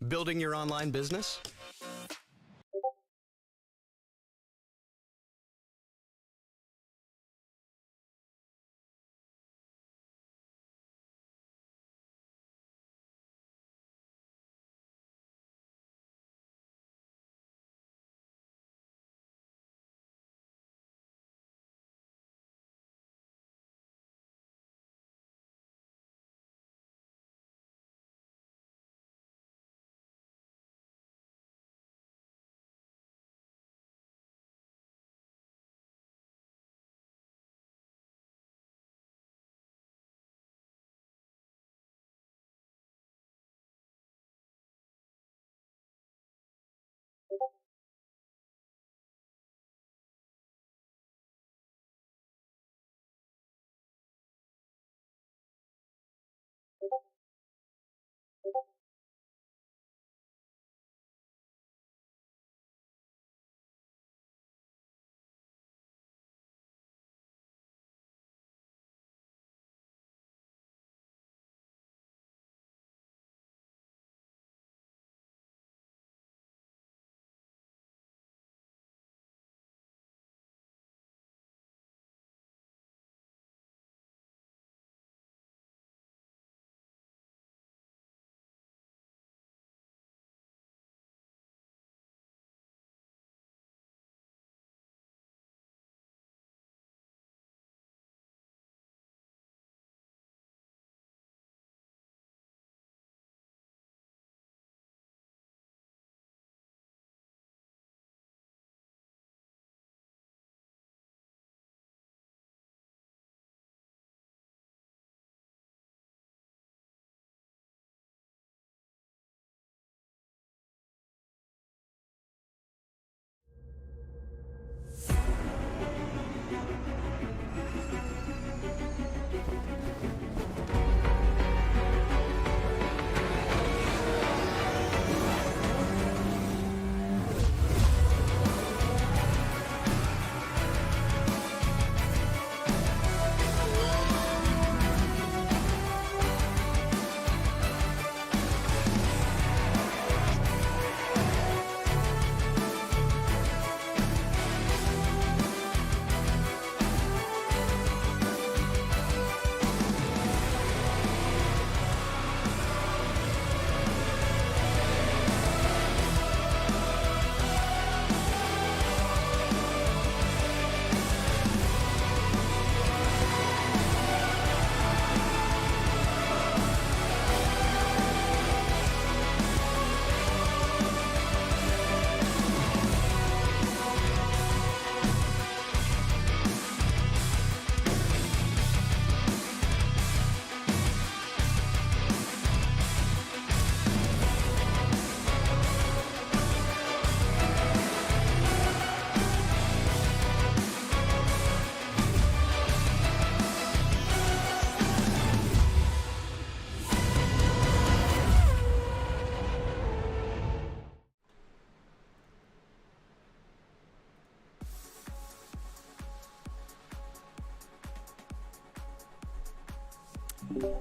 Building your online business?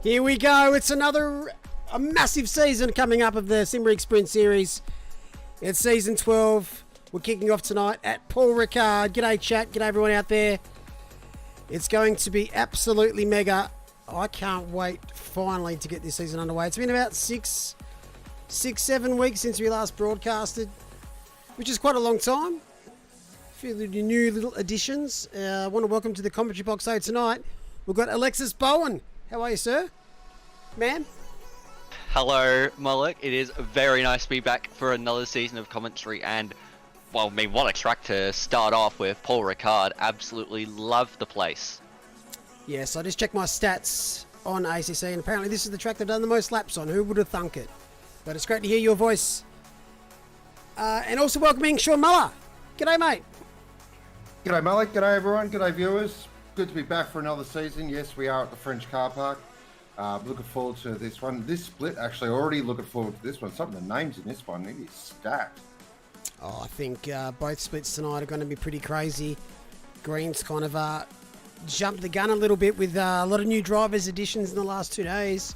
Here we go. It's a massive season coming up of the Simrigs Sprint Series. It's season 12. We're kicking off tonight at Paul Ricard. G'day chat. G'day everyone out there. It's going to be absolutely mega. I can't wait finally to get this season underway. It's been about 7 weeks since we last broadcasted, which is quite a long time. A few new little additions. I want to welcome to the commentary box tonight. We've got Alexis Bowen. How are you, sir? Ma'am? Hello, Mullock. It is very nice to be back for another season of commentary, and, well, I mean, what a track to start off with. Paul Ricard, absolutely love the place. Yes, I just checked my stats on ACC, and apparently this is the track they've done the most laps on. Who would have thunk it? But it's great to hear your voice. And also welcoming Sean Muller. G'day, mate. G'day, Mullock. G'day, everyone. G'day, viewers. Good to be back for another season. Yes, we are at the French car park. Looking forward to this one. This split, actually, already looking forward to this one. Some of the names in this one, it is stacked. Oh, I think both splits tonight are going to be pretty crazy. Green's kind of jumped the gun a little bit with a lot of new drivers additions in the last 2 days.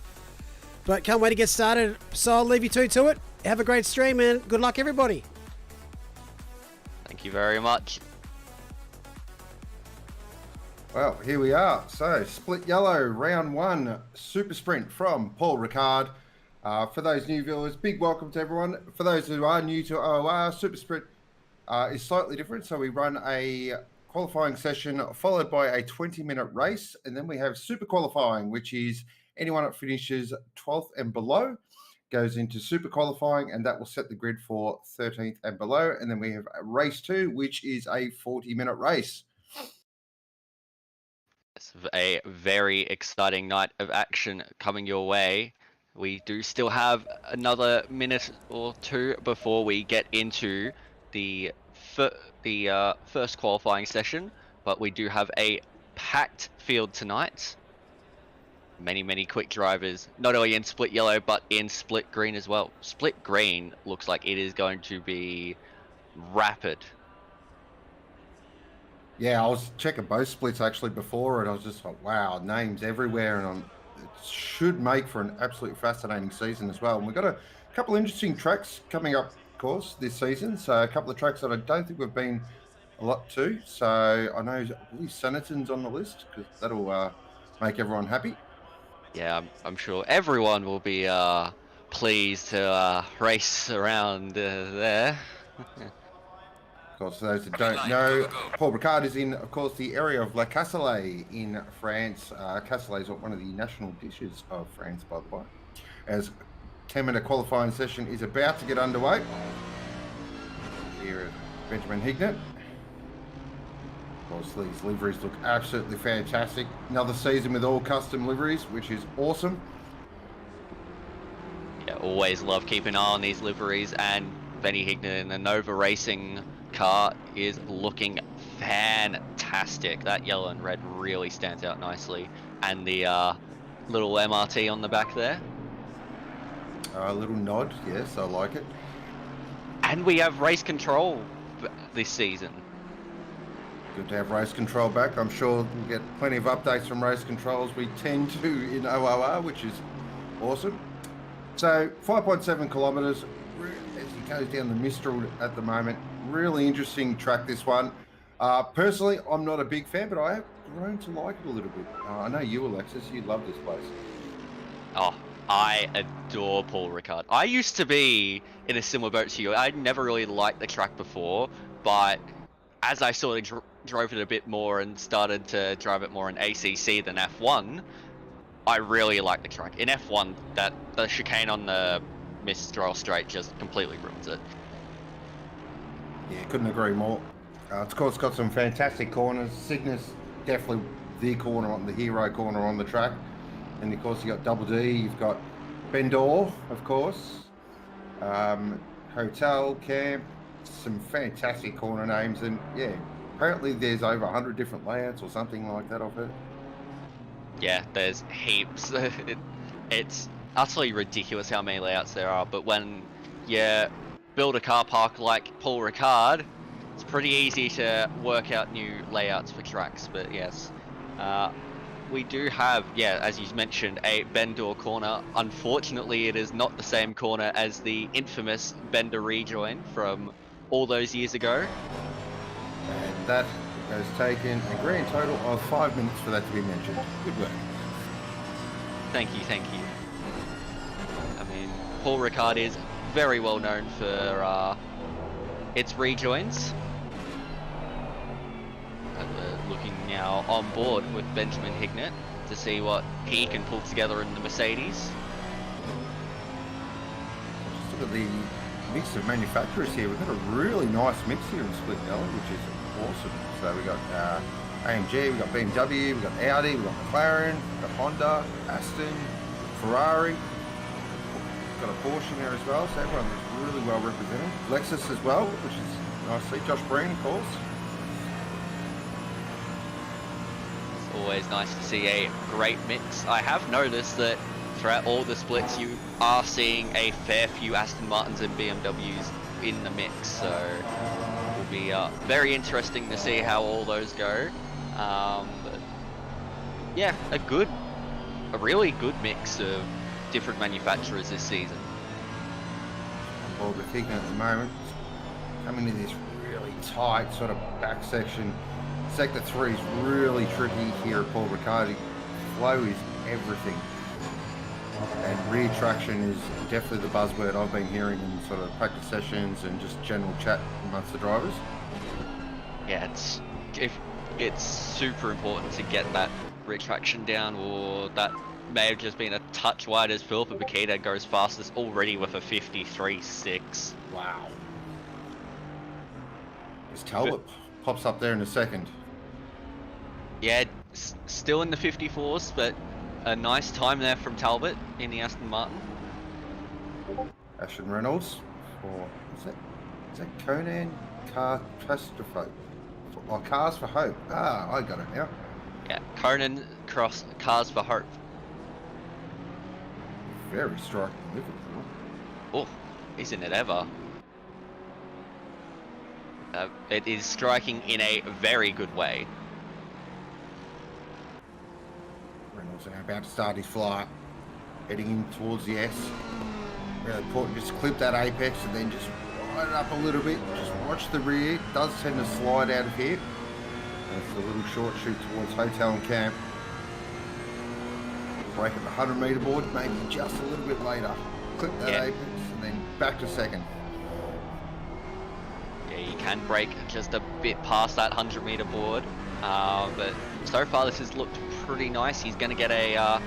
But can't wait to get started. So I'll leave you two to it. Have a great stream and good luck, everybody. Thank you very much. Well, here we are. So, split yellow, round one, super sprint from Paul Ricard. For those new viewers, big welcome to everyone. For those who are new to OOR, super sprint is slightly different. So we run a qualifying session followed by a 20-minute race. And then we have super qualifying, which is anyone that finishes 12th and below goes into super qualifying, and that will set the grid for 13th and below. And then we have race 2, which is a 40-minute race. It's a very exciting night of action coming your way. We do still have another minute or two before we get into the first qualifying session, but we do have a packed field tonight. Many quick drivers, not only in split yellow, but in split green as well. Split green looks like it is going to be rapid. Yeah, I was checking both splits actually before, and I was just like, wow, names everywhere, and it should make for an absolutely fascinating season as well. And we've got a couple of interesting tracks coming up, of course, this season. So a couple of tracks that I don't think we've been a lot to. So I know Sanderton's on the list, because that'll make everyone happy. Yeah, I'm sure everyone will be pleased to race around there. Of course, for those that don't know, Paul Ricard is in, of course, the area of La Cassoulet in France. Cassoulet is one of the national dishes of France, by the way. As 10-minute qualifying session is about to get underway. Here at Benjamin Hignett. Of course, these liveries look absolutely fantastic. Another season with all custom liveries, which is awesome. Yeah, always love keeping an eye on these liveries, and Benny Hignett in the Nova Racing car is looking fantastic. That yellow and red really stands out nicely, and the little MRT on the back there. A little nod, yes, I like it. And we have race control this season. Good to have race control back. I'm sure we'll get plenty of updates from race control as we tend to in OOR, which is awesome. So 5.7 kilometres as he goes down the Mistral at the moment. Really interesting track, this one. Personally, I'm not a big fan, but I have grown to like it a little bit. I know you, Alexis, you love this place. Oh, I adore Paul Ricard. I used to be in a similar boat to you. I never really liked the track before, but as I sort of drove it a bit more and started to drive it more in ACC than F1, I really like the track. In F1, the chicane on the Mistral Straight just completely ruins it. Yeah, couldn't agree more. Of course, got some fantastic corners. Cygnus, definitely the corner, on the hero corner on the track. And of course, you got Double D, you've got Bendor, of course. Hotel, Camp, some fantastic corner names. And yeah, apparently there's over 100 different layouts or something like that, I've heard. Yeah, there's heaps. It's utterly ridiculous how many layouts there are, but when you build a car park like Paul Ricard, it's pretty easy to work out new layouts for tracks. But yes, we do have, yeah, as you mentioned, a Bendor corner. Unfortunately, it is not the same corner as the infamous Bender rejoin from all those years ago. And that has taken a grand total of 5 minutes for that to be mentioned. Good work. Thank you, thank you. I mean, Paul Ricard is very well known for its rejoins. And we're looking now on board with Benjamin Hignett to see what he can pull together in the Mercedes. Just look at the mix of manufacturers here. We've got a really nice mix here in Split Yellow, which is awesome. So we've got AMG, we've got BMW, we've got Audi, we've got McLaren, we've got Honda, Aston, Ferrari. We've got a Porsche in there as well, so everyone's really well represented. Lexus as well, which is nice to see. Josh Breen, of course. It's always nice to see a great mix. I have noticed that throughout all the splits you are seeing a fair few Aston Martins and BMWs in the mix, so it will be very interesting to see how all those go. But yeah, a really good mix of different manufacturers this season. Well, we're thinking at the moment, coming to this really tight sort of back section. Sector 3 is really tricky here at Paul Ricard. Flow is everything. And rear traction is definitely the buzzword I've been hearing in sort of practice sessions and just general chat amongst the drivers. Yeah, it's super important to get that rear traction down, or that may have just been a touch wide as Philippa Bakita goes fastest already with a 53.6. Wow. As Talbot pops up there in a second. Yeah, still in the 54s, but a nice time there from Talbot in the Aston Martin. Ashton Reynolds for, is that Conan Catastrophe? Or Cars for Hope. Ah, I got it now. Yeah, Conan Cross Cars for Hope. Very striking Liverpool. Oh, isn't it ever? It is striking in a very good way. Reynolds now about to start his flight, heading in towards the S. Really important, just clip that apex and then just ride it up a little bit. Just watch the rear. It does tend to slide out of here. That's a little short shoot towards hotel and camp. Break at the 100 metre board, maybe just a little bit later. Clip that apex and then back to second. Yeah, you can break just a bit past that 100 metre board, but so far this has looked pretty nice. He's going to get a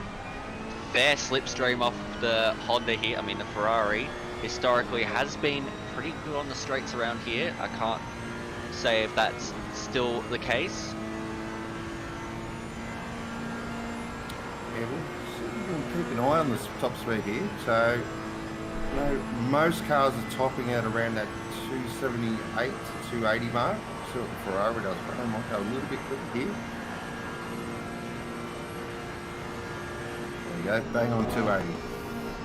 fair slipstream off the Honda here. I mean, the Ferrari historically has been pretty good on the straights around here. I can't say if that's still the case. Yeah, we'll keep an eye on this top speed here. So, you know, most cars are topping out around that 278 to 280 mark. See what the Ferrari does, but I might go a little bit quicker here. There you go, bang on 280.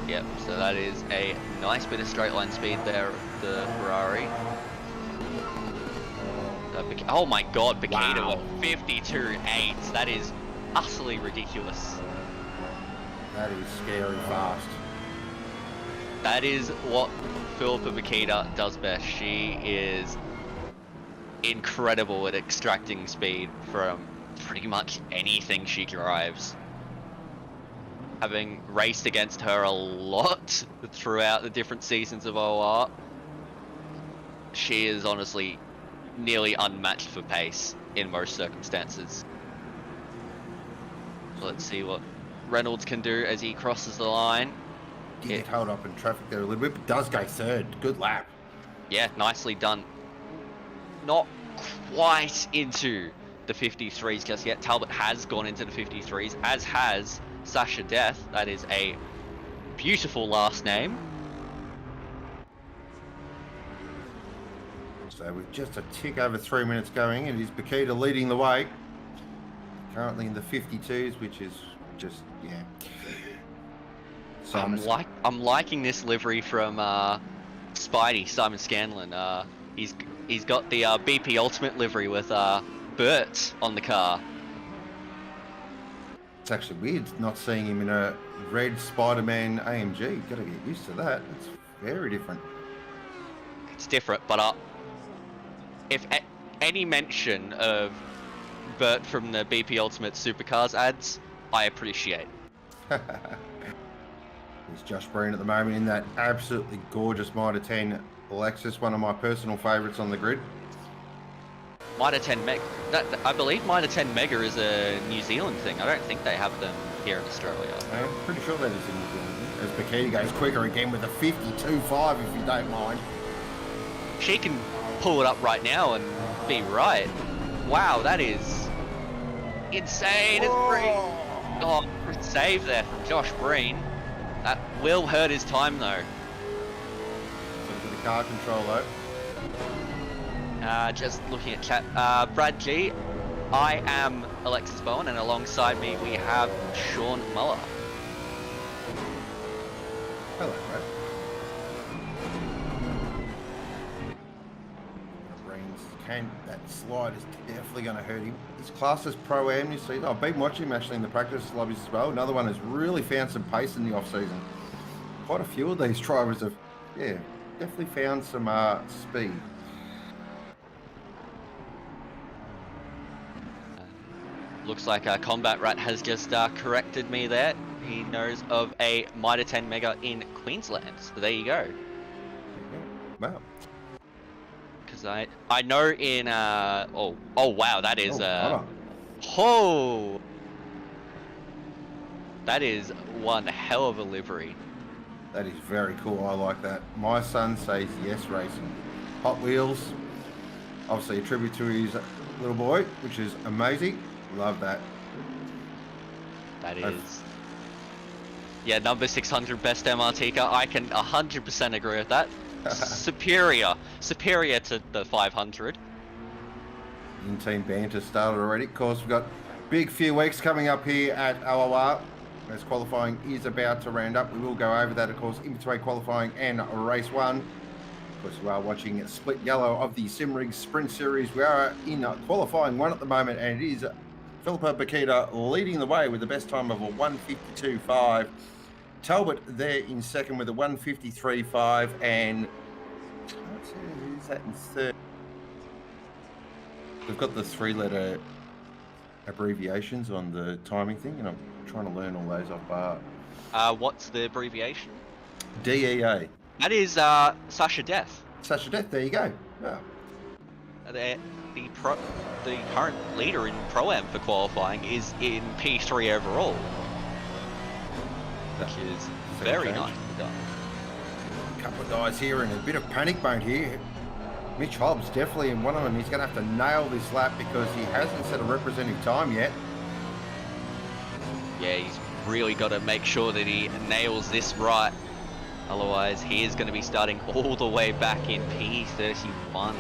Yep, so that is a nice bit of straight line speed there, the Ferrari. Oh my god, Bakita Wow. with 52.8. That is utterly ridiculous. That is scary fast. That is what Philippa Bakita does best. She is incredible at extracting speed from pretty much anything she drives. Having raced against her a lot throughout the different seasons of OR, she is honestly nearly unmatched for pace in most circumstances. Let's see what Reynolds can do as he crosses the line. Did get held up in traffic there a little bit, but does go third. Good lap. Yeah, nicely done. Not quite into the 53s just yet. Talbot has gone into the 53s, as has Sasha Death. That is a beautiful last name. So with just a tick over 3 minutes going, it is Bakita leading the way. Currently in the 52s, which is just, yeah. I'm liking this livery from Spidey, Simon Scanlon. He's got the BP Ultimate livery with Bert on the car. It's actually weird not seeing him in a red Spider-Man AMG. Got to get used to that. It's very different. It's different, but if any mention of Bert from the BP Ultimate Supercars ads, I appreciate. There's Josh Breen at the moment in that absolutely gorgeous Mitre 10 Lexus, one of my personal favourites on the grid. Mitre 10 Mega. I believe Mitre 10 Mega is a New Zealand thing. I don't think they have them here in Australia. I'm pretty sure that is in New Zealand. As Bikini goes quicker again with a 52.5, if you don't mind. She can pull it up right now and be right. Wow, that is insane. It's Breen. Oh, good save there from Josh Breen. That will hurt his time though. So the car control though. Just looking at chat. Brad G, I am Alexis Bowen, and alongside me we have Sean Muller. Hello, Brad. That slide is definitely going to hurt him. His class is Pro-Am, you see. I've been watching him actually in the practice lobbies as well. Another one has really found some pace in the off-season. Quite a few of these drivers have, yeah, definitely found some speed. Looks like Combat Rat has just corrected me there. He knows of a Mitre 10 Mega in Queensland. So there you go. Wow. Because I know in oh wow, that is that is one hell of a livery. That is very cool. I like that. My son says yes racing. Hot Wheels, obviously a tribute to his little boy, which is amazing. Love that. That is. Yeah, number 600 best MRT car. I can 100% agree with that. superior to the 500. In-team banter started already. Of course, we've got big few weeks coming up here at OOR as qualifying is about to round up. We will go over that, of course, in between qualifying and race one. Of course, we are watching split yellow of the Simrigs Sprint Series. We are in qualifying one at the moment, and it is Philippa Bakita leading the way with the best time of a 152.5. Talbot there in second with a 153.5, and who's that in third? We've got the three-letter abbreviations on the timing thing, and I'm trying to learn all those off bar. What's the abbreviation? DEA. That is Sasha Death. Sasha Death, there you go. Oh. The current leader in Pro-Am for qualifying is in P3 overall. Which is very nice done. A couple of guys here in a bit of panic mode here. Mitch Hobbs definitely in one of them. He's going to have to nail this lap because he hasn't set a representative time yet. Yeah, he's really got to make sure that he nails this right. Otherwise, he is going to be starting all the way back in P31.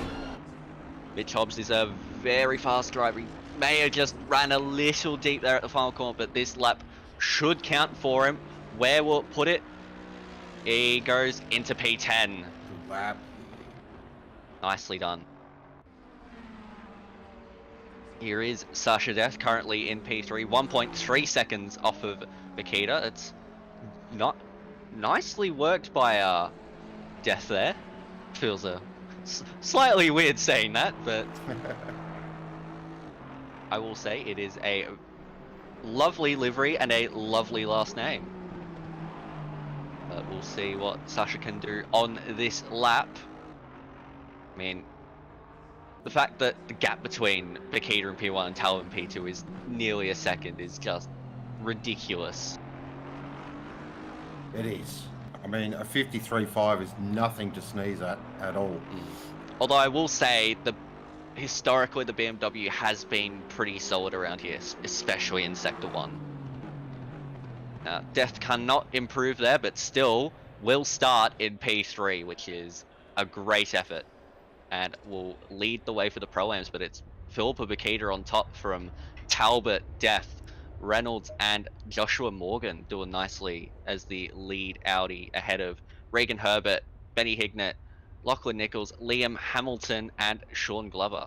Mitch Hobbs is a very fast driver. He may have just ran a little deep there at the final corner, but this lap should count for him. Where will it put it? He goes into P10. Good lap. Nicely done. Here is Sasha Death currently in P3, 1.3 seconds off of Bakita. It's not nicely worked by Death there. Feels slightly weird saying that, but I will say it is a lovely livery and a lovely last name. But we'll see what Sasha can do on this lap. I mean, the fact that the gap between Bakita and P1 and Talbot and P2 is nearly a second is just ridiculous. It is. I mean, a 53.5 is nothing to sneeze at all. Although I will say, historically the BMW has been pretty solid around here, especially in Sector 1. Death cannot improve there, but still will start in P3, which is a great effort, and will lead the way for the Pro-Ams. But it's Philippa Bakita on top from Talbot, Death, Reynolds, and Joshua Morgan doing nicely as the lead Audi ahead of Regan Herbert, Benny Hignett, Lachlan Nichols, Liam Hamilton, and Sean Glover.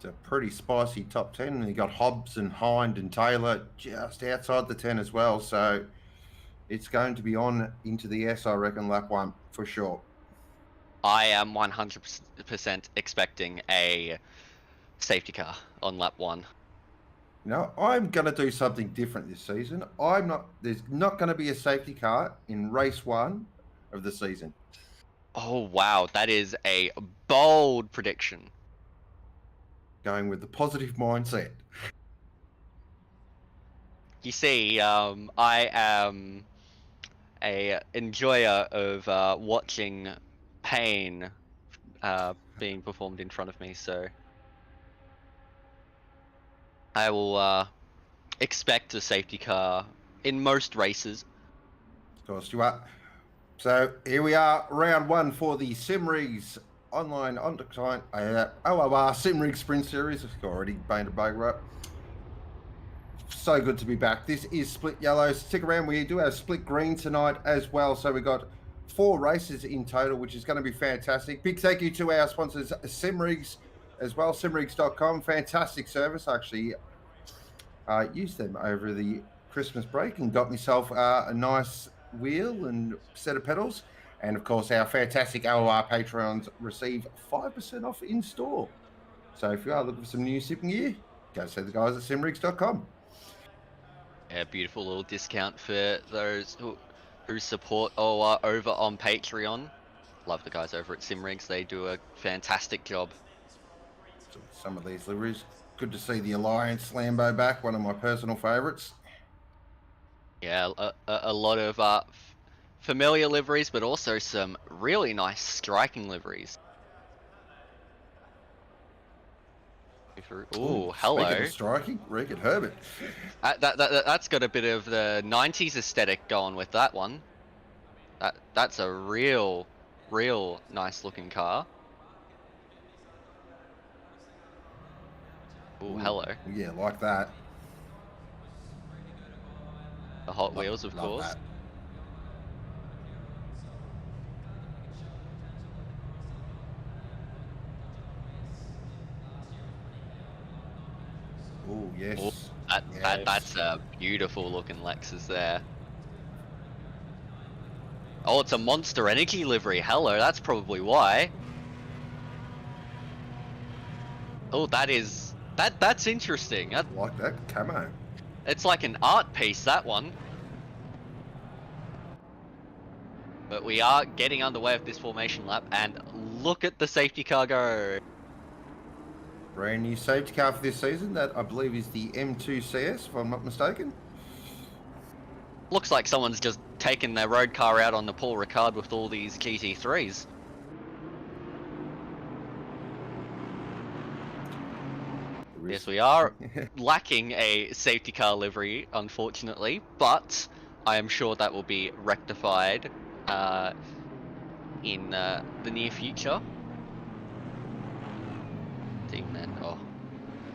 It's a pretty spicy top 10. And you got Hobbs and Hind and Taylor just outside the 10 as well. So it's going to be on into the S, I reckon, lap 1 for sure. I am 100% expecting a safety car on lap 1. No, I'm going to do something different this season. There's not going to be a safety car in race 1 of the season. Oh wow, that is a bold prediction. Going with the positive mindset. You see, I am a enjoyer of watching pain being performed in front of me, so I will expect a safety car in most races. Of course you are. So here we are, round 1 for the Simrigs Online Octane OOR Simrigs Sprint Series. I've already banged a bugger up. So good to be back. This is Split Yellow. Stick around. We do have Split Green tonight as well. So we've got 4 races in total, which is going to be fantastic. Big thank you to our sponsors, Simrigs, as well, simrigs.com. Fantastic service. I actually used them over the Christmas break and got myself a nice wheel and set of pedals. And of course, our fantastic OOR patrons receive 5% off in store. So if you are looking for some new sipping gear, go see the guys at simrigs.com. A beautiful little discount for those who support OOR over on Patreon. Love the guys over at Simrigs. They do a fantastic job. Some of these liveries. Good to see the Alliance Lambo back, one of my personal favourites. Yeah, a lot of familiar liveries, but also some really nice striking liveries. Ooh, hello. Speaking of striking, Ricard Herbert. That's got a bit of the 90s aesthetic going with that one. That's a real nice looking car. Ooh, hello. Yeah, like that. The Hot Wheels, of course. That. Oh, yes. Ooh, that's a beautiful looking Lexus there. Oh, it's a Monster Energy livery. Hello, that's probably why. Oh, that's interesting. I like that camo. It's like an art piece, that one. But we are getting underway with this formation lap, and look at the safety car go. Brand new safety car for this season. That, I believe, is the M2CS, if I'm not mistaken. Looks like someone's just taken their road car out on the Paul Ricard with all these GT3s. Yes, we are lacking a safety car livery, unfortunately, but I am sure that will be rectified in the near future. Even then, oh,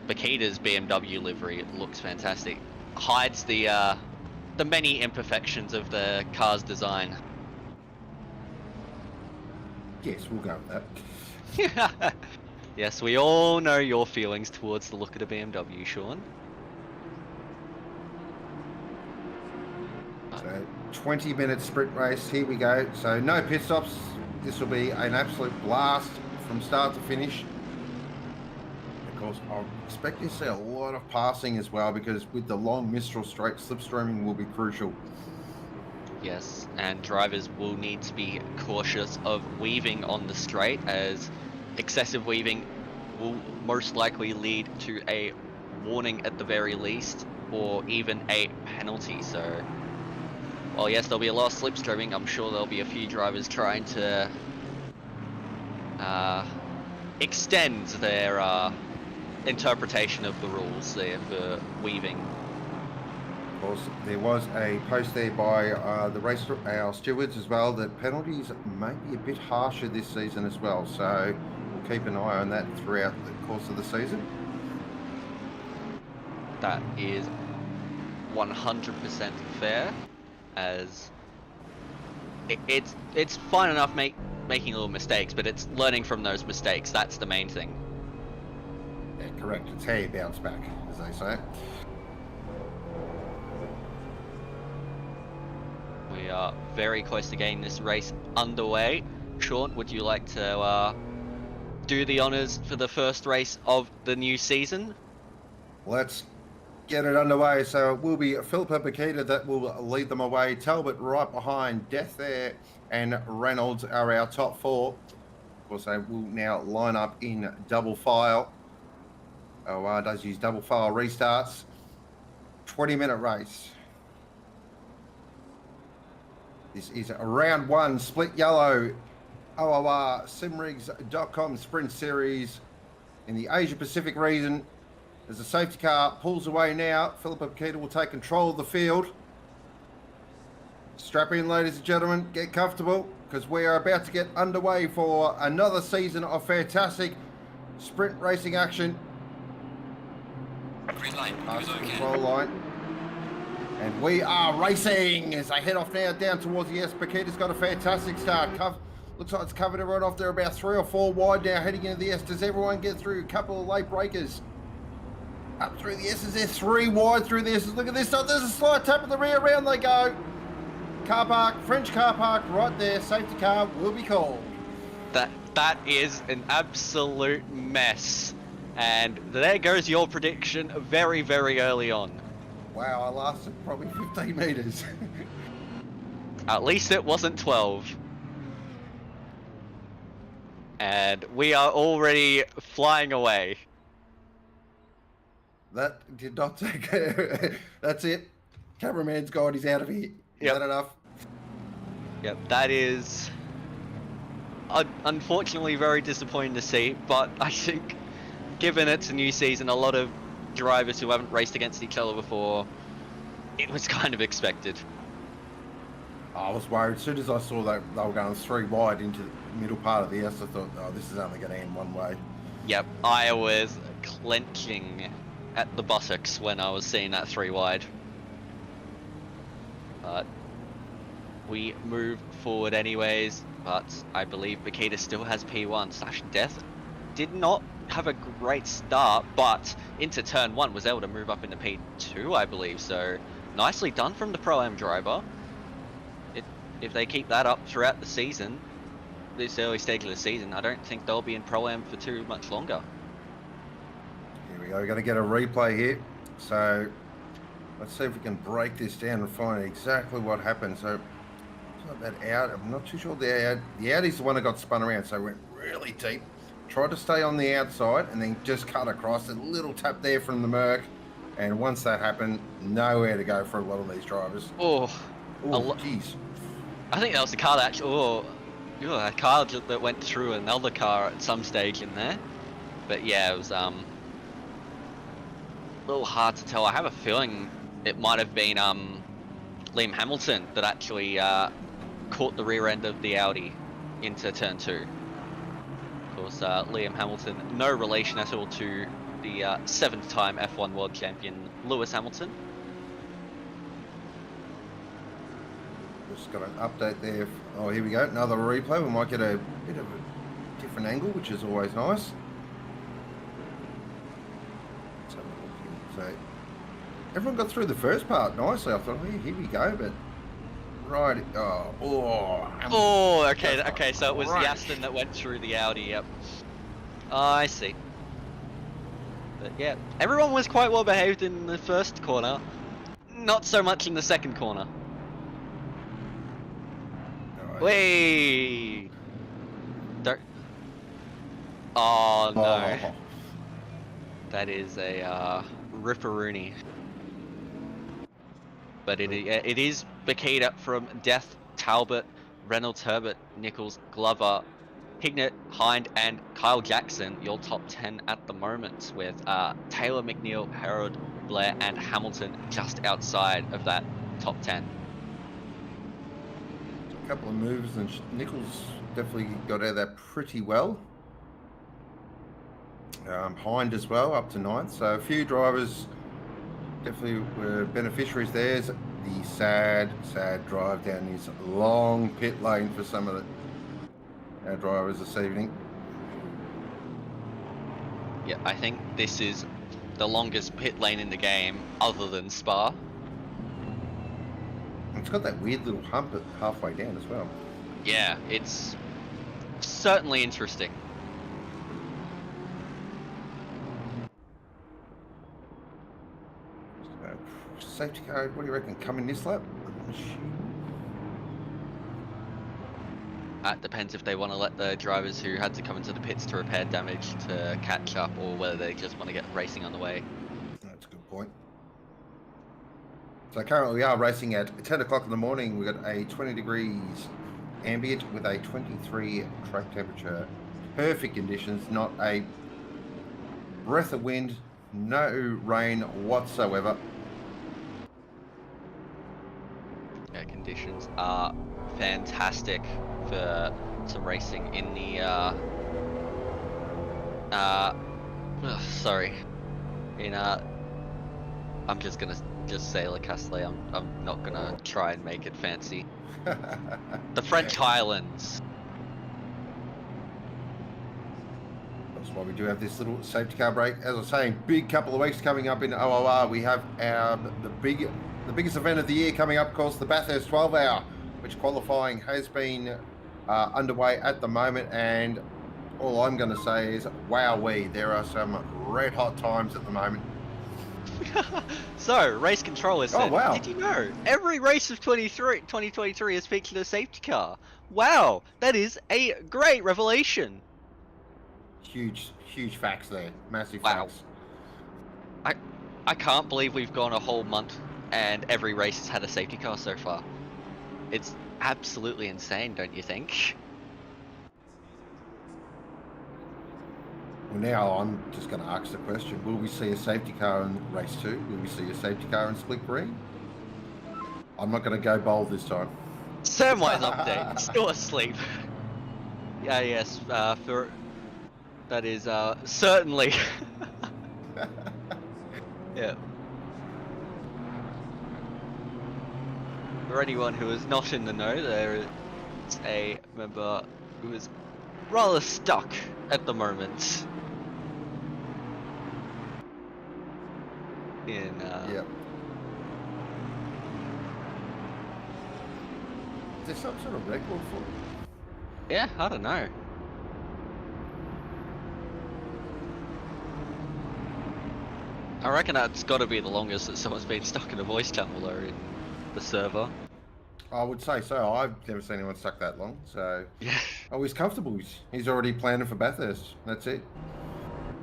Bakita's BMW livery looks fantastic. Hides the many imperfections of the car's design. Yes, we'll go with that. Yes, we all know your feelings towards the look of a BMW, Sean. So 20-minute sprint race, here we go. So no pit stops. This will be an absolute blast from start to finish. Of course, I'll expect you to see a lot of passing as well, because with the long Mistral straight, slipstreaming will be crucial. Yes, and drivers will need to be cautious of weaving on the straight, as excessive weaving will most likely lead to a warning at the very least, or even a penalty. So, while yes, there'll be a lot of slipstreaming, I'm sure there'll be a few drivers trying to extend their interpretation of the rules there for weaving. Of course, there was a post there by our stewards as well that penalties may be a bit harsher this season as well. So we'll keep an eye on that throughout the course of the season. That is 100% fair, as it's fine enough making little mistakes, but it's learning from those mistakes. That's the main thing. Yeah, correct. It's how you bounce back, as they say. We are very close to getting this race underway. Sean, would you like to do the honours for the first race of the new season? Let's get it underway. So it will be Philippa Bakita that will lead them away. Talbot right behind. Death there and Reynolds are our top four. Of course, they will now line up in double file. OR does use double file restarts. 20-minute race. This is round one, split yellow, OR Simrigs.com Sprint Series in the Asia Pacific region. As the safety car pulls away now, Philippa Bakita will take control of the field. Strap in, ladies and gentlemen, get comfortable, because we are about to get underway for another season of fantastic sprint racing action. Green light, Past the okay. control line. And we are racing as they head off now down towards the S. Bakita's got a fantastic start. Looks like it's covered everyone off. They're about 3 or 4 wide now heading into the S. Does everyone get through? A couple of late breakers. Up through the S's. They're 3 wide through the S's. Look at this. Oh, there's a slight tap at the rear. Round they go. Car park, French car park right there. Safety car will be called. That is an absolute mess. And there goes your prediction very, very early on. Wow, I lasted probably 15 metres. At least it wasn't 12. And we are already flying away. That did not take... That's it. Cameraman's gone. He's out of here. Is Yep. that enough? Yep, that is unfortunately very disappointing to see, but I think given it's a new season, a lot of drivers who haven't raced against each other before, it was kind of expected. I was worried. As soon as I saw that they were going 3 wide into the middle part of the S, I thought, oh, this is only going to end one way. Yep, I was clenching at the buttocks when I was seeing that 3 wide. But we move forward anyways, but I believe Bakita still has P1. Slash Death did not have a great start, but into turn 1 was able to move up into P2, I believe. So nicely done from the Pro-Am driver. If they keep that up throughout the season, this early stage of the season, I don't think they'll be in Pro-Am for too much longer. Here we go. We're going to get a replay here. So let's see if we can break this down and find exactly what happened. So that out, I'm not too sure. The Audi's the one that got spun around, so went really deep. Tried to stay on the outside and then just cut across. A little tap there from the Merc. And once that happened, nowhere to go for a lot of these drivers. Oh, jeez. I think that was the car that actually, a car that went through another car at some stage in there. But yeah, it was a little hard to tell. I have a feeling it might have been Liam Hamilton that actually caught the rear end of the Audi into turn 2. Of course, Liam Hamilton, no relation at all to the 7th time F1 World Champion Lewis Hamilton. Just got an update there. Oh, here we go. Another replay. We might get a bit of a different angle, which is always nice. So everyone got through the first part nicely. I thought, oh, here we go, but right. Okay. So it was the Aston that went through the Audi. Yep. Oh, I see. But yeah, everyone was quite well behaved in the first corner. Not so much in the second corner. Wait. Don't. Oh no. Oh. That is a ripperoonie. But it is Bakita from Death, Talbot, Reynolds, Herbert, Nichols, Glover, Hignett, Hind, and Kyle Jackson, your top 10 at the moment, with Taylor, McNeil, Harold, Blair, and Hamilton just outside of that top 10. A couple of moves, and Nichols definitely got out of that pretty well. Hind as well, up to 9th. So a few drivers definitely were beneficiaries there. The sad drive down this long pit lane for some of our drivers this evening. Yeah, I think this is the longest pit lane in the game, other than Spa. It's got that weird little hump at halfway down as well. Yeah, it's certainly interesting. Safety car, what do you reckon? Coming this lap? It depends if they want to let the drivers who had to come into the pits to repair damage to catch up, or whether they just want to get racing on the way. That's a good point. So currently we are racing at 10 o'clock in the morning. We've got a 20 degrees ambient with a 23 track temperature. Perfect conditions, not a breath of wind, no rain whatsoever. Yeah, conditions are fantastic for some racing in the I'm just gonna say Le Castle. I'm not gonna try and make it fancy. The French Highlands. That's why we do have this little safety car break. As I was saying, big couple of weeks coming up in OOR. We have the biggest event of the year coming up, of course, the Bathurst 12 hour, which qualifying has been underway at the moment. And all I'm going to say is, wowee, there are some red hot times at the moment. So, race controllers said, Oh, wow. Did you know every race of 2023 has featured a safety car? Wow, that is a great revelation. Huge facts there. Massive Wow. facts. I can't believe we've gone a whole month and every race has had a safety car so far. It's absolutely insane, don't you think? Well, now I'm just going to ask the question, will we see a safety car in race 2? Will we see a safety car in split green? I'm not going to go bold this time. Samwise update, still asleep. Yeah, yes, for that is certainly. Yeah. For anyone who is not in the know, there is a member who is rather stuck at the moment. In Yep. Is there some sort of record for it? yeah, I don't know. I reckon that's got to be the longest that someone's been stuck in a voice channel though in the server. I would say so. I've never seen anyone stuck that long, so... Yeah. Oh, he's comfortable. He's already planning for Bathurst. That's it.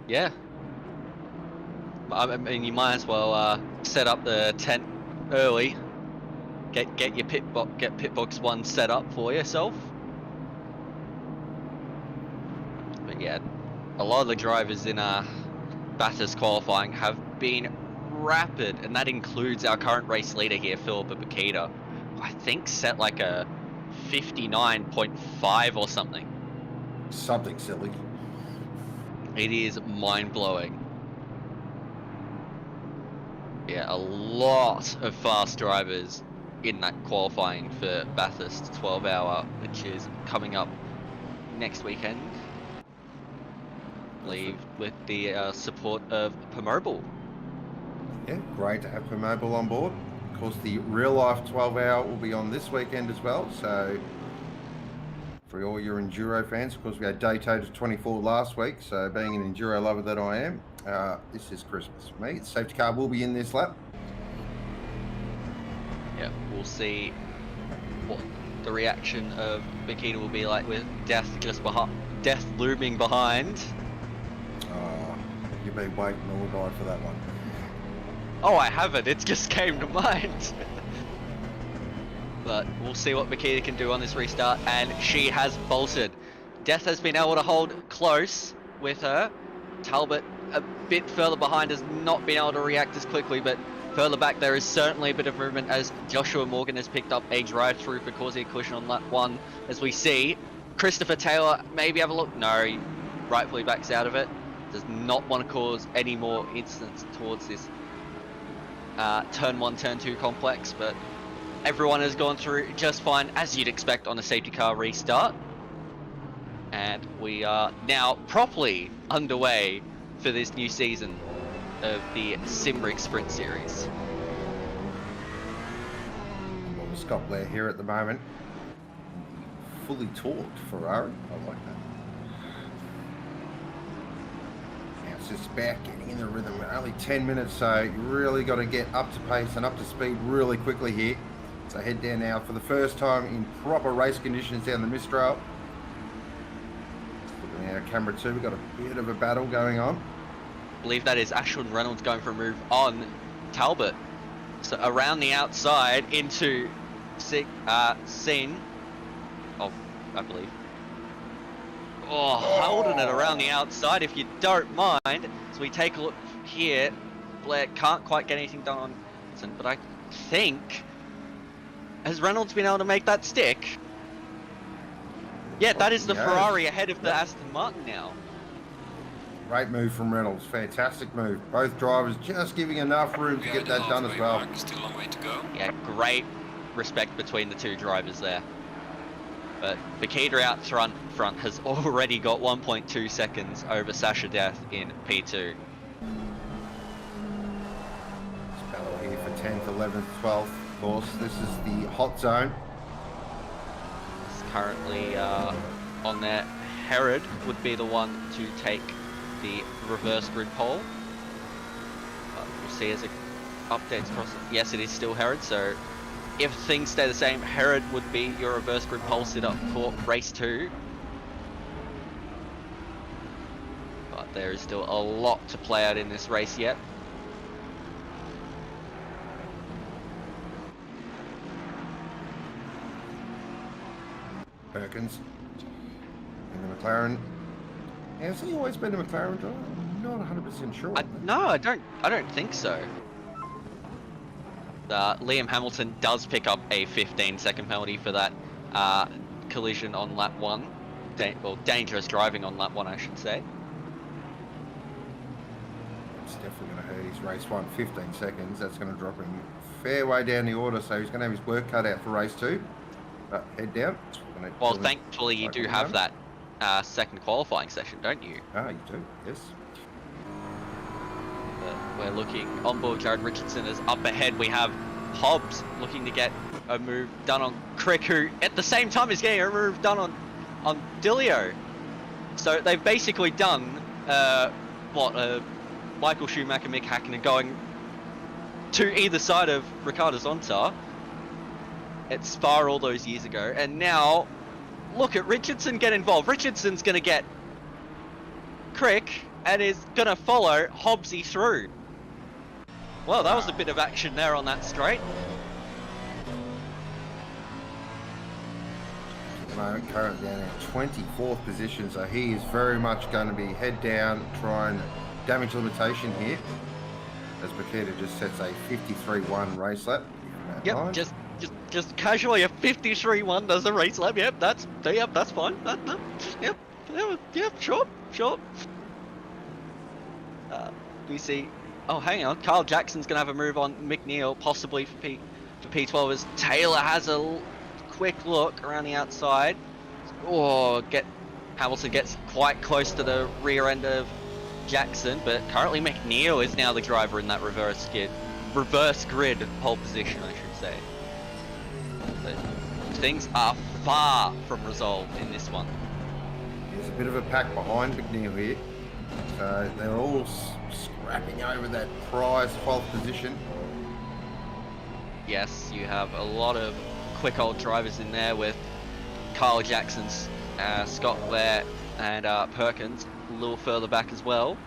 Yeah. I mean, you might as well set up the tent early. Get your pit box 1 set up for yourself. But yeah, a lot of the drivers in Bathurst qualifying have been rapid, and that includes our current race leader here, Philip Bakita. I think set like a 59.5 or something. Something silly. It is mind-blowing. Yeah, a lot of fast drivers in that qualifying for Bathurst 12 hour, which is coming up next weekend. I believe with the support of P-Mobile. Yeah, great to have P-Mobile on board. Of course, the real-life 12-hour will be on this weekend as well, so for all your Enduro fans, of course, we had Daytona 24 last week, so being an Enduro lover that I am, this is Christmas for me. The safety car will be in this lap. Yeah, we'll see what the reaction of Bakita will be like with death death looming behind. You've been waiting all night for that one. Oh, I haven't. It just came to mind. But we'll see what Bakita can do on this restart, and she has bolted. Death has been able to hold close with her. Talbot a bit further behind has not been able to react as quickly, but further back there is certainly a bit of movement as Joshua Morgan has picked up a drive-through for causing a collision on lap 1. As we see, Christopher Taylor maybe have a look. No, he rightfully backs out of it. Does not want to cause any more incidents towards this turn 1, turn 2 complex, but everyone has gone through just fine, as you'd expect on a safety car restart. And we are now properly underway for this new season of the Simrigs Sprint Series. Well, Scott Blair here at the moment. Fully torqued Ferrari. I like that. Now it's just about getting in the rhythm. Only 10 minutes, so you really got to get up to pace and up to speed really quickly here. So head down now for the first time in proper race conditions down the Mistral. Looking at our camera too, we've got a bit of a battle going on. I believe that is Ashton Reynolds going for a move on Talbot. So around the outside into Sin. Oh, I believe. Oh, holding it around the outside if you don't mind. So we take a look here. Blair can't quite get anything done on Sin, but I think... Has Reynolds been able to make that stick? Yeah, that is the Ferrari ahead of the Aston Martin now. Great move from Reynolds. Fantastic move. Both drivers just giving enough room to get that done as well. Still a long way to go. Yeah, great respect between the two drivers there. But Bakita out front has already got 1.2 seconds over Sasha Death in P2. This battle here for 10th, 11th, 12th. Of course, this is the hot zone. It's currently on there. Herod would be the one to take the reverse grid pole. We'll see as it updates across. Yes, it is still Herod, so if things stay the same, Herod would be your reverse grid pole sit-up for race 2. But there is still a lot to play out in this race yet. Perkins and the McLaren. Has he always been a McLaren driver? I'm not 100% sure. No, I don't think so. Liam Hamilton does pick up a 15-second penalty for that collision on lap 1. Well, dangerous driving on lap 1, I should say. It's definitely going to hurt his race 1. 15 seconds. That's going to drop him fair way down the order, so he's going to have his work cut out for race 2. But head down. Well, thankfully you do have that second qualifying session, don't you? Ah, you do, yes. We're looking on board. Jared Richardson is up ahead. We have Hobbs looking to get a move done on Crick, who at the same time is getting a move done on Dilio. So they've basically done Michael Schumacher, Mick Hakkinen going to either side of Ricard Zonta at Spa all those years ago, and now look at Richardson get involved. Richardson's going to get Crick and is going to follow Hobbsy through. Well, that was a bit of action there on that straight. At the moment, currently down in 24th position, so he is very much going to be head down, try and damage limitation here, as Bakita just sets a 53.1 race lap. Yep, just casually a 53.1 does a race lap. Yep, that's fine. Yep, sure. We see. Oh, hang on. Carl Jackson's gonna have a move on McNeil, possibly for P12 as Taylor has a quick look around the outside. Oh, Hamilton gets quite close to the rear end of Jackson, but currently McNeil is now the driver in that reverse grid pole position, I should say. But things are far from resolved in this one. There's a bit of a pack behind McNeil here, so they're all scrapping over that prize 12th position. Yes, you have a lot of quick old drivers in there with Kyle Jackson's, Scott Blair and Perkins a little further back as well.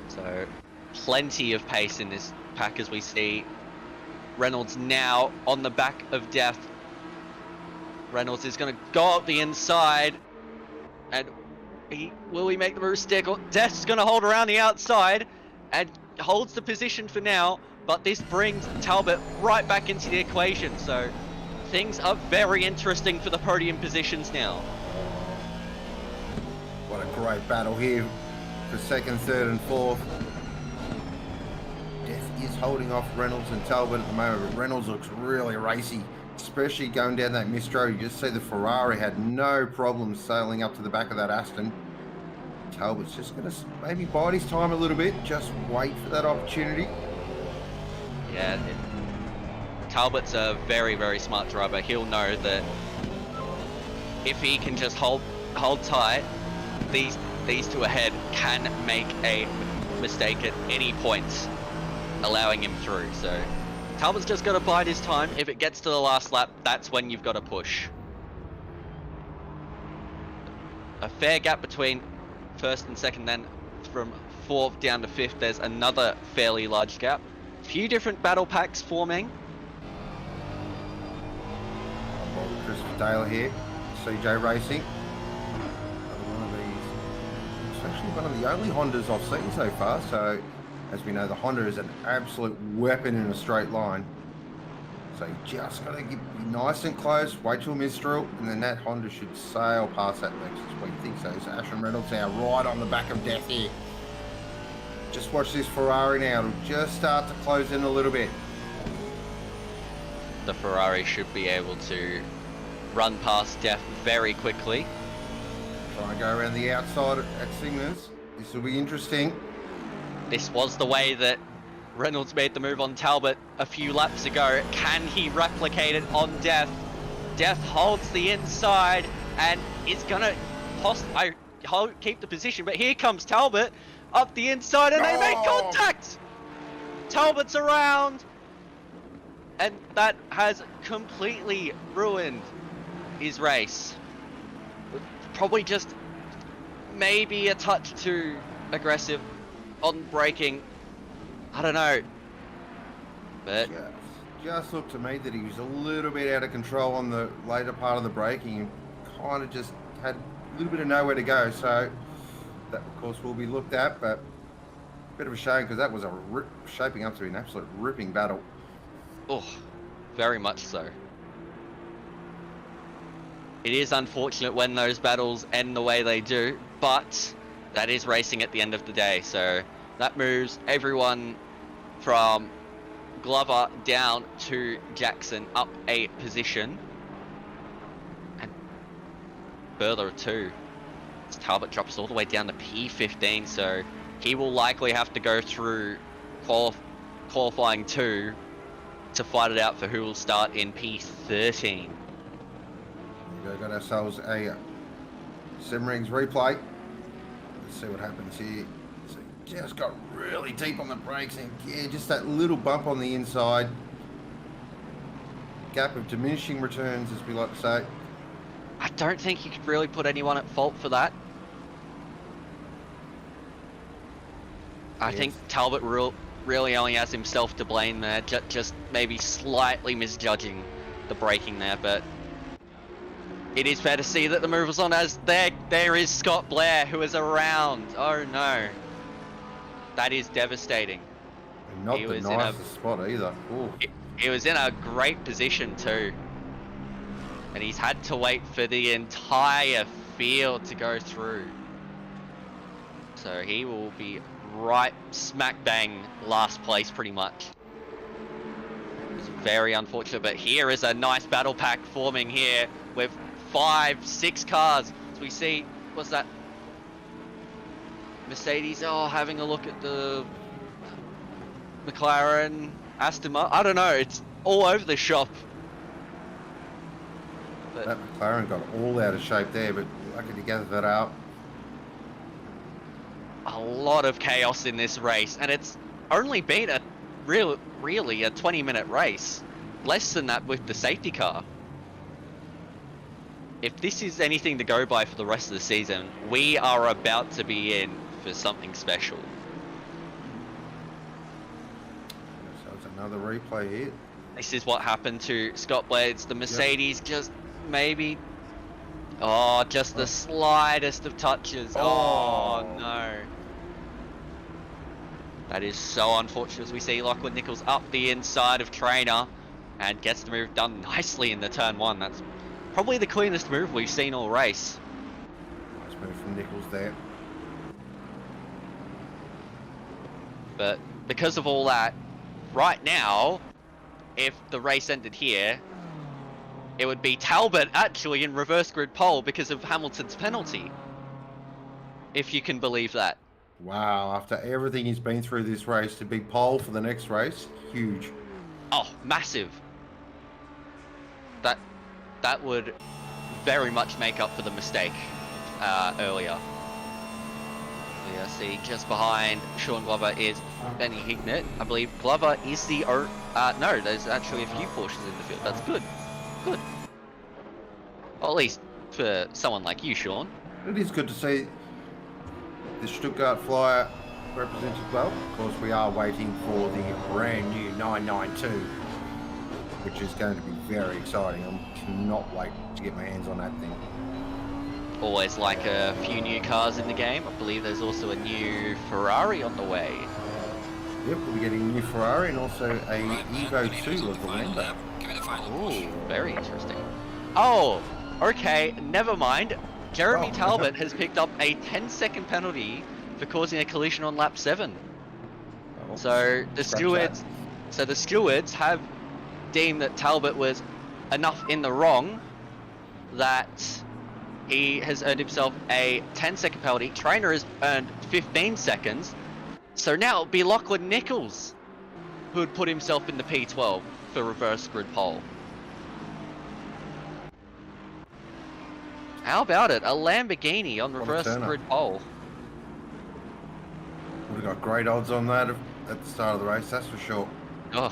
So plenty of pace in this pack as we see Reynolds now on the back of Death. Reynolds is going to go up the inside, and will he make the move stick? Death's going to hold around the outside and holds the position for now, but this brings Talbot right back into the equation, so things are very interesting for the podium positions now. What a great battle here for second, third and fourth. Death is holding off Reynolds and Talbot at the moment, but Reynolds looks really racy, especially going down that Mistro. You just see the Ferrari had no problem sailing up to the back of that Aston. Talbot's just going to maybe bide his time a little bit, just wait for that opportunity. Yeah, Talbot's a very, very smart driver. He'll know that if he can just hold tight, these two ahead can make a mistake at any point, allowing him through. So Talbot's just got to bide his time. If it gets to the last lap, that's when you've got to push. A fair gap between first and second, then from fourth down to fifth, there's another fairly large gap. Few different battle packs forming. Christopher Taylor here, CJ Racing. Another one of these. It's actually one of the only Hondas I've seen so far. So, as we know, the Honda is an absolute weapon in a straight line. So you just got to be nice and close, wait till Mistral, and then that Honda should sail past that Lexus. What do you think so? So Ashton Reynolds now right on the back of death here. Just watch this Ferrari now. It'll just start to close in a little bit. The Ferrari should be able to run past Death very quickly. Try and go around the outside at Signers. This will be interesting. This was the way that Reynolds made the move on Talbot a few laps ago. Can he replicate it on Death? Death holds the inside and is gonna keep the position, but here comes Talbot up the inside and they make contact! Talbot's around, and that has completely ruined his race. Probably just maybe a touch too aggressive on braking. I don't know, but just looked to me that he was a little bit out of control on the later part of the braking and kind of just had a little bit of nowhere to go. So that, of course, will be looked at, but a bit of a shame because that was shaping up to be an absolute ripping battle. Oh, very much so. It is unfortunate when those battles end the way they do, but that is racing at the end of the day. So that moves everyone from Glover down to Jackson up a position. And further too, Talbot drops all the way down to P15, so he will likely have to go through qualifying 2 to fight it out for who will start in P13. We've got ourselves a Simrigs replay. Let's see what happens here. So just got really deep on the brakes and yeah, just that little bump on the inside. Gap of diminishing returns, as we like to say. I don't think you could really put anyone at fault for that. I think Talbot really only has himself to blame there, just maybe slightly misjudging the braking there, but it is fair to see that the move was on as there is Scott Blair who is around. Oh no. That is devastating. And not the nicest spot either. He was in a great position too. And he's had to wait for the entire field to go through. So he will be right smack bang last place pretty much. It's very unfortunate, but here is a nice battle pack forming here with 5, 6 cars. As we see, what's that? Mercedes, having a look at the McLaren, Aston Martin. I don't know, it's all over the shop. But that McLaren got all out of shape there, but lucky to gather that out. A lot of chaos in this race, and it's only been a really a 20-minute race. Less than that with the safety car. If this is anything to go by for the rest of the season, we are about to be in for something special. So it's another replay here. This is what happened to Scott Blair. It's the Mercedes, just maybe, just the slightest of touches. Oh no. That is so unfortunate, as we see Lachlan Nichols up the inside of Trainer and gets the move done nicely in the turn 1. That's probably the cleanest move we've seen all race. Nice move from Nichols there. But because of all that, right now, if the race ended here, it would be Talbot actually in reverse grid pole because of Hamilton's penalty. if you can believe that. Wow, after everything he's been through this race, to be pole for the next race, huge. Oh, massive. That would very much make up for the mistake earlier. We see just behind Sean Glover is Benny Hignett. I believe Glover is the... no, there's actually a few Porsches in the field. That's good. Good. Well, at least for someone like you, Sean. It is good to see the Stuttgart Flyer represented well. Of course, we are waiting for the brand new 992, which is going to be very exciting. I cannot wait to get my hands on that thing. Always like a few new cars in the game. I believe there's also a new Ferrari on the way. Yep, we'll be getting a new Ferrari and also a Evo 2 of the Lambo. Ooh, very interesting. Oh, okay, never mind. Jeremy Talbot has picked up a 10-second penalty for causing a collision on lap 7. Oh, So the stewards have deemed that Talbot was enough in the wrong that he has earned himself a 10-second penalty. Trainer has earned 15 seconds. So now it'll be Lachlan Nichols who would put himself in the P12 for reverse grid pole. How about it? A Lamborghini on reverse grid pole. Would have got great odds on that at the start of the race, that's for sure. Ugh.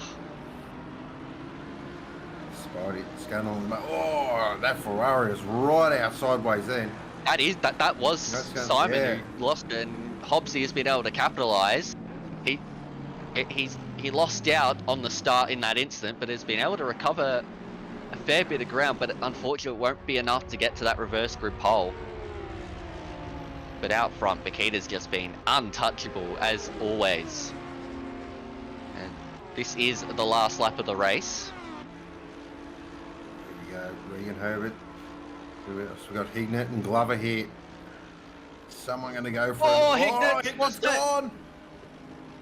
Spidey, Scannell. Oh, that Ferrari is right out sideways then. That was Simon who lost it, and Hobbsy has been able to capitalise. He lost out on the start in that instant, but has been able to recover a fair bit of ground, but unfortunately it won't be enough to get to that reverse grid pole. But out front, Bakita's just been untouchable as always. And this is the last lap of the race. There we go, Regan Herbert. Who else? We got Hignett and Glover here. Someone going to go for Hignett lost it. Gone.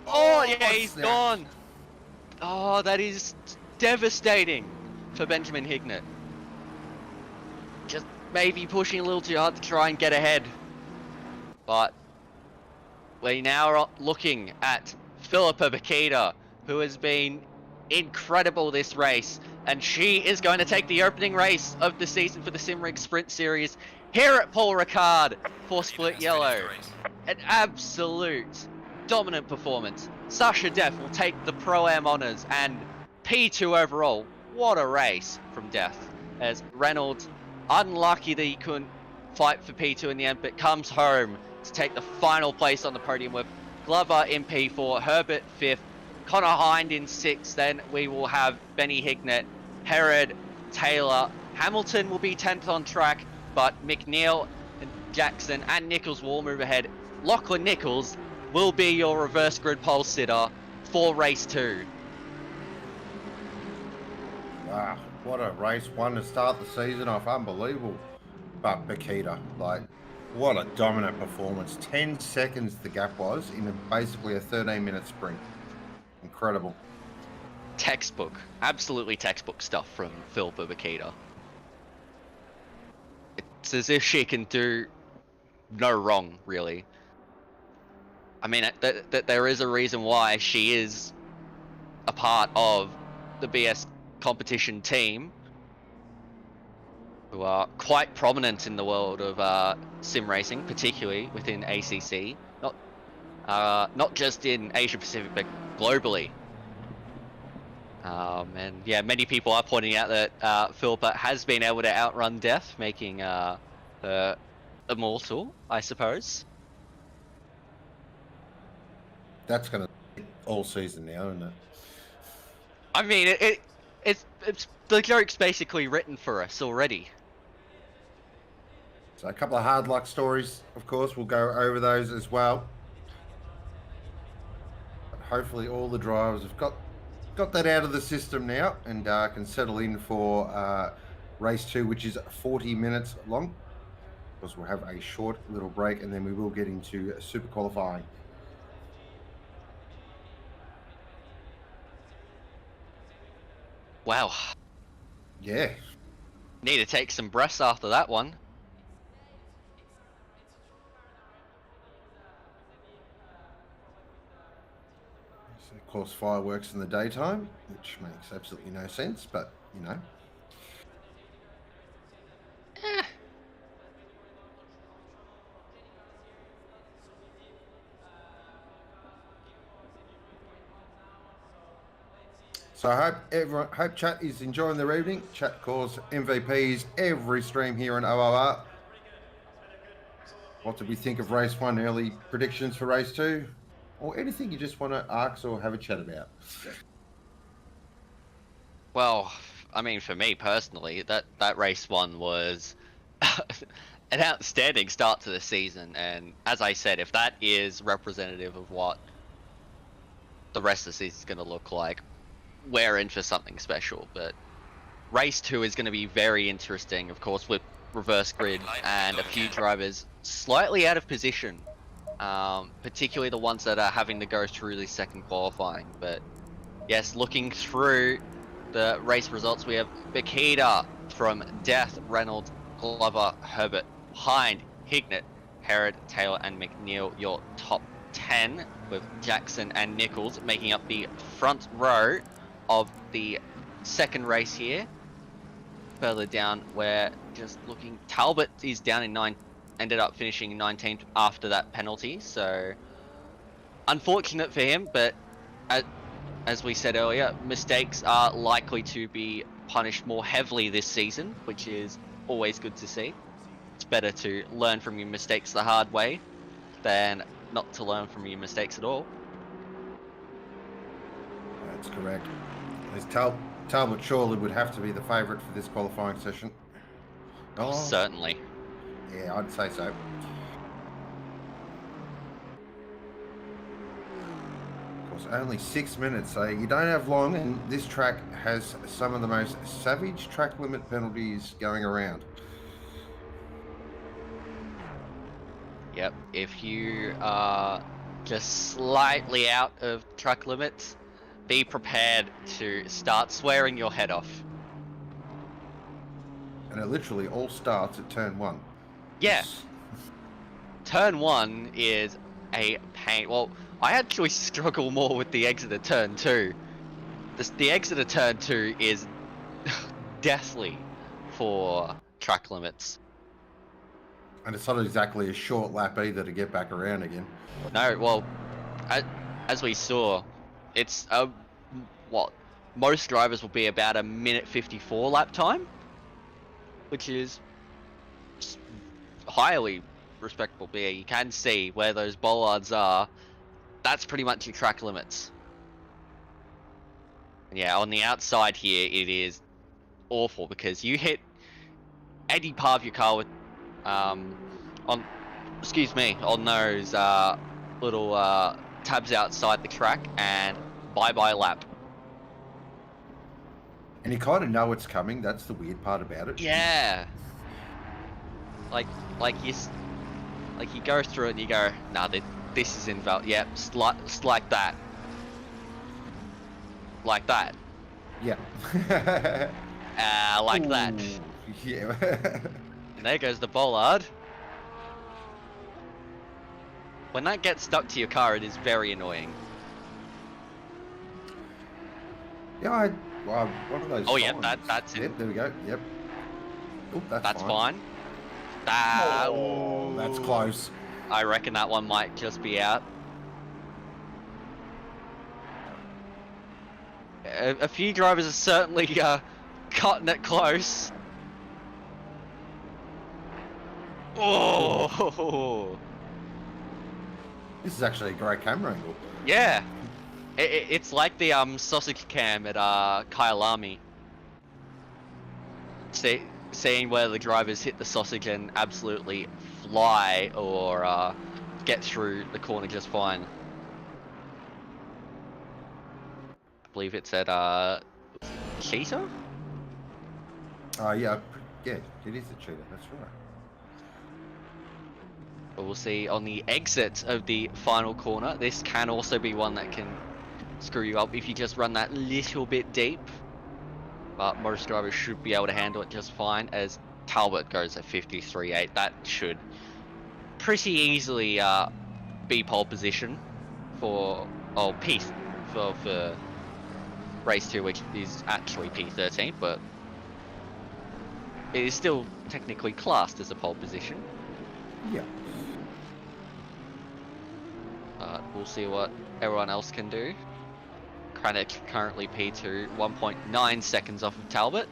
Oh yeah, he's gone. Oh, that is devastating for Benjamin Hignett. Just maybe pushing a little too hard to try and get ahead. But we now are looking at Philippa Bakita, who has been incredible this race. And she is going to take the opening race of the season for the Simrigs Sprint Series here at Paul Ricard for Split Yellow. An absolute dominant performance. Sasha Death will take the Pro-Am honours and P2 overall. What a race from Death. As Reynolds, unlucky that he couldn't fight for P2 in the end, but comes home to take the final place on the podium with Glover in P4, Herbert 5th, Connor Hind in 6th, then we will have Benny Hignett, Herod, Taylor, Hamilton will be 10th on track, but McNeil and Jackson and Nichols will all move ahead. Lachlan Nichols will be your reverse grid pole sitter for race 2. Wow, what a race one to start the season off, unbelievable. But Bakita, like, what a dominant performance. 10 seconds the gap was in basically a 13-minute sprint. Incredible. Textbook, absolutely textbook stuff from Philippa Bakita. It's as if she can do no wrong, really. I mean, there is a reason why she is a part of the BS competition team, who are quite prominent in the world of sim racing, particularly within ACC. Not just in Asia Pacific, but globally. And yeah, many people are pointing out that Philippa has been able to outrun Death, making her immortal, I suppose. That's going to be all season now, isn't it? I mean, it's the joke's basically written for us already. So a couple of hard luck stories, of course, we'll go over those as well. But hopefully all the drivers have got that out of the system now and can settle in for race 2, which is 40 minutes long. Of course, we'll have a short little break and then we will get into super qualifying. Wow. Yeah. Need to take some breaths after that one. course, fireworks in the daytime, which makes absolutely no sense, but, you know. So I hope chat is enjoying their evening. Chat calls MVPs every stream here on OOR. What did we think of race 1? Early predictions for race 2? Or anything you just want to ask or have a chat about? Well, I mean, for me personally, that race 1 was an outstanding start to the season, and as I said, if that is representative of what the rest of the season is going to look like, we're in for something special. But race 2 is going to be very interesting, of course, with reverse grid and a few drivers slightly out of position, particularly the ones that are having to go through the second qualifying. But yes, looking through the race results, we have Bakita from Death, Reynolds, Glover, Herbert, Hind, Hignett, Herod, Taylor and McNeil, your top 10, with Jackson and Nichols making up the front row of the second race here. Further down, we're just looking, Talbot is down in 9, ended up finishing 19th after that penalty, so unfortunate for him, but as we said earlier, mistakes are likely to be punished more heavily this season, which is always good to see. It's better to learn from your mistakes the hard way than not to learn from your mistakes at all. That's correct. Talbot surely would have to be the favourite for this qualifying session. Oh, certainly. Yeah, I'd say so. Of course, only 6 minutes, so you don't have long, and this track has some of the most savage track limit penalties going around. Yep, if you are just slightly out of track limits, be prepared to start swearing your head off. And it literally all starts at turn 1. Yeah. Turn 1 is a pain. Well, I actually struggle more with the exit of turn 2. The exit of turn 2 is deathly for track limits. And it's not exactly a short lap either to get back around again. No, well, as we saw, it's what most drivers will be about a minute 54 lap time, which is highly respectable. But yeah, you can see where those bollards are. That's pretty much your track limits. And yeah, on the outside here, it is awful because you hit any part of your car with on those little tabs outside the track, and bye lap. And you kind of know it's coming. That's the weird part about it. Yeah. Like you go through it and you go, nah, this is invalid. Yeah, like that. Like that. Yeah. Like that. Yeah. And there goes the bollard. When that gets stuck to your car, it is very annoying. Yeah, one of those. Oh, yeah, that's it. Yep, there we go. Yep. Oh, that's fine. Oh, that's close. I reckon that one might just be out. A few drivers are certainly cutting it close. Oh! This is actually a great camera angle. Yeah. It's like the sausage cam at Kyalami. Seeing where the drivers hit the sausage and absolutely fly or get through the corner just fine. I believe it's at Cheetah? Yeah, it is a cheetah, that's right. But we'll see on the exit of the final corner. This can also be one that can screw you up if you just run that little bit deep. But most drivers should be able to handle it just fine, as Talbot goes at 53.8. That should pretty easily be pole position for, P3 S12 for race 2, which is actually P13, but it is still technically classed as a pole position. Yeah. We'll see what everyone else can do. Kranich currently P2, 1.9 seconds off of Talbot.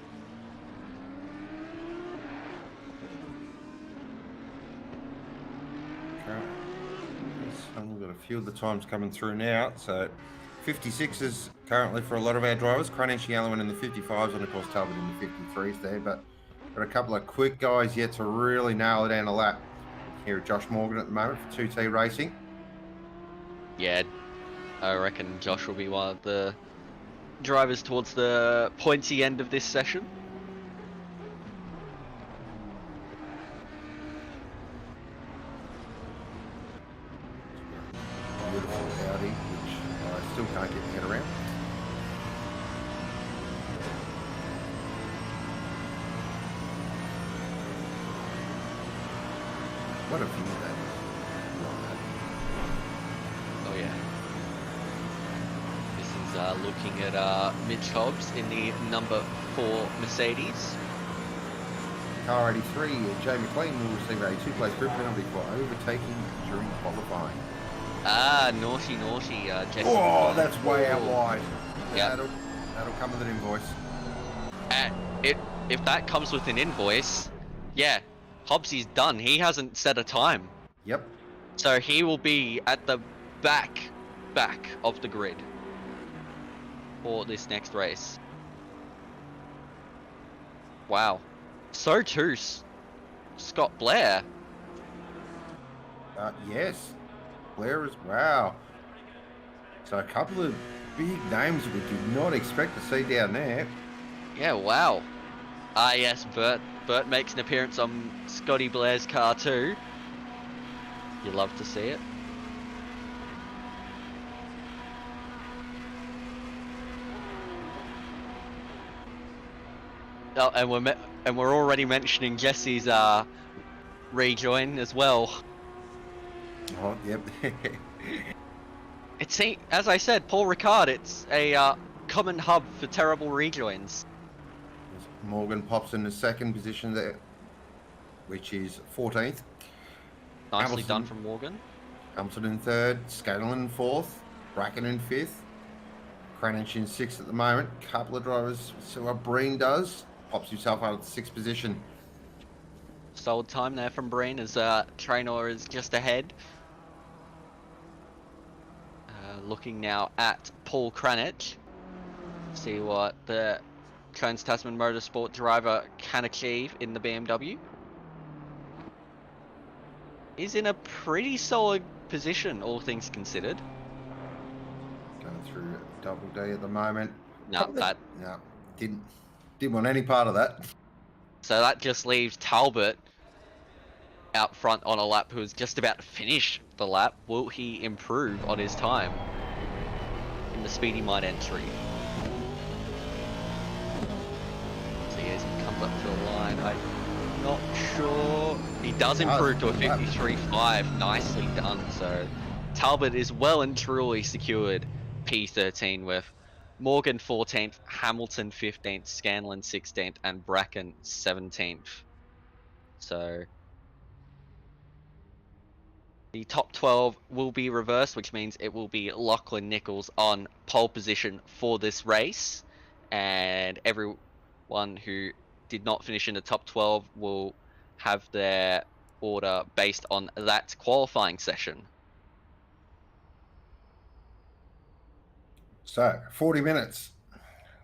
And we've got a few of the times coming through now. So 56s currently for a lot of our drivers. Kranich yellowing in the 55s, and of course Talbot in the 53s there. But got a couple of quick guys yet to really nail it down a lap. Here at Josh Morgan at the moment for 2T Racing. Yeah, I reckon Josh will be one of the drivers towards the pointy end of this session. Beautiful Audi, which I still can't get my head around. What a view that is. Oh yeah. This is looking at Mitch Hobbs in the number 4 Mercedes. Car 83, Jay McLean will receive a 2-place group penalty for overtaking during qualifying. Naughty, Jesse. Oh, that's way out wide. Yeah. That'll come with an invoice. If that comes with an invoice, yeah, Hobbsy's done. He hasn't set a time. Yep. So he will be at the back of the grid for this next race. Wow. So too, Scott Blair. Yes. Blair is, wow. So a couple of big names we did not expect to see down there. Yeah, wow. Yes, Bert makes an appearance on Scotty Blair's car too. You love to see it. Oh, and we're already mentioning Jesse's rejoin as well. Oh, yep. It's as I said, Paul Ricard. It's a common hub for terrible rejoins. Morgan pops in the second position there, which is 14th. Nicely Hamilton done from Morgan. Hamilton in third, Scanlon in fourth, Bracken in fifth, Kranich in sixth at the moment. Couple of drivers, so what Breen does, pops himself out of the sixth position. Solid time there from Breen as Traynor is just ahead. Looking now at Paul Kranich. See what the Trans-Tasman Motorsport driver can achieve in the BMW. He's in a pretty solid position, all things considered. Going through double D at the moment. No, didn't want any part of that. So that just leaves Talbot out front on a lap who is just about to finish the lap. Will he improve on his time in the Speedy Mind entry? So as he comes up to the line, I'm not sure. He does improve to a 53.5. Nicely done. So Talbot is well and truly secured P13 with Morgan 14th, Hamilton 15th, Scanlon 16th, and Bracken 17th. So the top 12 will be reversed, which means it will be Lachlan Nichols on pole position for this race. And everyone who did not finish in the top 12 will have their order based on that qualifying session. So 40 minutes.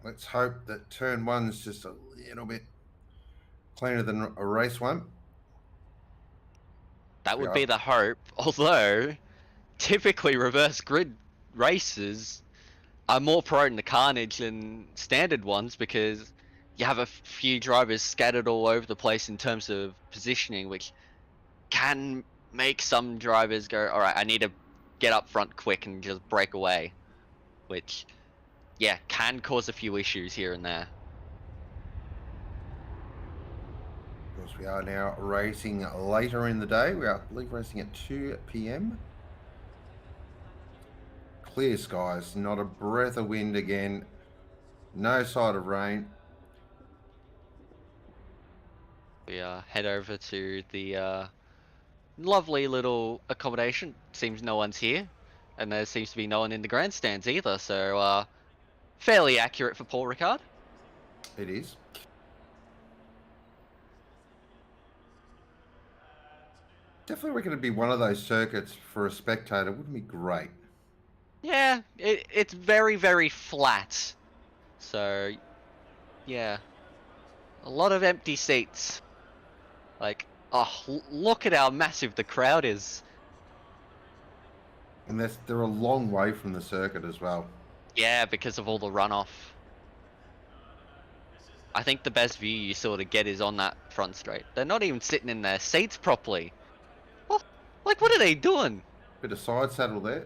Let's hope that turn one's just a little bit cleaner than a race one. That would be the hope, although typically reverse grid races are more prone to carnage than standard ones because you have a few drivers scattered all over the place in terms of positioning, which can make some drivers go, all right, I need to get up front quick and just break away, which, yeah, can cause a few issues here and there. Of course, we are now racing later in the day. We are, I believe, racing at 2 p.m. clear skies, not a breath of wind again, no sight of rain. We head over to the lovely little accommodation. Seems no one's here, and there seems to be no one in the grandstands either. So fairly accurate for Paul Ricard. It is. Definitely going to be one of those circuits for a spectator. Wouldn't be great. Yeah, it's very, very flat. So, yeah. A lot of empty seats. Like, oh, look at how massive the crowd is. And they're a long way from the circuit as well. Yeah, because of all the runoff. I think the best view you sort of get is on that front straight. They're not even sitting in their seats properly. What? Like, what are they doing? Bit of side saddle there.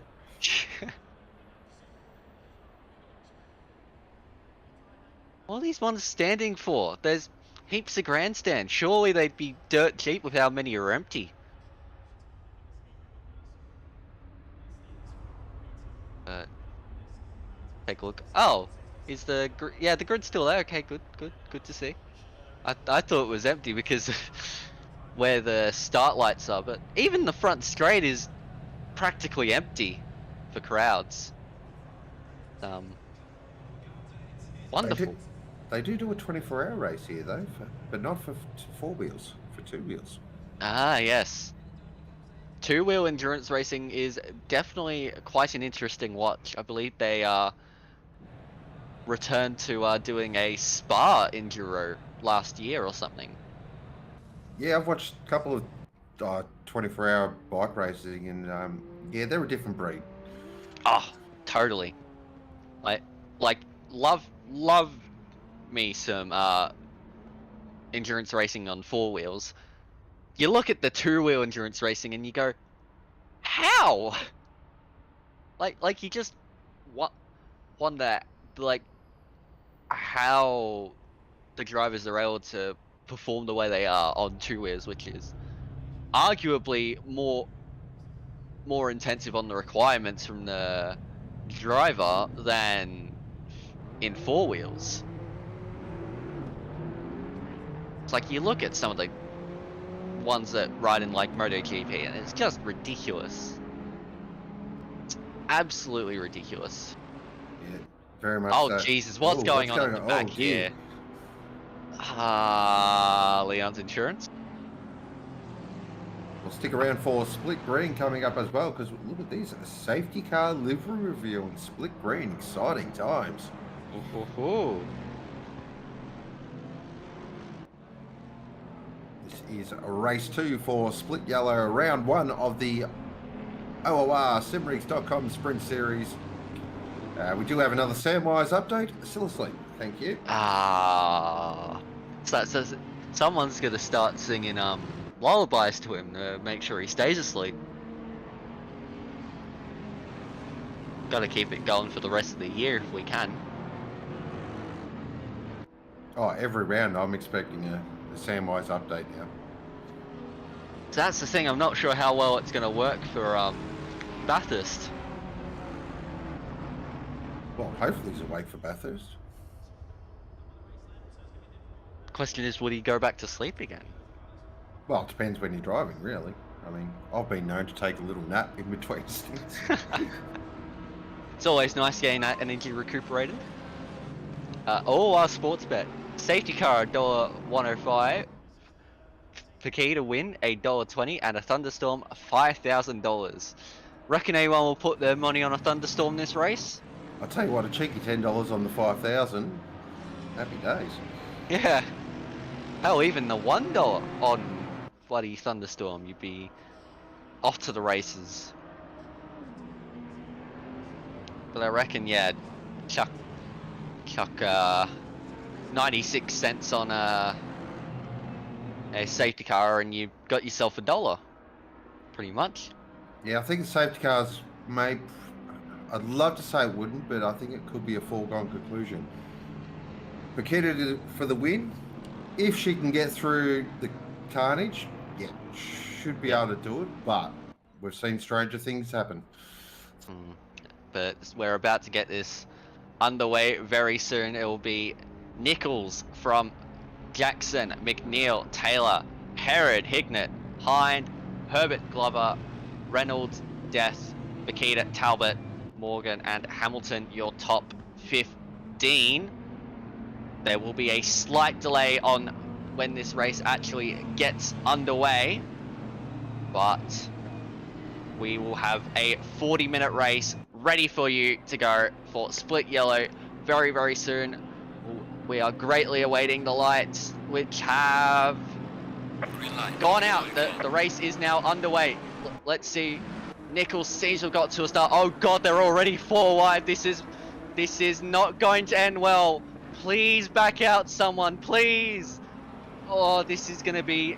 What are these ones standing for? There's heaps of grandstands. Surely they'd be dirt cheap with how many are empty. Take a look. Oh, is the grid's still there? Okay, good to see. I thought it was empty because of where the start lights are, but even the front straight is practically empty for crowds. Wonderful. They do a 24-hour race here though, but not for four wheels, for two wheels. Ah, yes. Two-wheel endurance racing is definitely quite an interesting watch. I believe they returned to doing a Spa Enduro last year or something. Yeah, I've watched a couple of 24-hour bike racing, and yeah, they're a different breed. Oh, totally. Like love me some endurance racing on four wheels. You look at the two-wheel endurance racing and you go, how? Like you just wonder like how the drivers are able to perform the way they are on two wheels, which is arguably more intensive on the requirements from the driver than in four wheels. It's like you look at some of the ones that ride in like MotoGP and it's just ridiculous. It's absolutely ridiculous. Yeah, very much Oh so. Jesus, what's going on at the back here? Leon's insurance. We'll stick around for Split Green coming up as well, because look at these, a safety car livery reveal in Split Green. Exciting times. Ooh. This is race 2 for Split Yellow, round 1 of the OOR Simrigs.com Sprint Series. We do have another Samwise update. Still asleep. Thank you. So someone's gonna start singing lullabies to him to make sure he stays asleep. Gotta keep it going for the rest of the year if we can. Oh, every round I'm expecting a Samwise update now. So that's the thing, I'm not sure how well it's gonna work for Bathurst. Well, hopefully he's awake for Bathurst. Question is, would he go back to sleep again? Well, it depends when you're driving, really. I mean, I've been known to take a little nap in between stints. It's always nice getting that energy recuperated. Our sports bet. Safety car $1.105. For key to win $1.20 and a thunderstorm $5,000. Reckon anyone will put their money on a thunderstorm this race? I'll tell you what, a cheeky $10 on the 5,000. Happy days. Yeah. Hell, even the $1 on bloody thunderstorm, you'd be off to the races. But I reckon, yeah, chuck 96 cents on a safety car and you got yourself $1. Pretty much. Yeah, I think the safety cars may... I'd love to say it wouldn't, but I think it could be a foregone conclusion. Paqueta for the win. If she can get through the carnage, yeah, should be able to do it. But we've seen stranger things happen. but we're about to get this underway very soon. It will be Nichols from Jackson, McNeil, Taylor, Herod, Hignett, Hind, Herbert, Glover, Reynolds, Death, Bakita, Talbot, Morgan, and Hamilton, your top 15. There will be a slight delay on when this race actually gets underway, but we will have a 40-minute race ready for you to go for Split Yellow very, very soon. We are greatly awaiting the lights, which have gone out. The race is now underway. Let's see. Nichols seems to have got to a start. Oh God, they're already 4 wide. This is not going to end well. Please back out, someone, please. Oh, this is going to be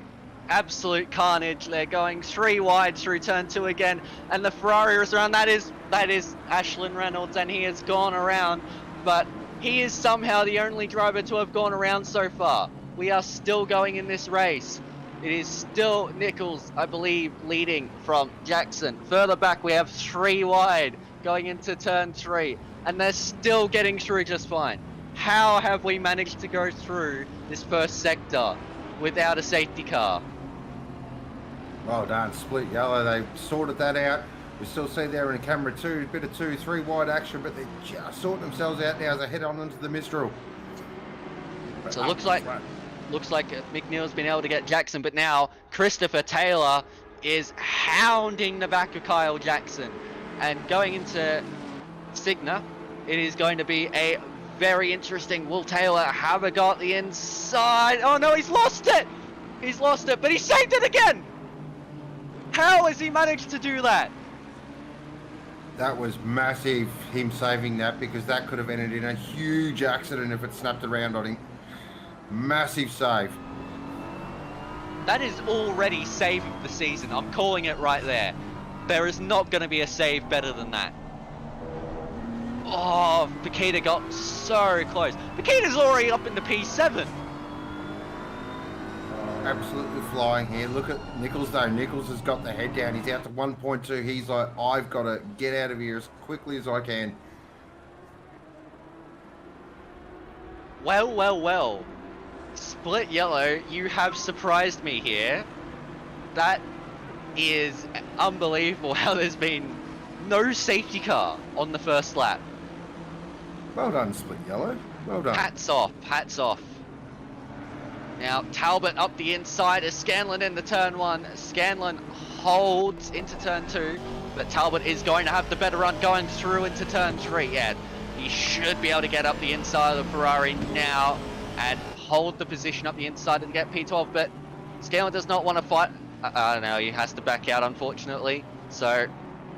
absolute carnage. They're going 3 wide through turn 2 again, and the Ferrari is around. That is Ashlyn Reynolds, and he has gone around, but he is somehow the only driver to have gone around so far. We are still going in this race. It is still Nichols, I believe, leading from Jackson. Further back, we have 3 wide going into turn 3, and they're still getting through just fine. How have we managed to go through this first sector without a safety car? Well done, Split Yellow. They sorted that out. We still see there in camera 2, a bit of 2, 3 wide action, but they're just sorting themselves out now as they head on into the Mistral. So it looks like McNeil's been able to get Jackson, but now Christopher Taylor is hounding the back of Kyle Jackson. And going into Signa, it is going to be a very interesting. Will Taylor have a go at the inside? Oh no, he's lost it! He's lost it, but he saved it again! How has he managed to do that? That was massive, him saving that, because that could have ended in a huge accident if it snapped around on him. Massive save. That is already saving the season. I'm calling it right there. There is not going to be a save better than that. Oh, Bakita got so close. Bakita's already up in the P7. Absolutely flying here. Look at Nichols though. Nichols has got the head down. He's out to 1.2. He's like, I've got to get out of here as quickly as I can. Well. Split Yellow, you have surprised me here. That is unbelievable how there's been no safety car on the first lap. Well done, Split Yellow. Well done. Hats off. Now Talbot up the inside as Scanlon in the turn 1. Scanlon holds into turn 2, but Talbot is going to have the better run going through into turn 3. Yeah, he should be able to get up the inside of the Ferrari now and hold the position up the inside and get P12, but Scanlon does not want to fight. No, he has to back out, unfortunately. So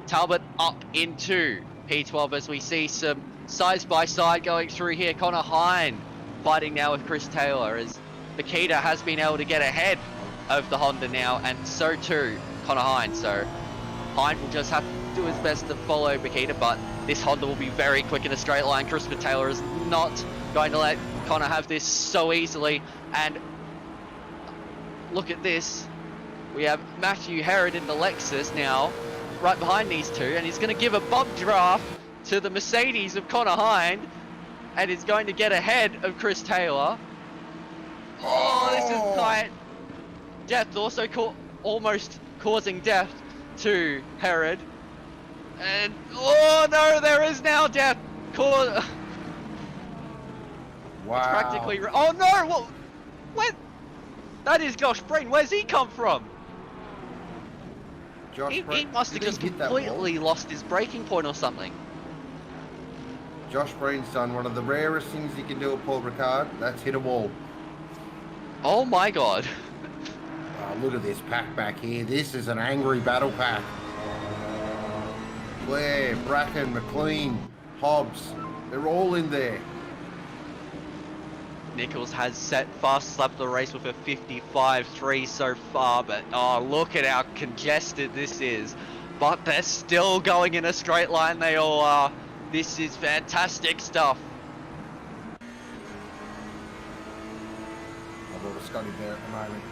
Talbot up into P12 as we see some side by side going through here. Connor Hine fighting now with Chris Taylor as Bakita has been able to get ahead of the Honda now, and so too Connor Hine. So Hine will just have to do his best to follow Bakita, but this Honda will be very quick in a straight line. Christopher Taylor is not going to let Connor have this so easily, and look at this. We have Matthew Herod in the Lexus now, right behind these two, and he's going to give a bump draft to the Mercedes of Connor Hind, and is going to get ahead of Chris Taylor. Oh, this is tight. Death also almost causing death to Herod. And, oh no, there is now death. Wow. It's practically, oh no, what? That is Josh Breen. Where's he come from? He must have just completely lost his braking point or something. Josh Breen's done one of the rarest things he can do at Paul Ricard. That's hit a wall. Oh my god. Oh, look at this pack back here. This is an angry battle pack. Blair, Bracken, McLean, Hobbs, they're all in there. Nichols has set fast lap the race with a 55.3 so far, but oh, look at how congested this is. But they're still going in a straight line, they all are. This is fantastic stuff. I've got Scotty there at the moment.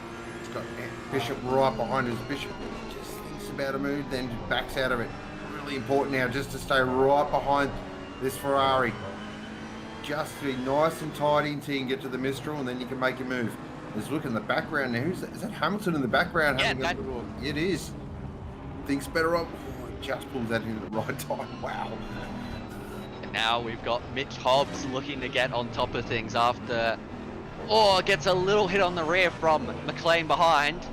He's got Bishop right behind us. Bishop just thinks about a move, then backs out of it. really important now just to stay right behind this Ferrari. Just to be nice and tidy until you can get to the Mistral, and then you can make your move. There's a look in the background now. Is that Hamilton in the background? Yeah, having a little, it is. Thinks better of. Oh, just pulled that in at the right time. Wow. And now we've got Mitch Hobbs looking to get on top of things after... gets a little hit on the rear from McLean behind.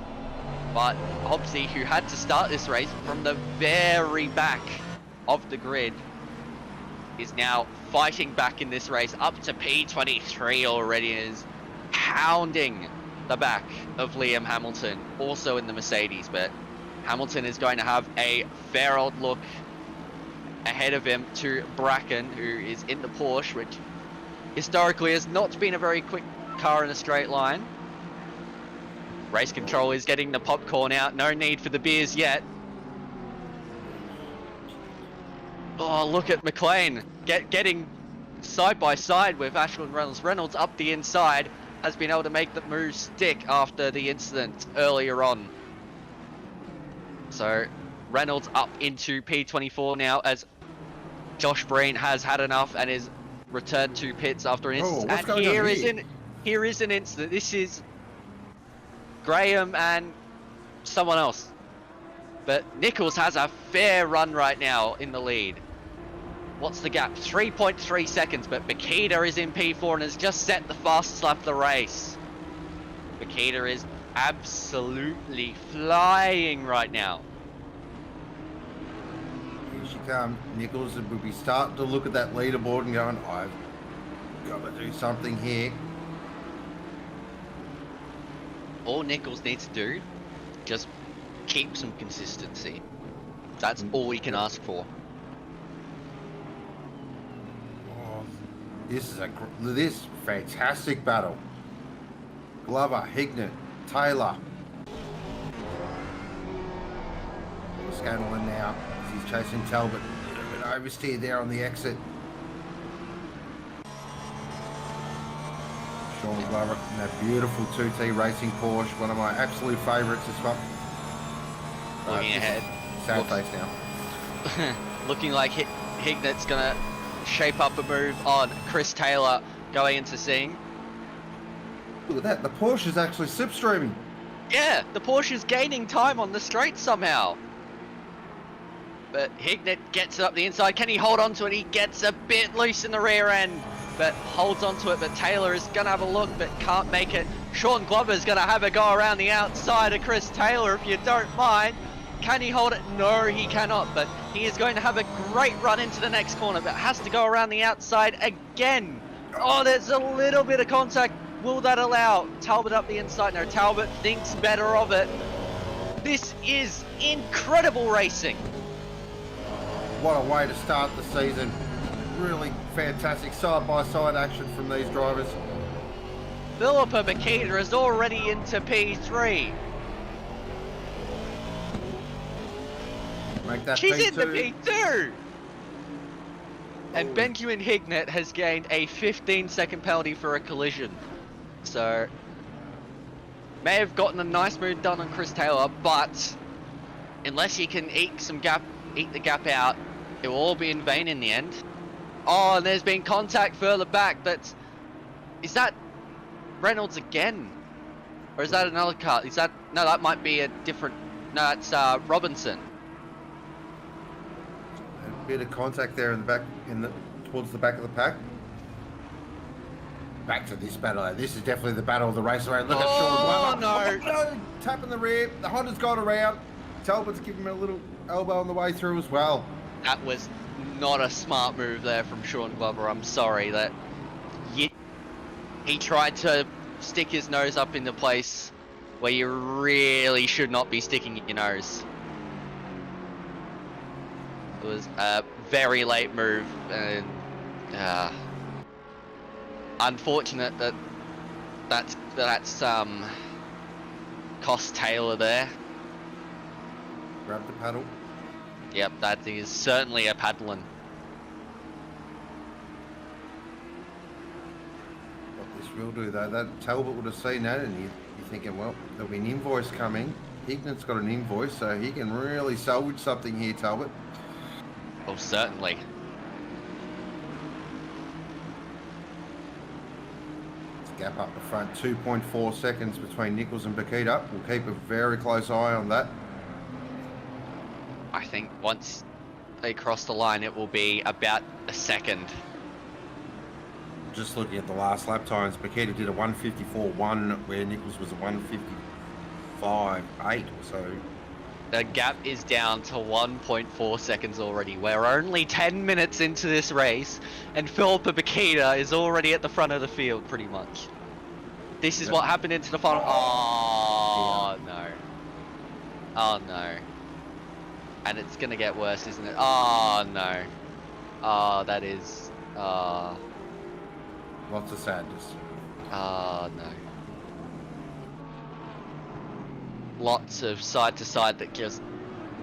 But Hobbsy, who had to start this race from the very back of the grid, is now fighting back in this race up to P23 already, and is hounding the back of Liam Hamilton, also in the Mercedes. But Hamilton is going to have a fair old look ahead of him to Bracken, who is in the Porsche, which historically has not been a very quick car in a straight line. Race control is getting the popcorn out. No need for the beers yet. Oh, look at McLean getting side by side with Ashwin Reynolds. Reynolds up the inside has been able to make the move stick after the incident earlier on. So Reynolds up into P24 now, as Josh Breen has had enough and is returned to pits after an incident. What's going on here? Here is an incident. This is Graham and someone else. But Nichols has a fair run right now in the lead. What's the gap? 3.3 seconds, but Makita is in P4 and has just set the fastest lap of the race. Makita is absolutely flying right now. Here she comes. Nichols will be starting to look at that leaderboard and going, I've got to do something here. All Nichols needs to do, just keep some consistency. That's all we can ask for. Oh, this is fantastic battle. Glover, Hignett, Taylor. Scanlon now as he's chasing Talbot. A little bit oversteer there on the exit. Sean Glover in that beautiful 2T racing Porsche, one of my absolute favourites as well. Looking ahead. Sad face now. Looking like Hignett's going to shape up a move on Chris Taylor going into Sing. Look at that, the Porsche is actually slipstreaming. Yeah, the Porsche is gaining time on the straight somehow. But Hignett gets it up the inside. Can he hold on to it? He gets a bit loose in the rear end, but holds onto it. But Taylor is going to have a look, but can't make it. Sean Glover is going to have a go around the outside of Chris Taylor, if you don't mind. Can he hold it? No, he cannot, but he is going to have a great run into the next corner, but has to go around the outside again. Oh, there's a little bit of contact. Will that allow Talbot up the inside? No, Talbot thinks better of it. This is incredible racing. What a way to start the season. Really fantastic side-by-side action from these drivers. Philippa Makita is already into P3. Make that She's P2. into P2! And Benjamin Hignett has gained a 15-second penalty for a collision. So, may have gotten a nice move done on Chris Taylor, but unless he can eat the gap out, it will all be in vain in the end. Oh, and there's been contact further back, but is that Reynolds again? Or is that another car? No, that might be a different, no, that's Robinson. A bit of contact there in the back, towards the back of the pack. Back to this battle. This is definitely the battle of the race. Look at Sean Glover. No, tap in the rear. The Honda's gone around. Talbot's giving him a little elbow on the way through as well. That was not a smart move there from Sean Glover. I'm sorry that he tried to stick his nose up in the place where you really should not be sticking your nose. It was a very late move, and unfortunate that's cost Taylor there. Grab the paddle. Yep, that is certainly a paddling. What this will do though, that Talbot would have seen that, and you're thinking, well, there'll be an invoice coming. Hignett's got an invoice, so he can really salvage something here, Talbot. Oh, certainly. Gap up the front, 2.4 seconds between Nichols and Bakita. We'll keep a very close eye on that. I think once they cross the line, it will be about a second. Just looking at the last lap times, Bakita did a 154.1 where Nichols was a 155.8, so The gap is down to 1.4 seconds already. We're only 10 minutes into this race, and Philippa Bakita is already at the front of the field, pretty much. This is what happened into the final. Oh, no. Oh, no. And it's going to get worse, isn't it? Oh, no. Oh, that is... lots of sadness. Oh, no. Lots of side to side that just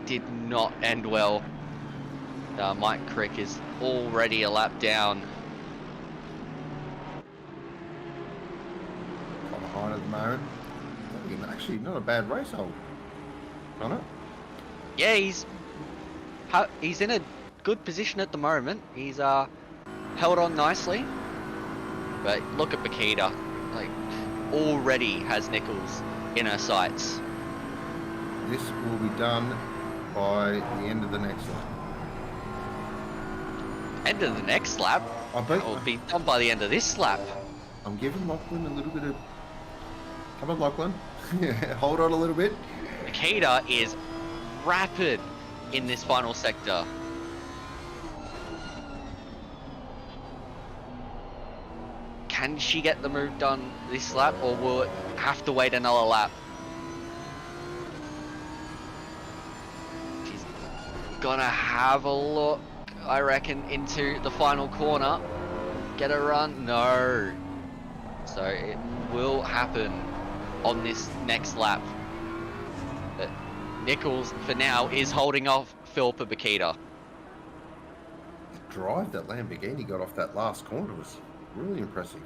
did not end well. Mike Crick is already a lap down. Quite behind at the moment. Actually, not a bad race hold. On it. Yeah, he's in a good position at the moment. He's held on nicely. But look at Bakita, like already has Nichols in her sights. This will be done by the end of the next lap. End of the next lap. It will be done by the end of this lap. I'm giving Lachlan a little bit of... Come on, Lachlan. Hold on a little bit. Bakita is rapid in this final sector. Can she get the move done this lap, or will it have to wait another lap? She's gonna have a look, I reckon, into the final corner. Get a run? No. So it will happen on this next lap. But Nichols, for now, is holding off Philippa Bakita. The drive that Lamborghini got off that last corner was really impressive.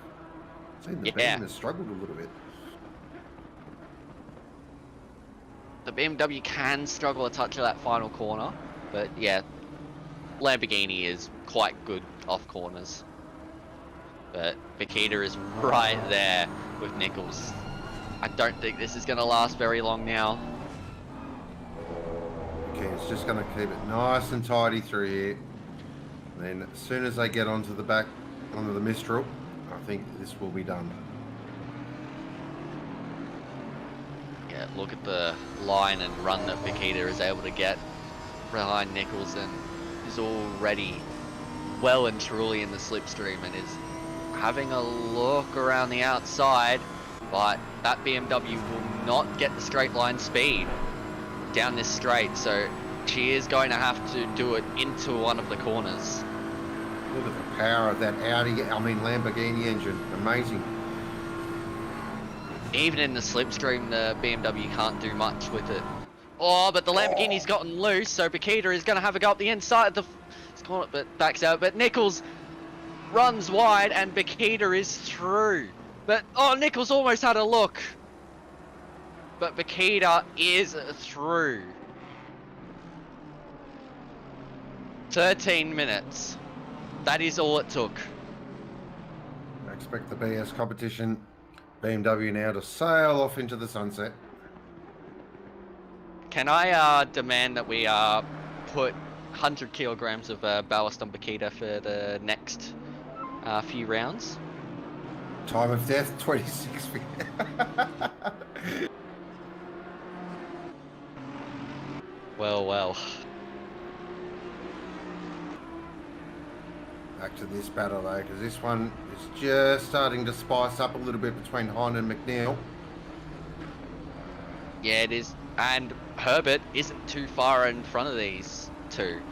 I've seen the BMW has struggled a little bit. The BMW can struggle a touch of that final corner, but yeah, Lamborghini is quite good off corners. But Bakita is right there with Nichols. I don't think this is going to last very long now. Okay, it's just going to keep it nice and tidy through here. And then as soon as they get onto the back, onto the Mistral, I think this will be done. Yeah, look at the line and run that Bakita is able to get behind Nichols, and is already well and truly in the slipstream and is having a look around the outside, but that BMW will not get the straight line speed down this straight, so she is going to have to do it into one of the corners. Look at the power of that Lamborghini engine. Amazing. Even in the slipstream, the BMW can't do much with it. Oh, but the Lamborghini's gotten loose, so Bakita is going to have a go up the inside of the corner, but backs out. But Nichols runs wide, and Bakita is through. But, oh, Nichols almost had a look. But Bakita is through. 13 minutes. That is all it took. I expect the BS competition BMW now to sail off into the sunset. Can I demand that we put 100 kilograms of ballast on Bakita for the next few rounds? Time of death, 26 feet. Well, well. Back to this battle though, because this one is just starting to spice up a little bit between Hine and McNeil. Yeah, it is. And Herbert isn't too far in front of these two.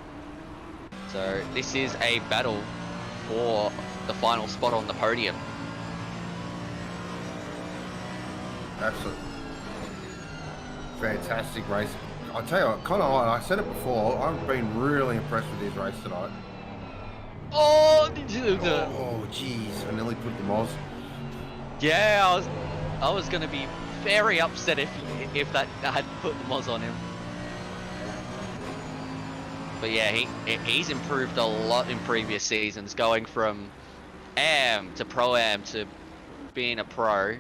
So this is a battle for the final spot on the podium. Absolutely. Fantastic race. I tell you what, I said it before, I've been really impressed with this race tonight. Oh, did you? Oh, jeez, I nearly put the Moz. Yeah, I was gonna be very upset if that had put the Moz on him. But yeah, he's improved a lot in previous seasons, going from AM to Pro-Am to being a pro.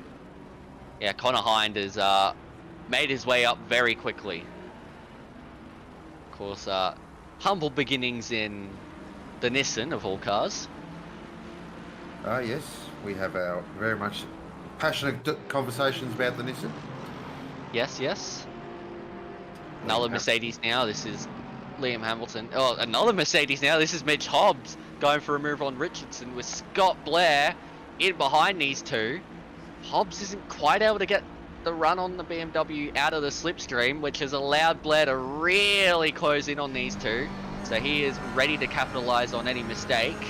Yeah, Connor Hind has made his way up very quickly. Of course, humble beginnings in the Nissan of all cars. Yes, we have our very much passionate conversations about the Nissan. Yes, yes. Another Mercedes now. This is Liam Hamilton. Oh, another Mercedes now. This is Mitch Hobbs going for a move on Richardson with Scott Blair in behind these two. Hobbs isn't quite able to get the run on the BMW out of the slipstream, which has allowed Blair to really close in on these two. So he is ready to capitalize on any mistake.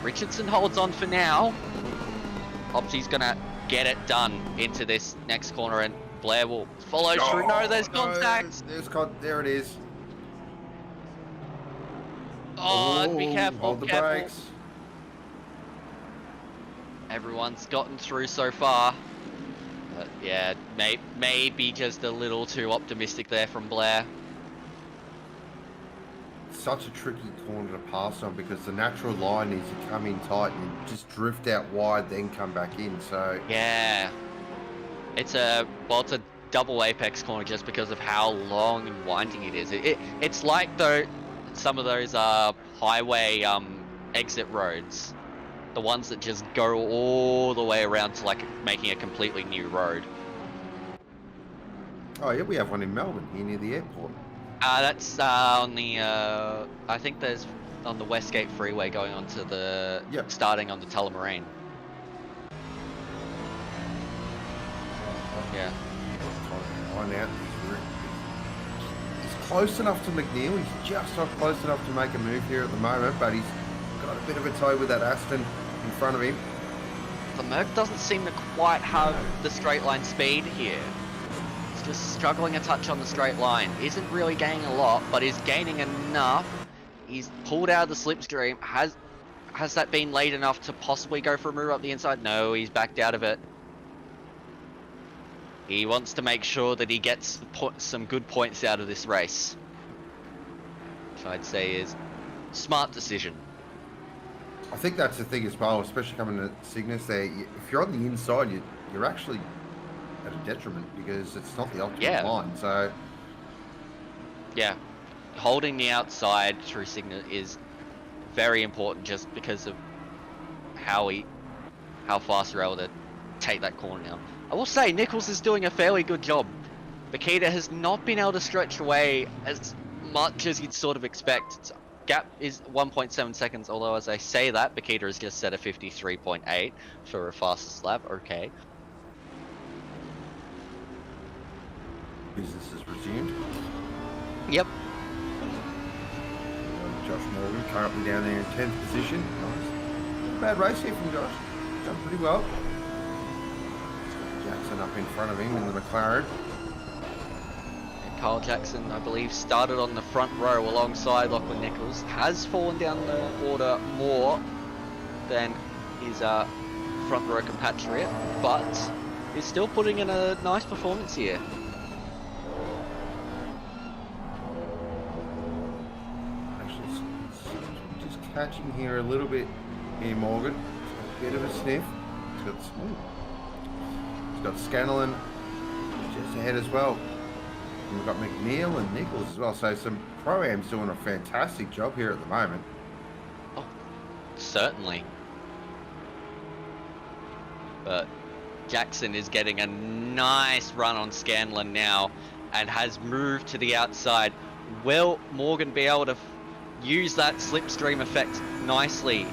Richardson holds on for now. Hobbsy's going to get it done into this next corner, and Blair will follow through. No, there's contact. There it is. Oh, be careful. Hold the brakes. Everyone's gotten through so far. But yeah, maybe just a little too optimistic there from Blair. Such a tricky corner to pass on because the natural line is you come in tight and just drift out wide, then come back in. So yeah, it's a double apex corner just because of how long and winding it is. It's like some of those highway exit roads, the ones that just go all the way around to like making a completely new road. Oh yeah, we have one in Melbourne here near the airport. That's on the I think there's on the Westgate Freeway going on to the starting on the Tullamarine. Yeah. Find out. He's close enough to McNeil. He's just not close enough to make a move here at the moment, but he's got a bit of a toe with that Aston in front of him. The Merc doesn't seem to quite have the straight line speed here. He's just struggling a touch on the straight line. Isn't really gaining a lot, but is gaining enough. He's pulled out of the slipstream. Has that been late enough to possibly go for a move up the inside? No, he's backed out of it. He wants to make sure that he gets some good points out of this race, which I'd say is a smart decision. I think that's the thing as well, especially coming to Cygnus there. If you're on the inside, you're actually at a detriment because it's not the optimal line. So yeah, holding the outside through Cygnus is very important just because of how fast you're able to take that corner now. I will say Nichols is doing a fairly good job. Bakita has not been able to stretch away as much as you'd sort of expect. Gap is 1.7 seconds, although as I say that, Bakita has just set a 53.8 for a fastest lap. Okay. business is resumed. Yep. Josh Morgan currently down there in 10th position. Nice. Bad race here from Josh. Done pretty well. Jackson up in front of him in the McLaren. And Kyle Jackson, I believe, started on the front row alongside Lachlan Nichols. Has fallen down the order more than his front row compatriot, but is still putting in a nice performance here. Actually, just catching here a little bit here, Morgan. A bit of a sniff. He's got Scanlon just ahead as well. And we've got McNeil and Nichols as well. So some Pro-Am's doing a fantastic job here at the moment. Oh, certainly. But Jackson is getting a nice run on Scanlon now and has moved to the outside. Will Morgan be able to use that slipstream effect nicely,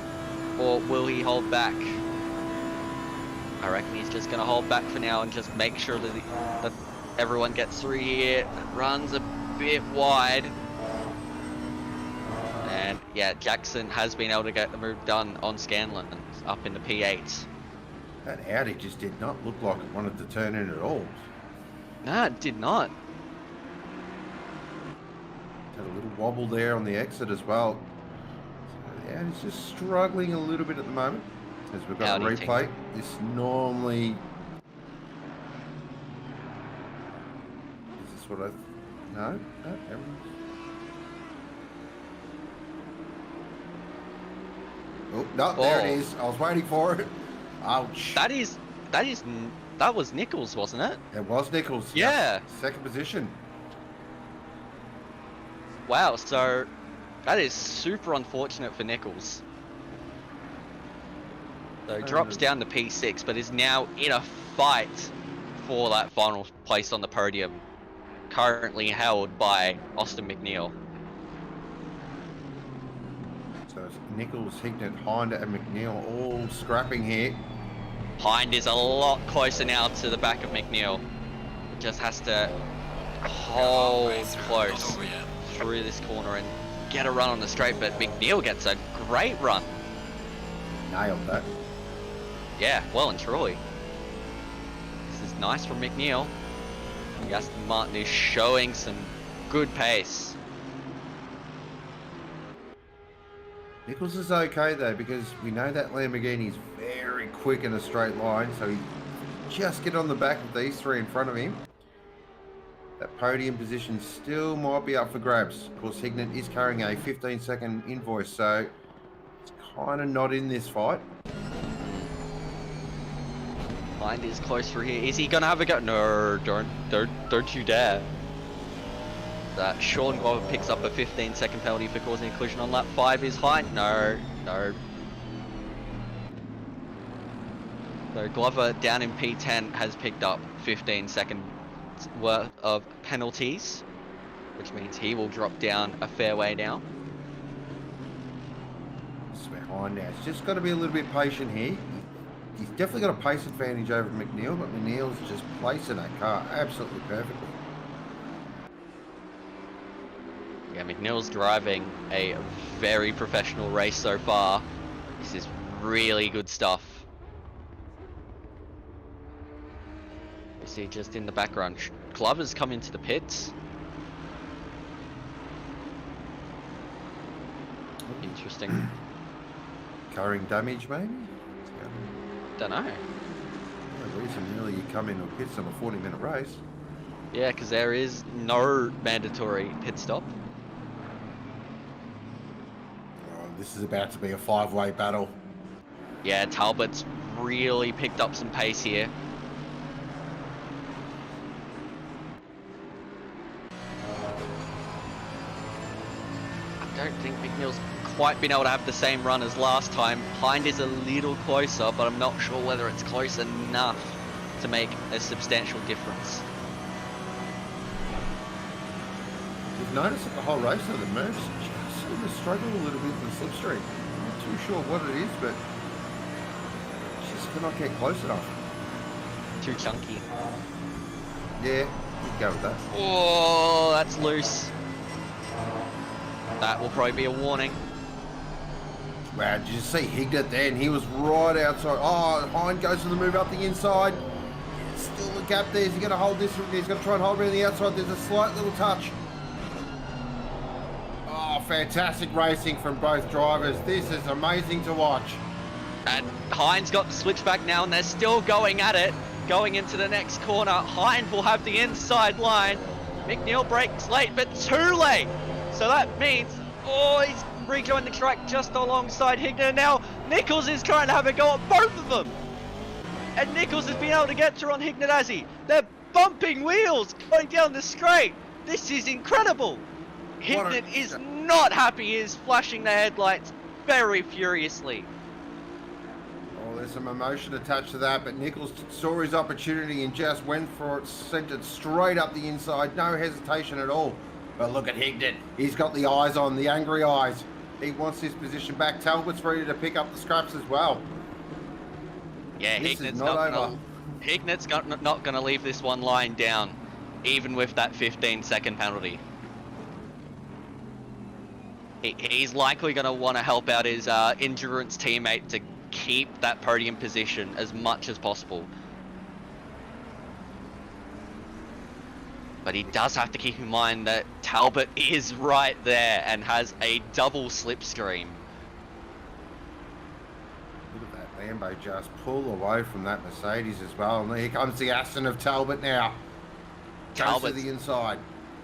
or will he hold back? I reckon he's just going to hold back for now and just make sure that everyone gets through here. Runs a bit wide. And yeah, Jackson has been able to get the move done on Scanlon up in the P8. That Audi just did not look like it wanted to turn in at all. No, it did not. Had a little wobble there on the exit as well. So the Audi's just struggling a little bit at the moment. As we've got a replay. This normally... Is this what I... No? No, everyone's... Oh, no, there Oh. it is. I was waiting for it. Ouch. That was Nichols, wasn't it? It was Nichols. Yeah. Yes. Second position. Wow, so that is super unfortunate for Nichols. So drops down to P6, but is now in a fight for that final place on the podium, currently held by Austin McNeil. So it's Nichols, Hignett, Hind and McNeil all scrapping here. Hind is a lot closer now to the back of McNeil. Just has to hold close through this corner and get a run on the straight, but McNeil gets a great run. Nailed that. Yeah, well and truly. This is nice from McNeil. Aston Martin is showing some good pace. Nichols is okay though, because we know that Lamborghini is very quick in a straight line, so he just get on the back of these three in front of him. That podium position still might be up for grabs. Of course, Hignett is carrying a 15-second invoice, so it's kind of not in this fight. Hind is close for here. Is he gonna have a go? No, don't you dare. That Sean Glover picks up a 15-second penalty for causing a collision on lap 5. Is Hind? No. So Glover down in P10 has picked up 15 seconds worth of penalties, which means he will drop down a fair way now. It's behind now. It's just got to be a little bit patient here. He's definitely got a pace advantage over McNeil, but McNeil's just placing that car absolutely perfectly. Yeah, McNeil's driving a very professional race so far. This is really good stuff. You see just in the background, Glover's come into the pits. Interesting. Carrying damage, maybe? Don't know. No reason really you come into pits on a 40-minute race. Yeah, because there is no mandatory pit stop. Oh, this is about to be a 5-way battle. Yeah, Talbot's really picked up some pace here. I don't think McNeil's quite been able to have the same run as last time. Hind is a little closer, but I'm not sure whether it's close enough to make a substantial difference. You've noticed that the whole race of the Mercs just seem to struggle a little bit with the slipstream. I'm not too sure what it is, but just cannot get close enough. Too chunky. Yeah, you can go with that. Oh, that's loose. That will probably be a warning. Wow, did you see Hignett then? He was right outside. Oh, Hind goes for the move up the inside. Still a gap there. Is he going to hold this? He's going to try and hold around the outside. There's a slight little touch. Oh, fantastic racing from both drivers. This is amazing to watch. And Hind's got the switchback now, and they're still going at it. Going into the next corner. Hind will have the inside line. McNeil brakes late, but too late. So that means, oh, he's rejoined the track just alongside Hignett. Now Nichols is trying to have a go at both of them. And Nichols has been able to get through on Hignett, has he? They're bumping wheels going down the straight. This is incredible. Hignett is not happy. He is flashing the headlights very furiously. Oh, there's some emotion attached to that, but Nichols saw his opportunity and just went for it, sent it straight up the inside. No hesitation at all. But look at Hignett. He's got the eyes on, the angry eyes. He wants his position back. Talbot's ready to pick up the scraps as well. Yeah, Hignett's not gonna leave this one lying down, even with that 15-second penalty. He's likely gonna want to help out his endurance teammate to keep that podium position as much as possible. But he does have to keep in mind that Talbot is right there and has a double slipstream. Look at that Lambo just pull away from that Mercedes as well. And here comes the Aston of Talbot now. Goes to the inside.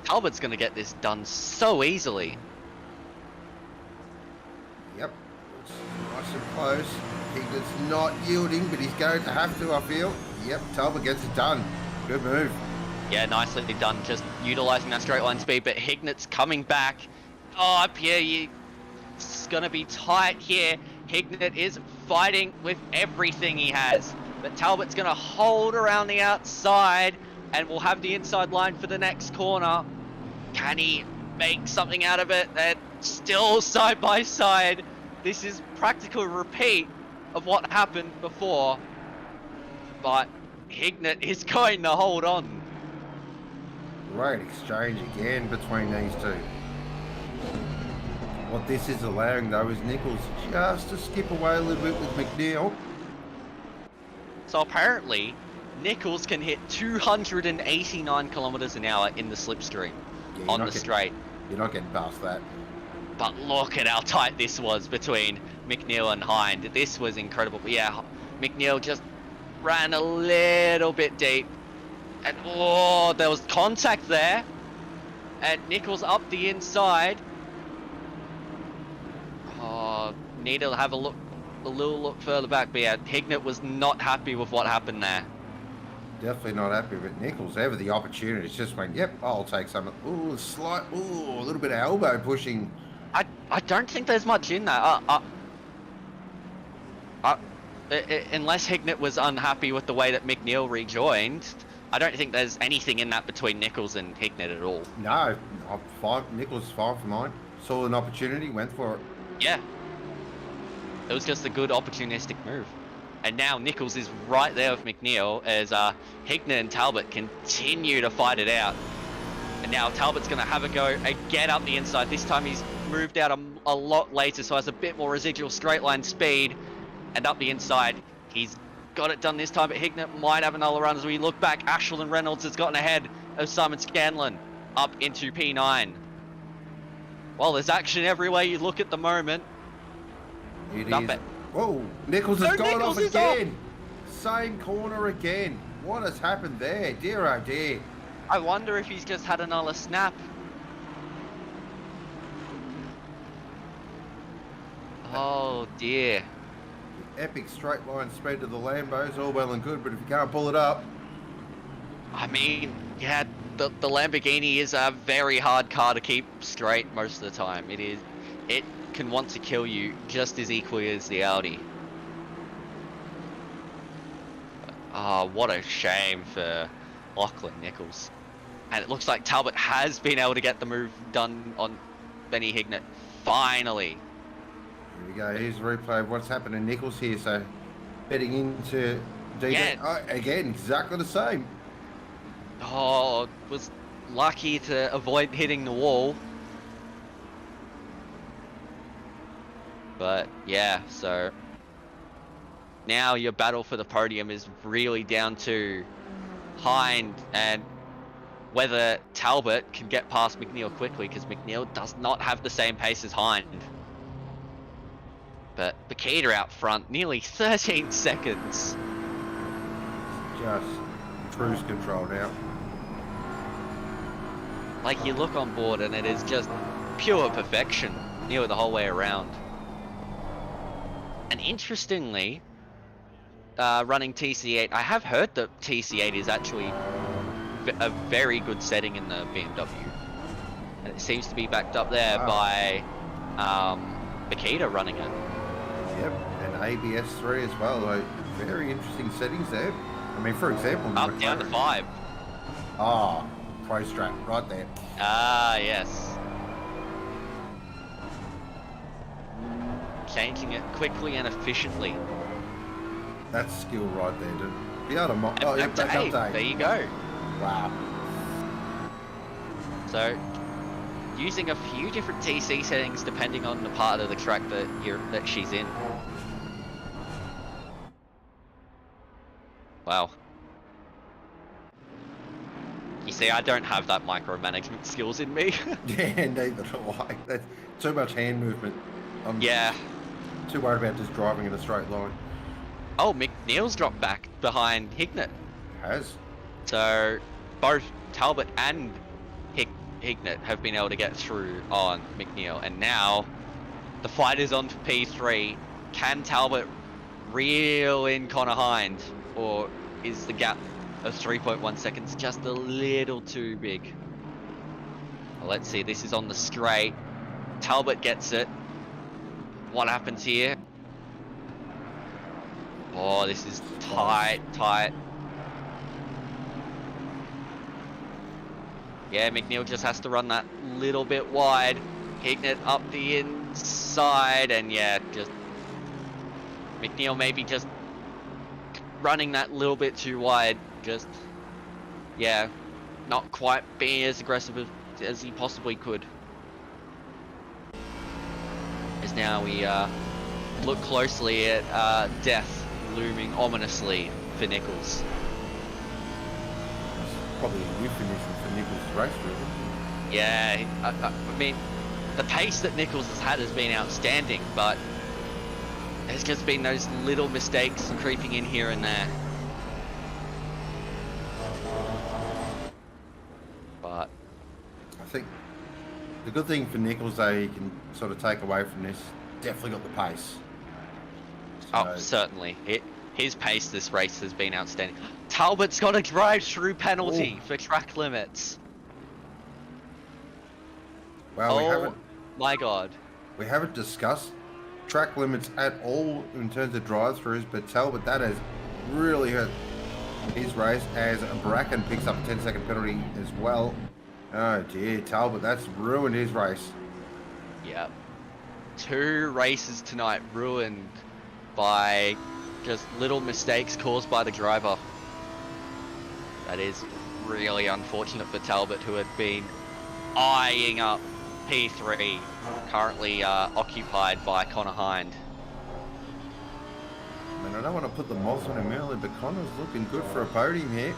Talbot's going to get this done so easily. Yep. Nice and close. Hignet's not yielding, but he's going to have to, I feel. Yep, Talbot gets it done. Good move. Yeah, nicely done. Just utilising that straight line speed, but Hignet's coming back. Oh, up here, it's going to be tight here. Hignet is fighting with everything he has, but Talbot's going to hold around the outside and we'll have the inside line for the next corner. Can he make something out of it? They're still side by side. This is practical repeat of what happened before, but Hignet is going to hold on. Great exchange again between these two. What this is allowing though is Nichols just to skip away a little bit with McNeil. So apparently, Nichols can hit 289 kilometers an hour in the slipstream on the straight. You're not getting past that. But look at how tight this was between McNeil and Hind. This was incredible. But yeah, McNeil just ran a little bit deep. And oh, there was contact there. And Nichols up the inside. Oh, need to have a little look further back. But yeah, Hignet was not happy with what happened there. Definitely not happy with Nichols. Ever the opportunities just went, yep, I'll take some. Ooh, a little bit of elbow pushing. I don't think there's much in that. Unless Hignet was unhappy with the way that McNeil rejoined, I don't think there's anything in that between Nichols and Hignet at all. No, I'm fine. Nichols is fine for mine. Saw an opportunity, went for it. Yeah. It was just a good opportunistic move. And now Nichols is right there with McNeil as Hignet and Talbot continue to fight it out. And now Talbot's going to have a go again up the inside. This time he's moved out a lot later, so has a bit more residual straight line speed. And up the inside, he's got it done this time, but Hignet might have another run as we look back. Ashlyn Reynolds has gotten ahead of Simon Scanlon up into P9. Well, there's action everywhere you look at the moment. It is. Whoa, Nichols has gone off again. Same corner again. What has happened there? Dear oh dear. I wonder if he's just had another snap. Oh dear. Epic straight line speed to the Lambos, all well and good, but if you can't pull it up. I mean, yeah, the Lamborghini is a very hard car to keep straight most of the time. It can want to kill you just as equally as the Audi. Oh, what a shame for Lachlan Nichols. And it looks like Talbot has been able to get the move done on Benny Hignet. Finally. Here we go. Here's a replay of what's happened to Nichols here. So, betting into DB. Yeah. Oh, again, exactly the same. Oh, was lucky to avoid hitting the wall. But yeah, so now your battle for the podium is really down to Hind and whether Talbot can get past McNeil quickly, because McNeil does not have the same pace as Hind. But Bakita out front, nearly 13 seconds. Just cruise control now. Like, you look on board and it is just pure perfection nearly the whole way around. And interestingly, running TC8, I have heard that TC8 is actually a very good setting in the BMW. And it seems to be backed up there by Bakita running it. Yep, and ABS3 as well. Like, very interesting settings there. I mean, for example, up down to 5. Ah, Pro Strat right there. Ah, yes. Changing it quickly and efficiently. That's skill right there, dude. Be able to Back to 8. There you go. Wow. So, using a few different TC settings depending on the part of the track that she's in. Wow. You see, I don't have that micromanagement skills in me. Yeah, neither do I. That's too much hand movement. I'm yeah. too worried about just driving in a straight line. Oh, McNeil's dropped back behind Hignet. Has. So, both Talbot and Hignet have been able to get through on McNeil, and now the fight is on for P3. Can Talbot reel in Connor Hind, or is the gap of 3.1 seconds just a little too big? Well, let's see. This is on the straight. Talbot gets it. What happens here? Oh, this is tight. Yeah, McNeil just has to run that little bit wide. Hignett up the inside, and yeah, just McNeil maybe just running that little bit too wide. Just, yeah, not quite being as aggressive as he possibly could. As now we look closely at death looming ominously for Nichols. It's probably a euphemism for Nichols' race, really. Yeah, I mean, the pace that Nichols has been outstanding, but there's just been those little mistakes creeping in here and there. But I think the good thing for Nichols, though, he can sort of take away from this, definitely got the pace. oh, certainly. His pace this race has been outstanding. Talbot's got a drive-through penalty for track limits. Well, my God. we haven't discussed track limits at all in terms of drive-throughs, but Talbot, that has really hurt his race as Bracken picks up a 10-second penalty as well. Oh dear, Talbot, that's ruined his race. Yep. 2 races tonight ruined by just little mistakes caused by the driver. That is really unfortunate for Talbot, who had been eyeing up P3, currently occupied by Connor Hind. I mean, I don't want to put the moss on him early, but Connor's looking good for a podium here.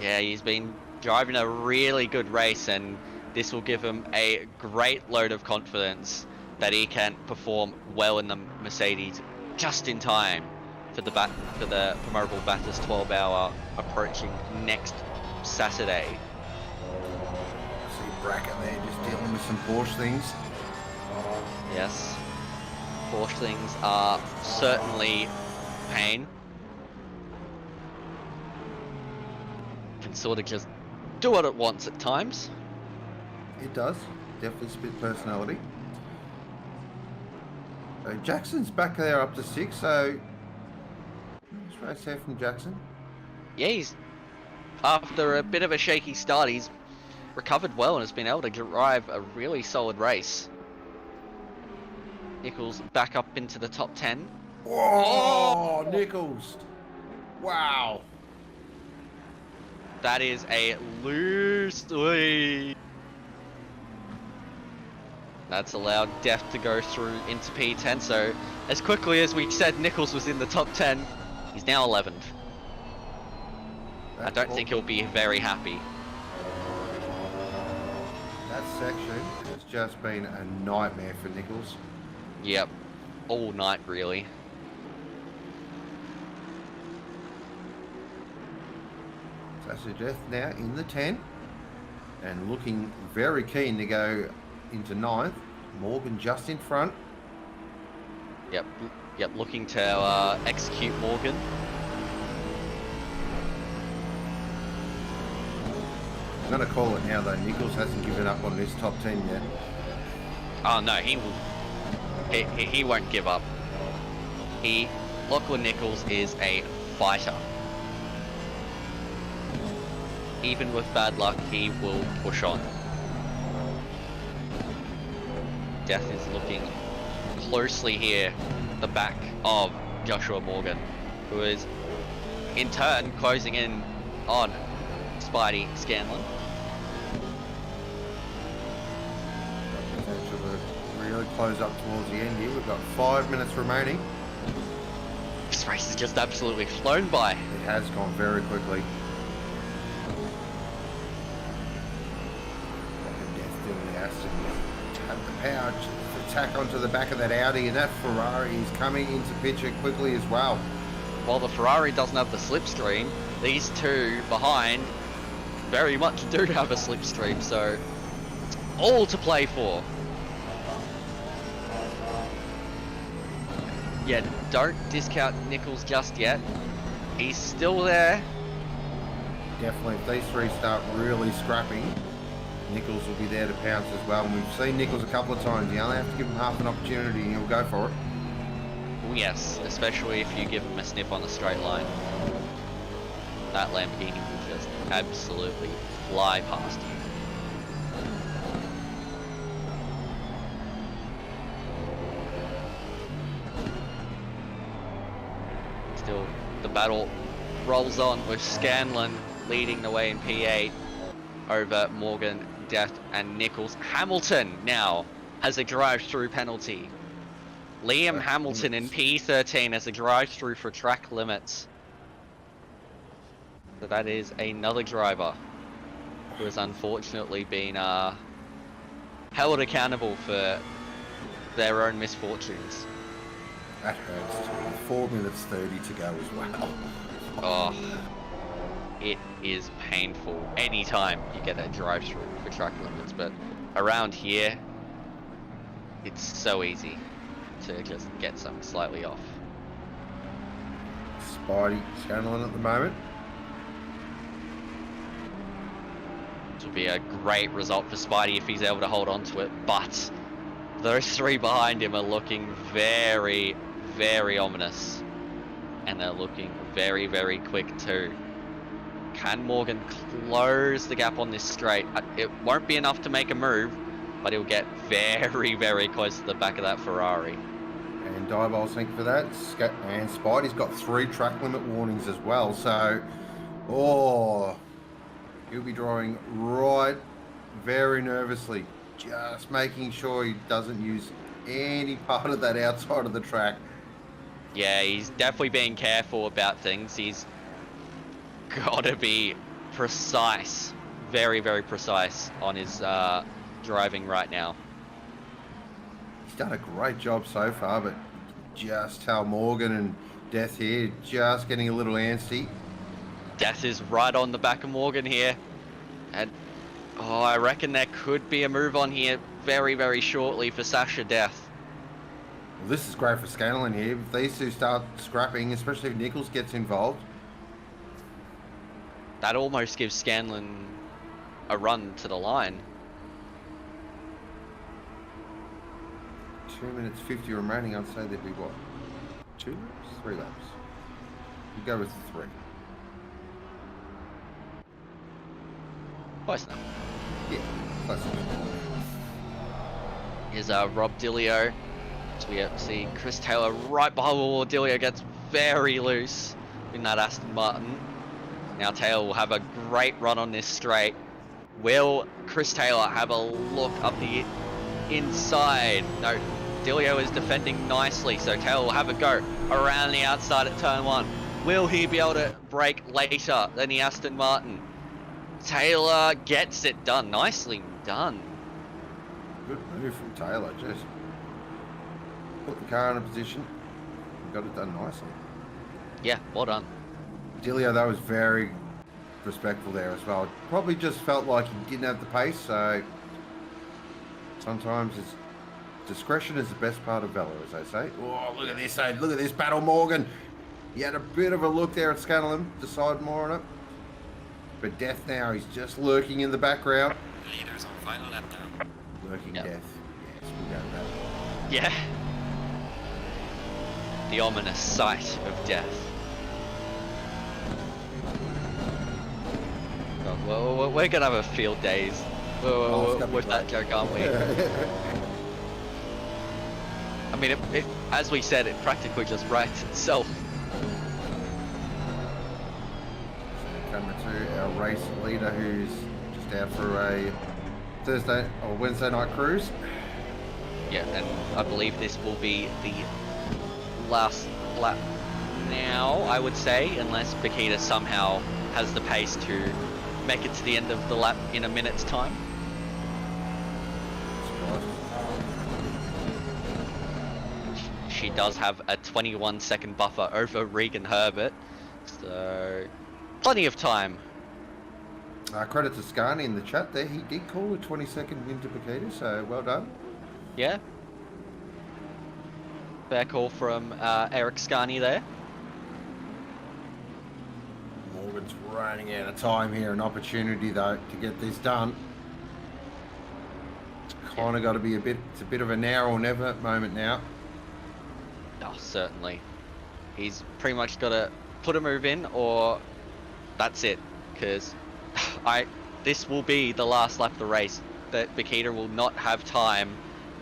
Yeah, he's been driving a really good race, and this will give him a great load of confidence that he can perform well in the Mercedes just in time for the memorable Bathurst 12-hour approaching next Saturday. I see Bracken there just dealing with some Porsche things. Yes, Porsche things are certainly pain. Can sort of just do what it wants at times. It does. Definitely spit personality. So Jackson's back there up to 6, so nice race there from Jackson. Yeah, he's, after a bit of a shaky start, he's recovered well and has been able to drive a really solid race. Nichols back up into the top 10. Whoa, Nichols. Wow. That is a loose lead. That's allowed Deft to go through into P10. So as quickly as we said Nichols was in the top 10, he's now 11th. I don't think he'll be very happy. That section has just been a nightmare for Nichols. Yep, all night really. So Death now in the 10 and looking very keen to go into 9th. Morgan just in front. Yep, looking to execute Morgan. I'm going to call it now though. Nichols hasn't given up on this top 10 yet. Oh no, he will. He won't give up. Lachlan Nichols is a fighter. Even with bad luck, he will push on. Death is looking closely here at the back of Joshua Morgan, who is in turn closing in on Spidey Scanlon. Potential to really close up towards the end here. We've got 5 minutes remaining. This race has just absolutely flown by. It has gone very quickly. Death doing the Aston. Have the power to tack onto the back of that Audi, and that Ferrari is coming into picture quickly as well. While the Ferrari doesn't have the slipstream, these two behind very much do have a slipstream, so it's all to play for. yeah, don't discount Nichols just yet. He's still there. Definitely, if these three start really scrapping, Nichols will be there to pounce as well. And we've seen Nichols a couple of times. You only have to give him half an opportunity and he'll go for it. Oh yes, especially if you give him a sniff on the straight line. That Lamborghini will just absolutely fly past you. Still, the battle rolls on with Scanlon leading the way in P8 over Morgan, Death and Nichols. Hamilton now has a drive-through penalty. Liam Hamilton in P13 has a drive-through for track limits. So that is another driver who has unfortunately been held accountable for their own misfortunes. That hurts too. 4 minutes 30 to go as well. Oh, it is painful anytime you get a drive-through for track limits, but around here, it's so easy to just get something slightly off. Spidey Scanlon at the moment. This would be a great result for Spidey if he's able to hold on to it, but those three behind him are looking very, very ominous. And they're looking very, very quick too. Can Morgan close the gap on this straight? It won't be enough to make a move, but he'll get very, very close to the back of that Ferrari. And Diabol's thank you for that. And Spidey's got 3 track limit warnings as well. So, he'll be drawing right very nervously. Just making sure he doesn't use any part of that outside of the track. Yeah, he's definitely being careful about things. He's got to be precise, very, very precise on his driving right now. He's done a great job so far, but just tell Morgan and Death here, just getting a little antsy. Death is right on the back of Morgan here. And, I reckon there could be a move on here very, very shortly for Sasha Death. Well, this is great for Scanlon here. If these two start scrapping, especially if Nichols gets involved. That almost gives Scanlon a run to the line. 2 minutes 50 remaining. I'd say there'd be what? 2 laps? 3 laps. You go with 3. Close enough. Yeah, close enough. Here's Rob Dillio. So we see Chris Taylor right behind the wall. Dillio gets very loose in that Aston Martin. Now Taylor will have a great run on this straight. Will Chris Taylor have a look up the inside? No, Dillio is defending nicely, so Taylor will have a go around the outside at turn 1. Will he be able to brake later than the Aston Martin? Taylor gets it done. Nicely done. Good move from Taylor. Just put the car in a position. Got it done nicely. Yeah, well done. Dillio, though, was very respectful there as well. Probably just felt like he didn't have the pace, so sometimes it's discretion is the best part of valor, as they say. Oh, look at this, look at this battle, Morgan. He had a bit of a look there at Scanlon, decide more on it. But Death now, he's just lurking in the background. Leaders on final lap now. Lurking Yep. Death. Yes, we'll go with that. Yeah. The ominous sight of death. God, well, we're gonna have a field days with that joke, aren't we? I mean, as we said, it practically just writes itself. Coming to our race leader, who's just out for a Thursday or Wednesday night cruise. Yeah, and I believe this will be the last lap now, I would say, unless Bakita somehow has the pace to make it to the end of the lap in a minute's time. She does have a 21-second buffer over Regan Herbert, so plenty of time. Credit to Scarni in the chat there. He did call a 20-second win to Bakita, so well done. Yeah. Fair call from Eric Scarney there. Morgan's running out of time here. An opportunity, though, to get this done. It's kind of got to be it's a bit of a now or never moment now. Oh, certainly. He's pretty much got to put a move in, or that's it. Because this will be the last lap of the race. That Bakita will not have time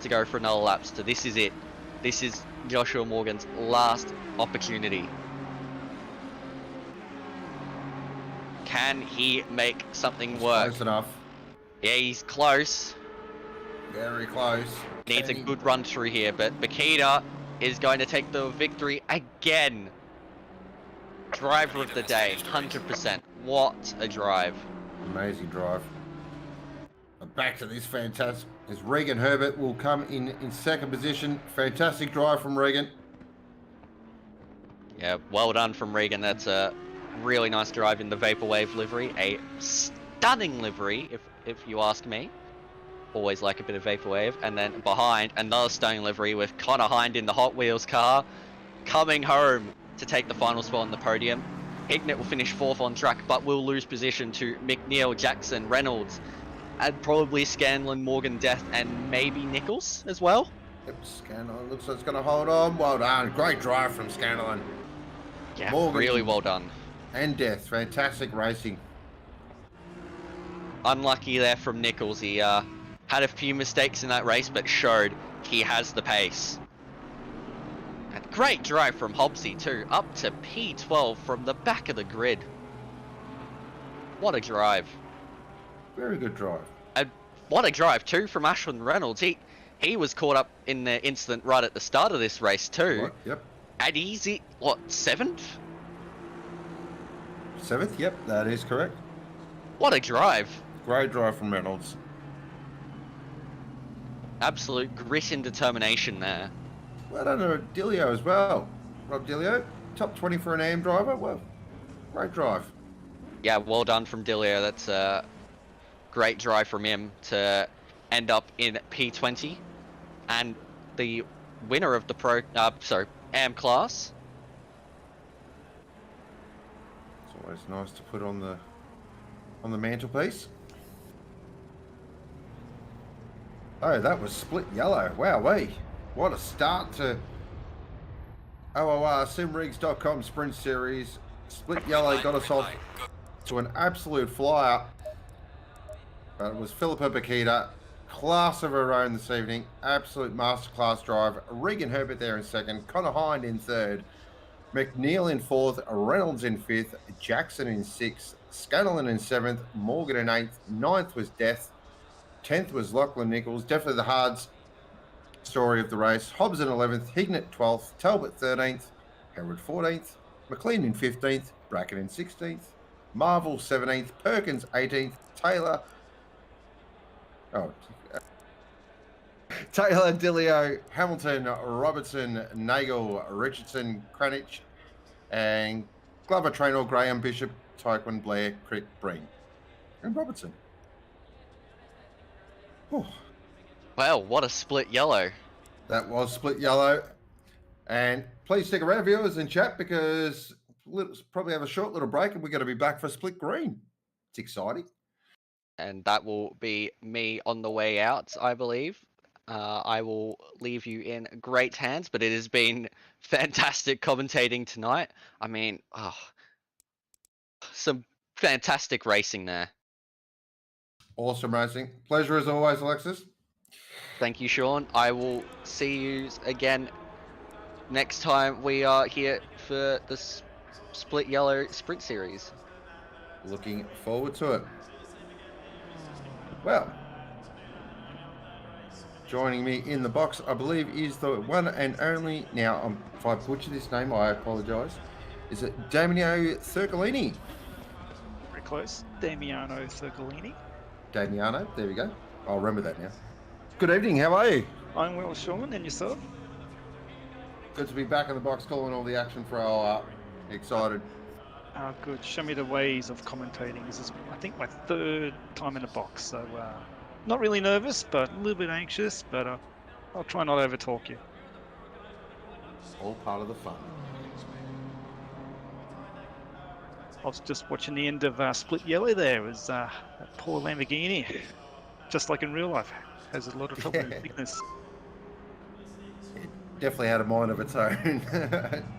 to go for another lap. So this is it. This is Joshua Morgan's last opportunity. Can he make something work? Close enough. Yeah, he's close. Very close. Needs a good run through here, but Bakita is going to take the victory again. Driver of the day, 100%. What a drive. Amazing drive. Back to this fantastic. As Regan Herbert will come in second position. Fantastic drive from Regan. Yeah, well done from Regan. That's a really nice drive in the Vaporwave livery. A stunning livery, if you ask me. Always like a bit of Vaporwave. And then behind, another stunning livery with Connor Hind in the Hot Wheels car. Coming home to take the final spot on the podium. Hignett will finish 4th on track, but will lose position to McNeil, Jackson, Reynolds, and probably Scanlon, Morgan, Death, and maybe Nichols as well. Yep, Scanlon looks like it's going to hold on. Well done. Great drive from Scanlon. Yeah, Morgan really well done. And Death. Fantastic racing. Unlucky there from Nichols. He had a few mistakes in that race, but showed he has the pace. And great drive from Hobbsy too, up to P12 from the back of the grid. What a drive. Very good drive. And what a drive too from Ashwin Reynolds. He was caught up in the incident right at the start of this race too. Right, yep. And he's, what, 7th? 7th, yep, that is correct. What a drive. Great drive from Reynolds. Absolute grit and determination there. Well done to Dilio as well. Rob Dilio, top 20 for an AM driver. Well, great drive. Yeah, well done from Dilio. That's a great drive from him to end up in P20. And the winner of the AM class. It's always nice to put on the mantelpiece. Oh, that was split yellow. Wowee. What a start to OOR Simrigs.com Sprint Series. Split yellow got us off to an absolute flyer. But it was Philippa Bakita, class of her own this evening. Absolute masterclass drive. Regan Herbert there in second. Connor Hind in third. McNeil in fourth. Reynolds in fifth. Jackson in sixth. Scanlon in seventh. Morgan in eighth. Ninth was Death. 10th was Lachlan Nichols. Definitely the hard story of the race. Hobbs in 11th. Hignett 12th. Talbot 13th. Herod 14th. McLean in 15th. Bracken in 16th. Marvel 17th. Perkins 18th. Taylor, Dilio, Hamilton, Robertson, Nagel, Richardson, Cranich, and Glover, Traynor, Graham, Bishop, Tyquin, Blair, Crick, Breen, and Robertson. Oh, Well, what a split yellow. that was split yellow. And please stick around, viewers, and chat, because we'll probably have a short little break and we're going to be back for split green. It's exciting. And that will be me on the way out, I believe. I will leave you in great hands, but it has been fantastic commentating tonight. I mean, some fantastic racing there. Awesome racing. Pleasure as always, Alexis. Thank you, Sean. I will see you again next time we are here for the Split Yellow Sprint Series. Looking forward to it. Well, joining me in the box, I believe, is the one and only, now, if I butcher this name, I apologise, is it Damiano Thurcolini? Very close. Damiano Thurcolini. Damiano, there we go. I'll remember that now. Good evening, how are you? I'm well, Sean, and yourself? Good to be back in the box calling all the action for our excited. Good. Show me the ways of commentating. This is, I think, my third time in a box, so not really nervous, but a little bit anxious, but I'll try not to overtalk you. All part of the fun. I was just watching the end of Split Yellow there. It was that poor Lamborghini, just like in real life, has a lot of trouble with thickness. It definitely had a mind of its own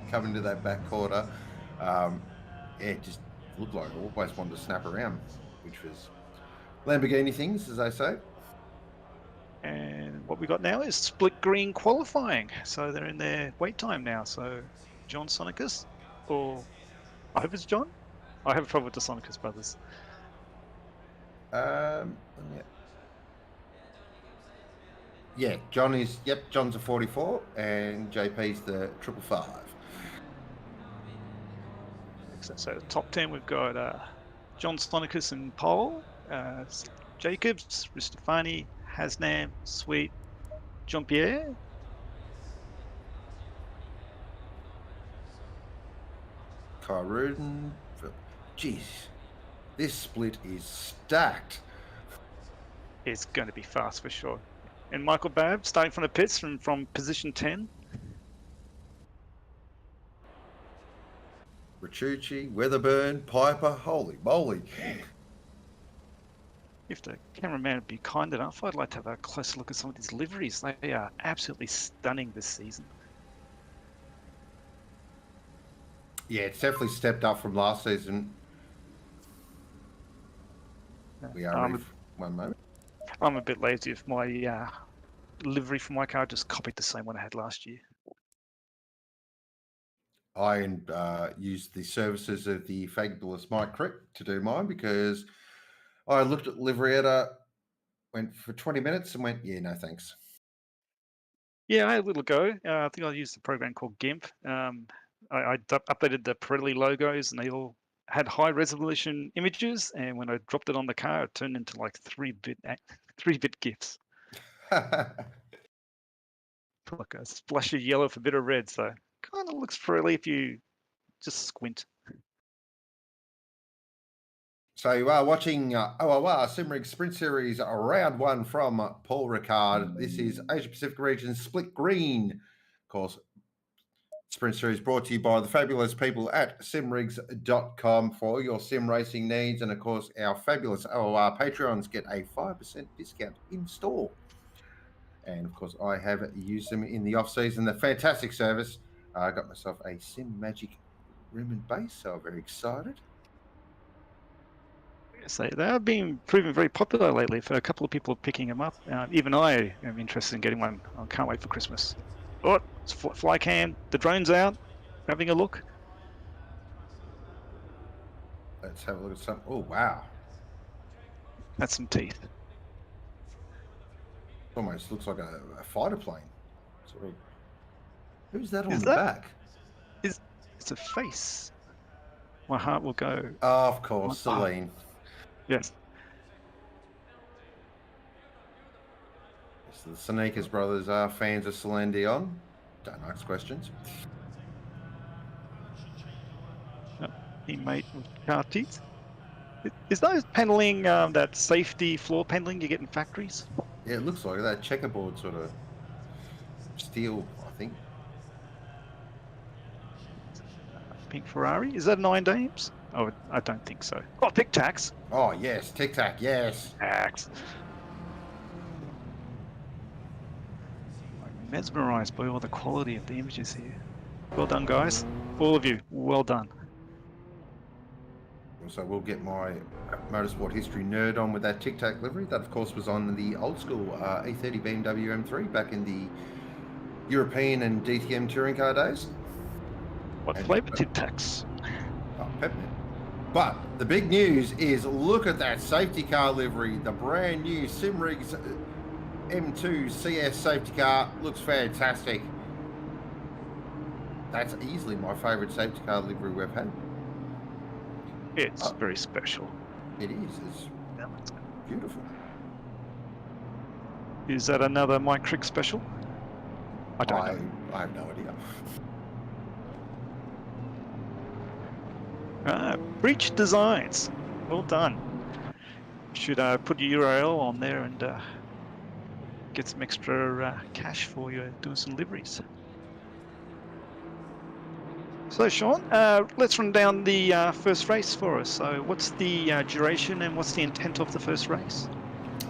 coming to that back quarter. It just looked like it always wanted to snap around, which was Lamborghini things, as they say. And what we got now is split green qualifying. So they're in their wait time now. So John Sonicus, or I hope it's John. I have a problem with the Sonicus brothers. Yeah, John's a 44 and JP's the 555. So top 10, we've got John Sonicus in pole, Jacobs, Ristofani, Hasnam, Sweet, Jean-Pierre. Kai Rudin. Jeez, this split is stacked. It's going to be fast for sure. And Michael Babb starting from the pits from position 10. Rachucci, Weatherburn, Piper, holy moly. If the cameraman would be kind enough, I'd like to have a closer look at some of these liveries. They are absolutely stunning this season. Yeah, it's definitely stepped up from last season. We are one moment. I'm a bit lazy if my livery for my car just copied the same one I had last year. I used the services of the fabulous Mike Crick to do mine because I looked at Livrietta, went for 20 minutes and went, yeah, no thanks. Yeah, I had a little go. I think I used a program called GIMP. I updated the Pirelli logos and they all had high resolution images. And when I dropped it on the car, it turned into like 3-bit GIFs. Like a splash of yellow for a bit of red. So kind of looks Pirelli if you just squint. So you are watching OOR Simrigs Sprint Series round 1 from Paul Ricard. This is Asia Pacific region split green. Of course, Sprint Series brought to you by the fabulous people at simrigs.com for all your sim racing needs. And of course, our fabulous OOR Patreons get a 5% discount in store. And of course, I have used them in the off season. The fantastic service. I got myself a Sim Magic rim and base, so I'm very excited. So they are being proven very popular lately. For a couple of people picking them up. Even I am interested in getting one. I can't wait for Christmas. Oh, it's fly cam. The drone's out. Having a look. Let's have a look at some. Oh, wow. That's some teeth. Almost looks like a fighter plane. Sort of. Who's that on Is the that- back? It's a face. My heart will go. Oh, of course, Celine. Yes. So the Sneakers brothers are fans of Celine Dion. Don't ask questions. Teammate with car teeth. Is those paneling that safety floor paneling you get in factories? Yeah, it looks like that checkerboard sort of steel, I think. Pink Ferrari. Is that 9 Dames? Oh, I don't think so. Oh, Tic Tacs. Oh, yes. Tic Tac, yes. Tacs. I'm mesmerized by all the quality of the images here. Well done, guys. All of you, well done. So we'll get my motorsport history nerd on with that Tic Tac livery. That, of course, was on the old school E30 BMW M3 back in the European and DTM touring car days. What flavor Tic Tacs? Oh, peppermint. But the big news is look at that safety car livery. The brand new Simrigs M2 CS safety car looks fantastic. That's easily my favourite safety car livery we've had. It's very special. It is. It's beautiful. Is that another Mike Crick special? I don't know. I have no idea. Breach Designs. Well done. Should put your URL on there and get some extra cash for you doing some liveries. So, Sean, let's run down the first race for us. So, what's the duration and what's the intent of the first race?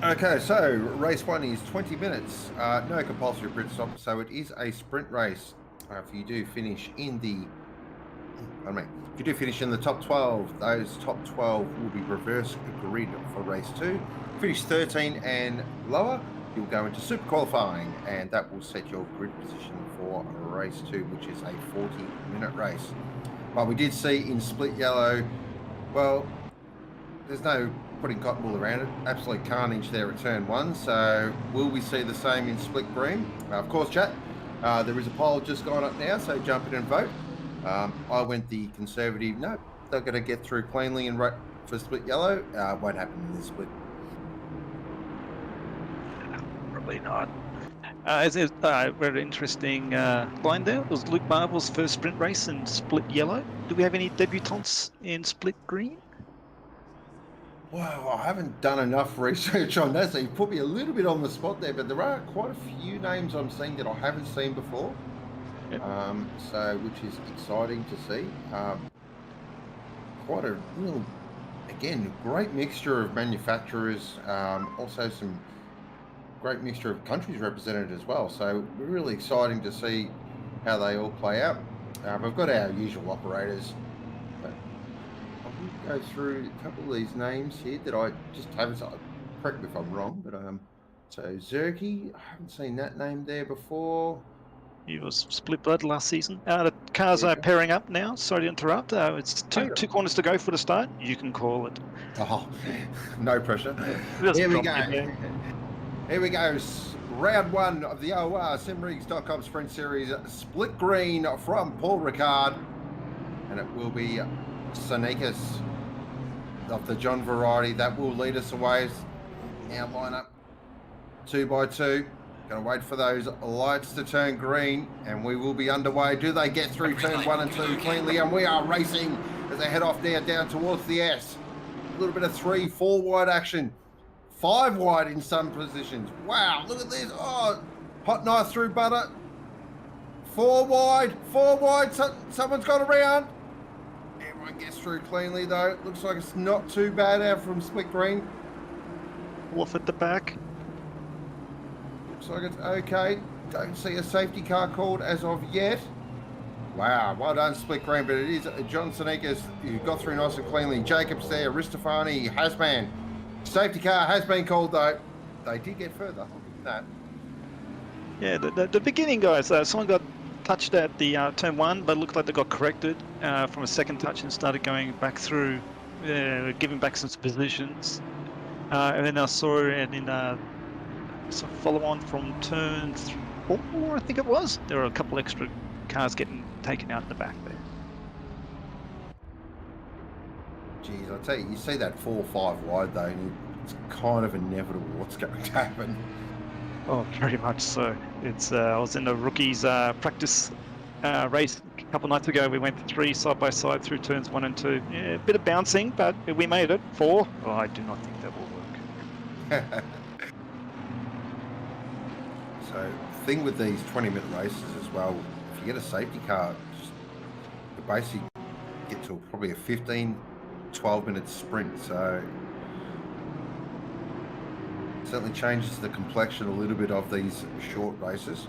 Okay, so race 1 is 20 minutes. No compulsory pit stop, so it is a sprint race. If you do finish in the, if you do finish in the top 12, those top 12 will be reverse grid for race 2. Finish 13 and lower, you'll go into super qualifying, and that will set your grid position for race 2, which is a 40-minute race. But we did see in split yellow, well, there's no putting cotton wool around it. Absolute carnage there at turn 1. So will we see the same in split green? Of course, chat. There is a poll just gone up now, so jump in and vote. I went the conservative. No, they're going to get through cleanly and for split yellow. Won't happen in this split. Probably not. It's a very interesting line there. It was Luke Marvel's first sprint race in split yellow. Do we have any debutants in split green? Wow, I haven't done enough research on that, so you put me a little bit on the spot there, but there are quite a few names I'm seeing that I haven't seen before. Yep. So which is exciting to see. Quite a real, again, great mixture of manufacturers, also some great mixture of countries represented as well. So we're really exciting to see how they all play out. We've got our usual operators, but I will go through a couple of these names here that I just haven't, correct me if I'm wrong, but so Zerky, I haven't seen that name there before. He was split blood last season. The cars are pairing up now. Sorry to interrupt. It's two corners to go for the start. You can call it. Oh, no pressure. Here we go. Here we go. Round 1 of the OR Simrigs.com Sprint Series split green from Paul Ricard. And it will be Sonikas of the John variety that will lead us away. Now line up 2 by 2. Going to wait for those lights to turn green, and we will be underway. Do they get through turn 1 and 2 cleanly? And we are racing as they head off now down towards the S. A little bit of 3, 4 wide action. 5 wide in some positions. Wow, look at this. Oh, hot knife through butter. 4 wide, 4 wide. Someone's got around. Everyone gets through cleanly, though. Looks like it's not too bad out from split green. Off at the back. Looks like it's okay. Don't see a safety car called as of yet. Wow, well done, split green, but it is John Sonikas who got through nice and cleanly. Jacobs there, Aristofani, Hasman. Safety car has been called, though. They did get further. Look at that. Yeah, the beginning, guys. Someone got touched at the turn 1, but it looked like they got corrected from a second touch and started going back through, giving back some positions. And then I saw it in some follow on from turn 4, I think it was. There were a couple extra cars getting taken out in the back there. Geez, I tell you, you see that 4 or 5 wide though, and it's kind of inevitable what's going to happen. Oh, very much so. It's I was in the rookies practice race a couple nights ago. We went 3 side by side through turns 1 and 2. Yeah, a bit of bouncing, but we made it. 4. Oh, I do not think that will work. So, the thing with these 20-minute races as well, if you get a safety car, you basically get to probably a 12-minute sprint. So, it certainly changes the complexion a little bit of these short races.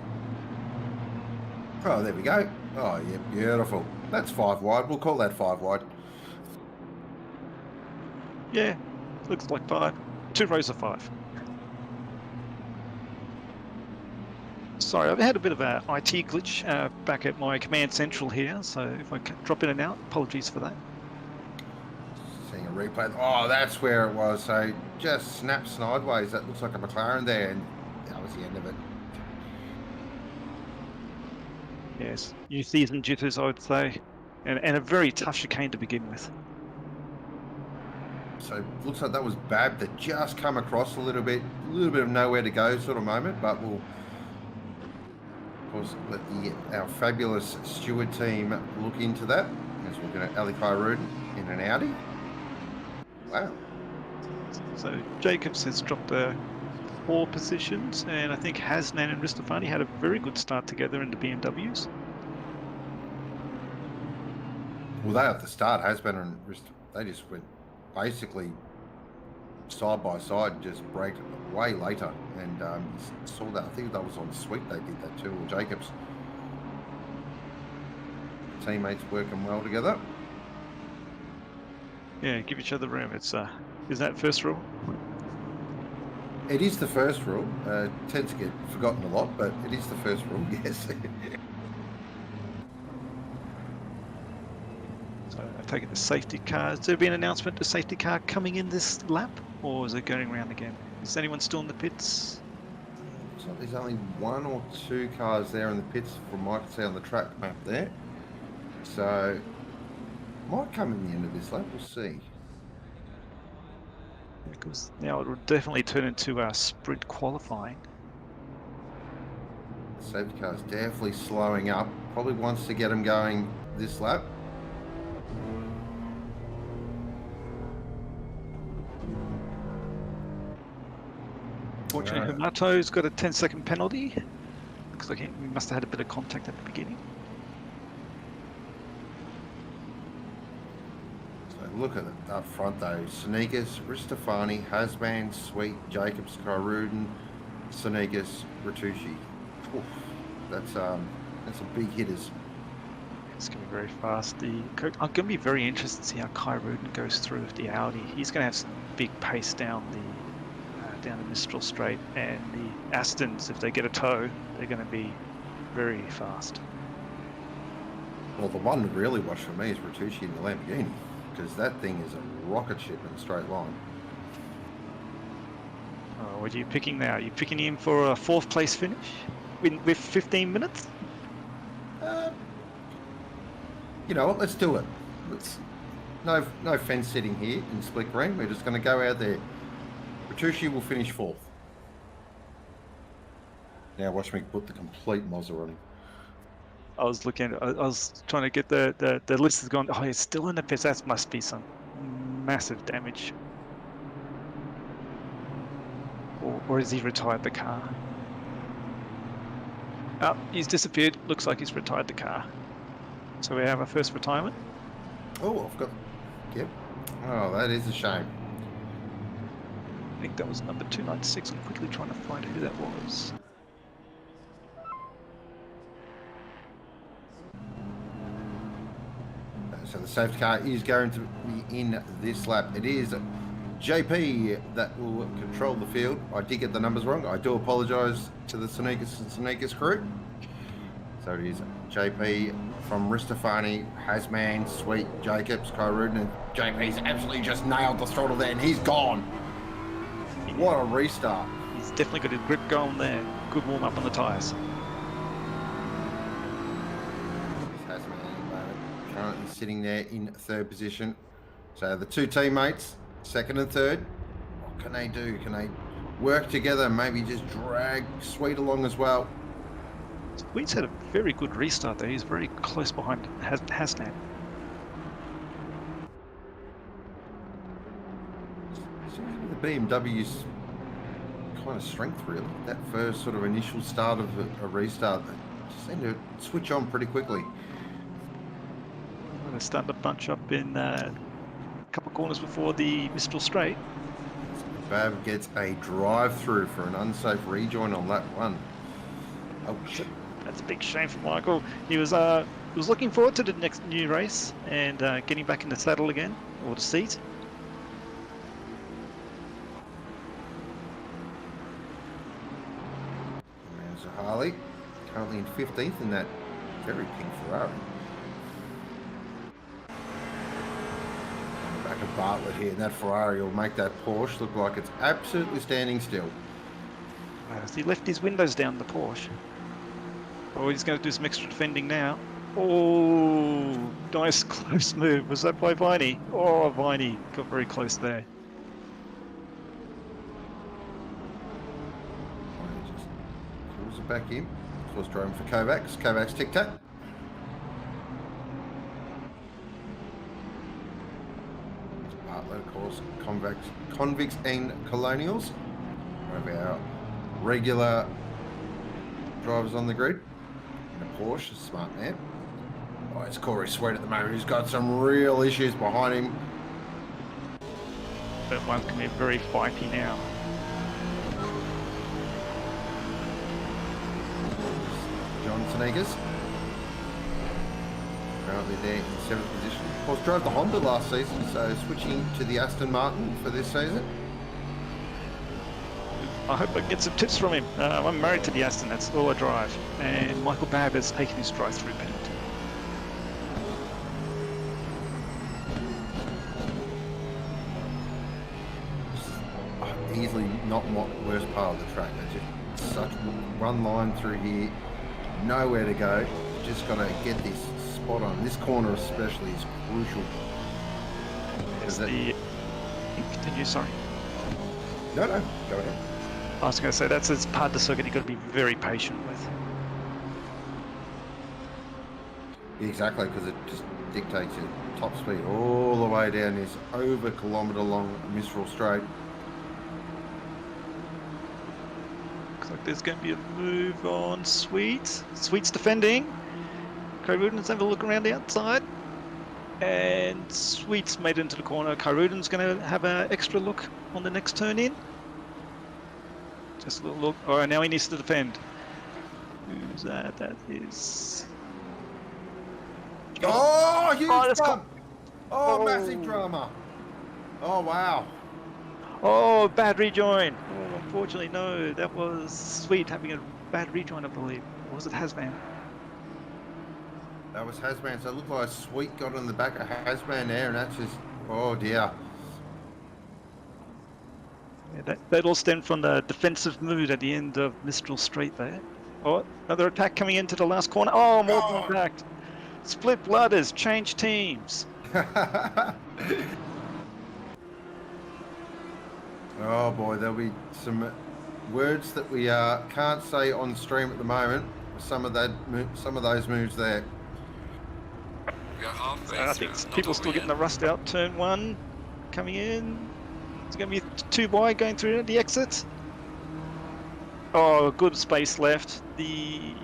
Oh, there we go. Oh, yeah, beautiful. That's 5 wide. We'll call that 5 wide. Yeah, looks like 5. 2 rows of 5. Sorry, I've had a bit of a IT glitch back at my command central here, so if I drop in and out, apologies for that. Seeing a replay. Oh, that's where it was. So just snapped sideways. That looks like a McLaren there, and that was the end of it. Yes, new season jitters, I would say, and a very tough chicane to begin with. So looks like that was Bab that just come across a little bit of nowhere to go sort of moment, but we'll of course let our fabulous steward team look into that as we're going to Ali Khairud in an Audi. Wow. So Jacobs has dropped 4 positions, and I think Hasnan and Ristofani had a very good start together in the BMWs. Well, they at the start, Hasbin and they just went basically side by side, just braked way later. And you saw that. I think that was on Sweet they did that too, or Jacobs. Teammates working well together. Yeah, give each other room. It's is that first rule? It is the first rule. Tends to get forgotten a lot, but it is the first rule, yes. So I take it the safety car. Has there been an announcement to safety car coming in this lap, or is it going around again? Is anyone still in the pits? So there's only 1 or 2 cars there in the pits from what I can see on the track map there. So might come in the end of this lap, we'll see. Because now it will definitely turn into sprint qualifying. Safety car's definitely slowing up. Probably wants to get him going this lap. Fortunately, Humato's got a 10-second penalty. Looks like he must have had a bit of contact at the beginning. So look at it up front though. Sneakers, Ristafani, Hasman, Sweet, Jacobs, Kairudin, Sneakers, Ratucci. Oof, that's some big hitters. It's going to be very fast. I'm going to be very interested to see how Kairudin goes through with the Audi. He's going to have some big pace down the Mistral Straight, and the Astons, if they get a tow, they're going to be very fast. Well, the one to really watch for me is Ratucci in the Lamborghini, because that thing is a rocket ship in a straight line. Oh, what are you picking now? Are you picking him for a 4th place finish with 15 minutes? You know what? Let's do it. No fence sitting here in split green. We're just going to go out there. Ratucci will finish 4th. Now watch me put the complete Mozza on him. I was trying to get the list is gone. Oh, it's still in the pits. That must be some massive damage. Or has he retired the car? Oh, he's disappeared. Looks like he's retired the car. So we have our first retirement. Oh, I've got... Yep. Oh, that is a shame. I think that was number 296. I'm quickly trying to find who that was. So the safety car is going to be in this lap. It is JP that will control the field. I did get the numbers wrong. I do apologise to the Sneakers crew. So it is JP from Ristafani, Hasman, Sweet, Jacobs, Kairudin, and JP's absolutely just nailed the throttle there, and he's gone. What a restart. He's definitely got his grip going there. Good warm up on the tyres. Hasman currently sitting there in 3rd position. So the 2 teammates, 2nd and 3rd, what can they do? Can they work together? Maybe just drag Sweet along as well. Sweet's had a very good restart there. He's very close behind Hasnan. The BMW's kind of strength, really. That first sort of initial start of a restart, they just seem to switch on pretty quickly. They're starting to bunch up in a couple of corners before the Mistral Straight. Bab gets a drive-through for an unsafe rejoin on lap 1. Ouch. That's a big shame for Michael. He was looking forward to the next new race and getting back in the saddle again, or the seat. There's a Harley, currently in 15th in that very pink Ferrari. Back of Bartlett here, and that Ferrari will make that Porsche look like it's absolutely standing still. He left his windows down, the Porsche. Oh, he's going to do some extra defending now. Oh, nice close move. Was that by Viney? Oh, Viney got very close there. Just pulls it back in. Was driving for Kovacs. Kovacs tic-tac. Bartlett, of course, convicts and colonials. One of our regular drivers on the grid. In a Porsche, smart man. Oh, it's Corey Sweat at the moment, who's got some real issues behind him. That one's going to be very fighty now. John Sneakers. Currently there in 7th position. Of course, drove the Honda last season, so switching to the Aston Martin for this season. I hope I can get some tips from him. I'm married to the Aston, that's all I drive. And Michael Babb has taken his drive-through penalty. Easily not my worst part of the track. There's just such one line through here, nowhere to go. Just got to get this spot on. This corner especially is crucial. It's the... Continue, sorry. No, go ahead. I was going to say, that's as part of the circuit you've got to be very patient with. Exactly, because it just dictates your top speed all the way down this over kilometre long Mistral Straight. Looks like there's going to be a move on Sweet. Sweet's defending. Kyrudin's having a look around the outside. And Sweet's made it into the corner. Kyrudin's going to have an extra look on the next turn in. Just a little look. All right, now he needs to defend. Who's that? That is... Oh, huge that's bump! Oh, massive drama. Oh, wow. Oh, bad rejoin. Oh, unfortunately, no. That was Sweet having a bad rejoin, I believe. Or was it Hasman? That was Hasman, so it looked like Sweet got on the back of Hasman there, and that's just, oh dear. Yeah, that all stemmed from the defensive mood at the end of Mistral Straight there. Oh, another attack coming into the last corner. Oh, more contact. Split Blooders, change teams. Oh boy, there'll be some words that we can't say on stream at the moment. Some of those moves there. We are halfway I through. think not people over still getting yet. the rust out. Turn 1 coming in. It's going to be too wide going through the exit. Oh, good space left. The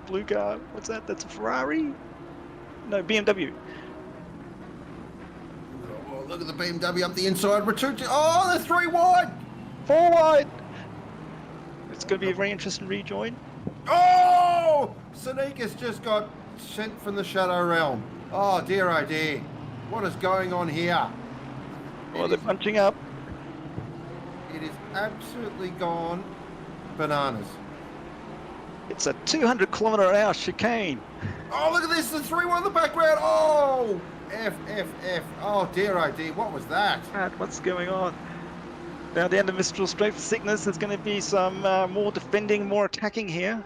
blue car. What's that? That's a Ferrari? No, BMW. Oh, look at the BMW up the inside. Oh, they're 3 wide. 4 wide. It's going to be a very interesting rejoin. Oh, Sanikis just got sent from the Shadow Realm. Oh dear, oh dear. What is going on here? Oh, they're punching up. It is absolutely gone bananas. It's a 200-kilometre-an-hour chicane. Oh, look at this, the 3-1 in the background. Oh, F. Oh, dear, oh, dear. What was that? What's going on? Now down to Mistral Straight for Sickness. There's going to be some more defending, more attacking here.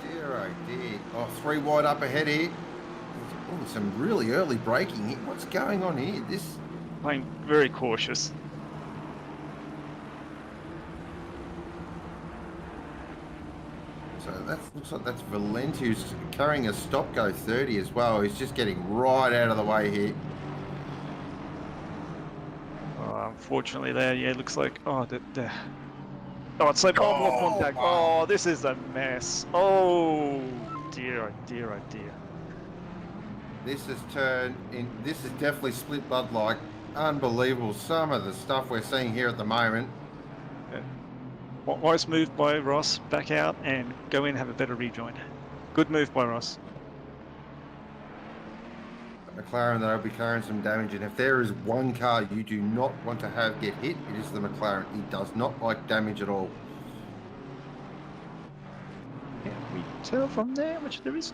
Dear, oh, dear. Oh, 3 wide up ahead here. Oh, some really early braking here. What's going on here? This... Playing very cautious. So that looks like that's Valente who's carrying a stop-go 30 as well. He's just getting right out of the way here. Unfortunately there, yeah, it looks like, oh, oh, it's like, oh, more contact. Oh, this is a mess. Oh, dear, oh, dear, oh, dear. This has turned in, this is definitely split blood like. Unbelievable, some of the stuff we're seeing here at the moment. Nice move by Ross, back out and go in and have a better rejoin. Good move by Ross. McLaren, they'll be carrying some damage, and if there is one car you do not want to have get hit, it is the McLaren. He does not like damage at all. Can we tell from there how much there is?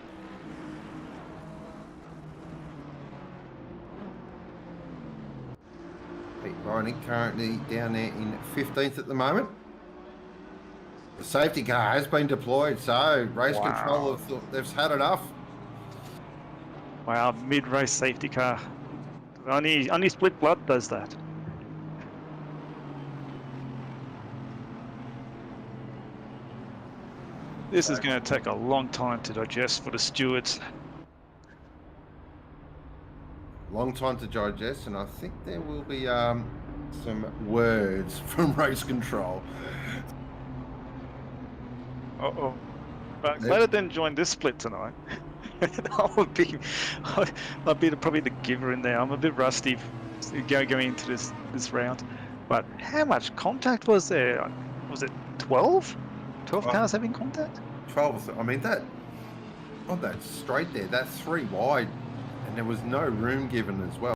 Pete Roney currently down there in 15th at the moment. The safety car has been deployed, so race control have thought they've had enough. Wow, mid-race safety car. Only Split Blood does that. This is going to take a long time to digest for the stewards. Long time to digest, and I think there will be some words from race control. Uh-oh. But glad I didn't join this split tonight. I would be, I'd be probably the giver in there. I'm a bit rusty going into this round. But how much contact was there? Was it 12? 12 Oh. cars having contact? 12. I mean, that on that straight there, that's 3 wide, and there was no room given as well.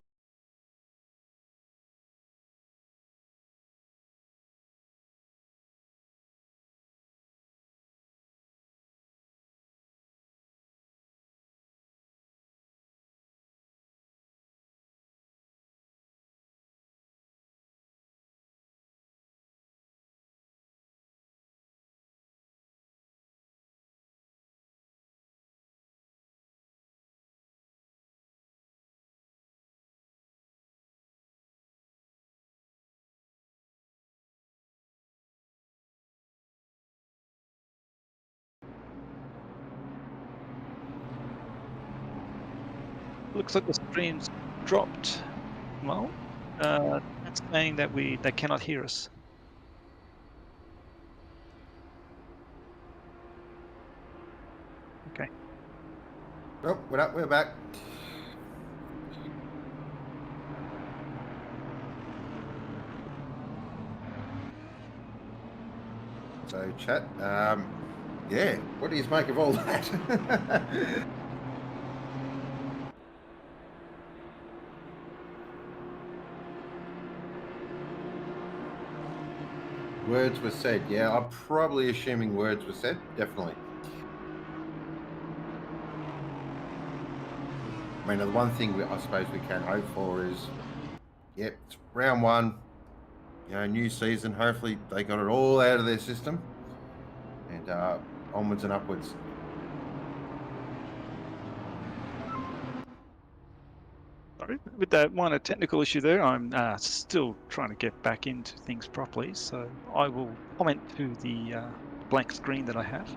Looks like the stream's dropped. Well, that's saying that they cannot hear us. Okay. Oh, we're back. So, chat, yeah, what do you make of all that? Words were said. Yeah, I'm probably assuming words were said. Definitely. I mean, the one thing I suppose we can hope for is, yep, it's round 1. You know, new season. Hopefully, they got it all out of their system, and onwards and upwards. Sorry, with that minor technical issue there, I'm still trying to get back into things properly, so I will comment to the blank screen that I have.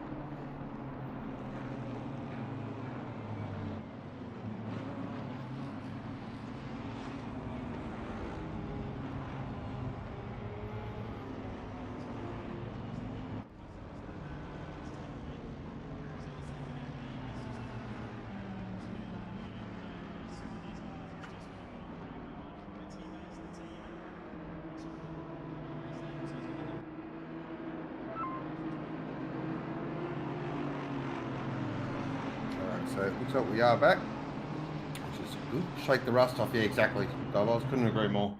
So it looks like we are back, which is good. Shake the rust off. Yeah, exactly. I couldn't agree more.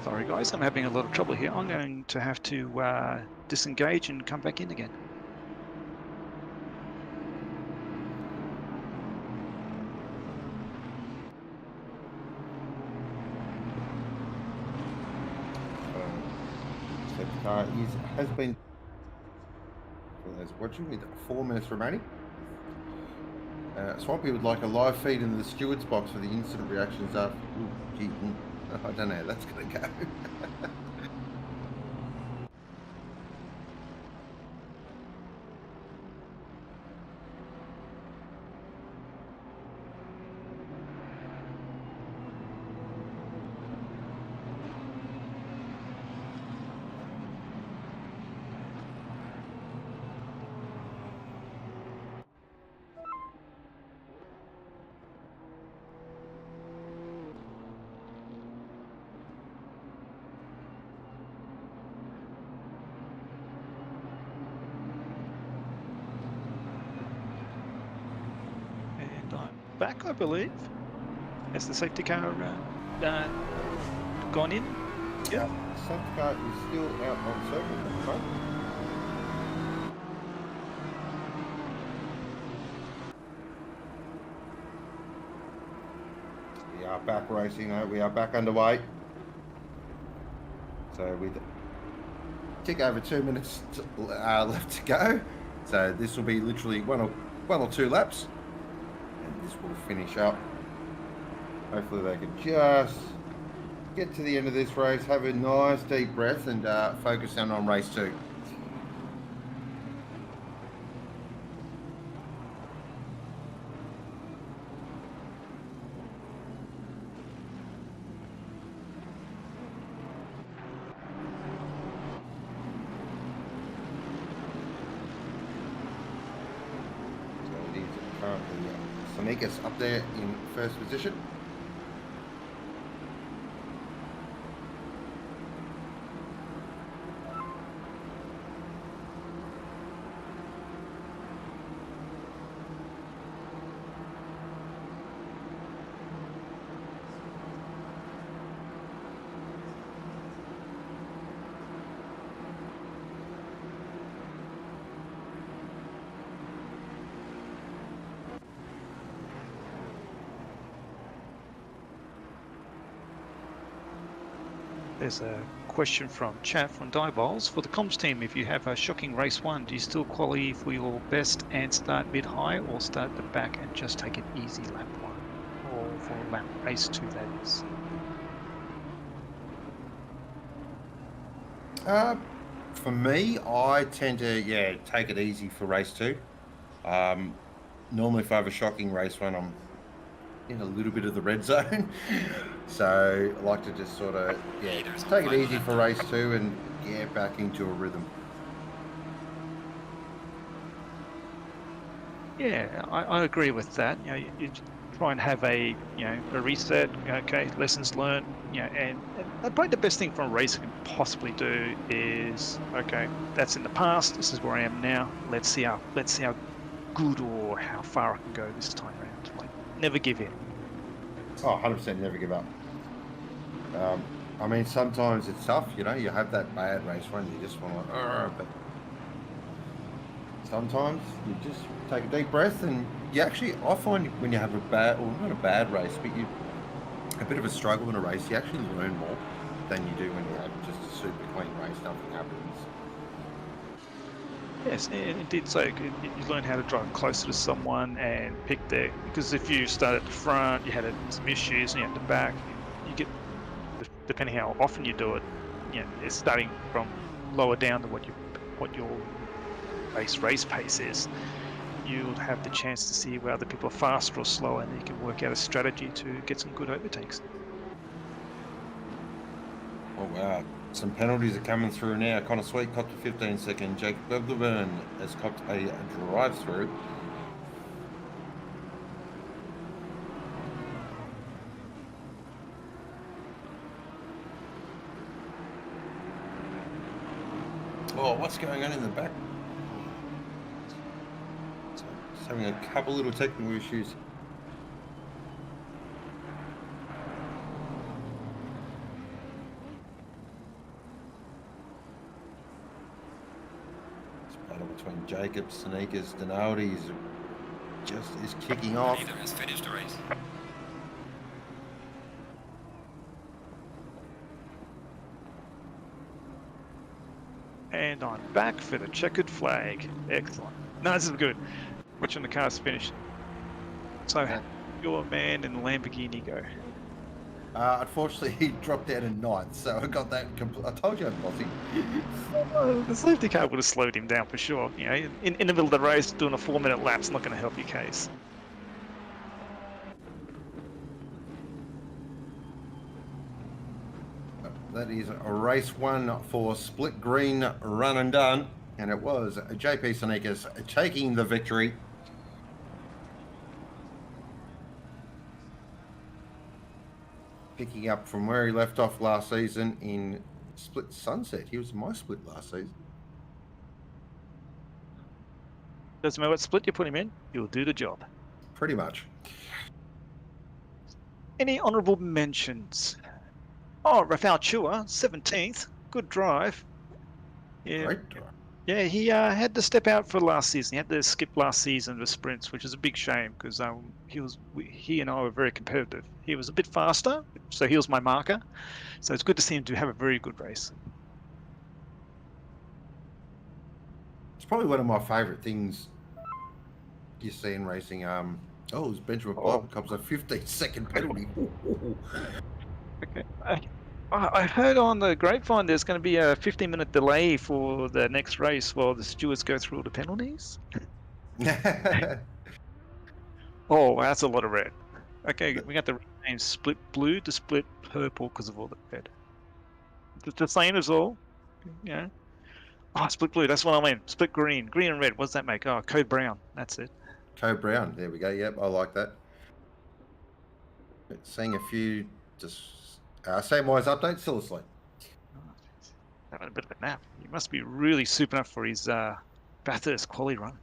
Sorry guys, I'm having a lot of trouble here. I'm going to have to disengage and come back in again. Safety car has been, for those watching, with 4 minutes remaining. Swampy would like a live feed in the steward's box for the instant reactions after. Ooh, gee, I don't know how that's going to go. And I'm back, I believe. Has the safety car gone in? Yeah, safety car is still out on circuit at the moment. We are back racing, we are back underway. So with tick over 2 minutes left to go. So this will be literally one or two laps, and this will finish up. Hopefully they can just get to the end of this race, have a nice deep breath, and focus down on race 2. Currently, Simrigs up there in first position. There's a question from chat from Diebols. For the comms team, if you have a shocking race 1, do you still qualify for your best and start mid-high, or start the back and just take it easy lap 1? Or for lap race 2, that is? For me, I tend to take it easy for race 2. Normally if I have a shocking race 1, I'm in a little bit of the red zone. So I like to just sort of take it easy for race 2 and get back into a rhythm. Yeah, I agree with that. You try and have a a reset. Okay, lessons learned. And probably the best thing for a racer can possibly do is, okay, that's in the past. This is where I am now. Let's see how good or how far I can go this time around. Like, never give in. Oh, 100% never give up. I mean, sometimes it's tough, you have that bad race 1, you just want to, but sometimes you just take a deep breath, and I find when you have a bad, or not a bad race, but a bit of a struggle in a race, you actually learn more than you do when you have just a super clean race, nothing happens. Yes, indeed. So you learn how to drive closer to someone and pick because if you start at the front, you had some issues, and you at the back, you get, depending how often you do it, it's starting from lower down to what your race pace is. You'll have the chance to see where other people are faster or slower, and you can work out a strategy to get some good overtakes. Oh wow, some penalties are coming through now. Connor Sweet copped a 15-second. Jake Webberburn has copped a drive-through. Oh, what's going on in the back? So, just having a couple little technical issues. This battle between Jacob, Sneakers, Donaldi is kicking off. Leader has finished the race. And I'm back for the checkered flag. Excellent. No, this is good. Watching the cars finish. So, your man in the Lamborghini go. Unfortunately, he dropped out in 9th, so I got that. I told you I'm bossy. The safety car would have slowed him down for sure. In the middle of the race, doing a 4-minute lap's not going to help your case. That is a race 1 for Split Green Run and Done, and it was JP Sneakers taking the victory. Picking up from where he left off last season in Split Sunset. He was in my split last season. Doesn't matter what split you put him in, he'll do the job. Pretty much. Any honourable mentions? Oh, Rafael Chua, 17th. Good drive. Yeah. Great drive. Yeah, he had to step out for last season. He had to skip last season with sprints, which is a big shame because he and I were very competitive. He was a bit faster, so he was my marker. So it's good to see him to have a very good race. probably one of my favourite things you see in racing. It was Benjamin Piper comes a 15-second penalty. Okay. I heard on the grapevine there's going to be a 15-minute delay for the next race while the stewards go through all the penalties. Oh, that's a lot of red. Okay, we got the rename split blue to split purple because of all the red. The same as all. Yeah. Oh, split blue. That's what I mean. Split green. Green and red. What does that make? Oh, code brown. That's it. Code Brown. There we go. Yep, I like that. Seeing a few just Samwise updates, still asleep. Oh, having a bit of a nap. He must be really souping up for his Bathurst quali run.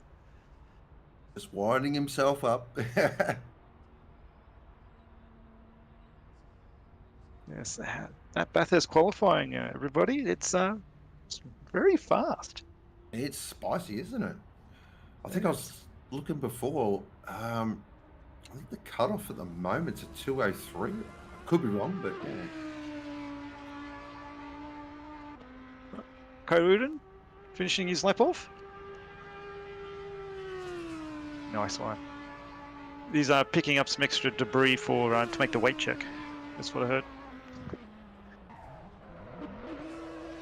Just winding himself up. Yes, that Bathurst qualifying, everybody, it's very fast. It's spicy, isn't it? I think I was looking before. I think the cutoff at the moment's at 2:03. Could be wrong, but yeah. Kouden finishing his lap off. Nice one. These are picking up some extra debris for to make the weight check. That's what I heard.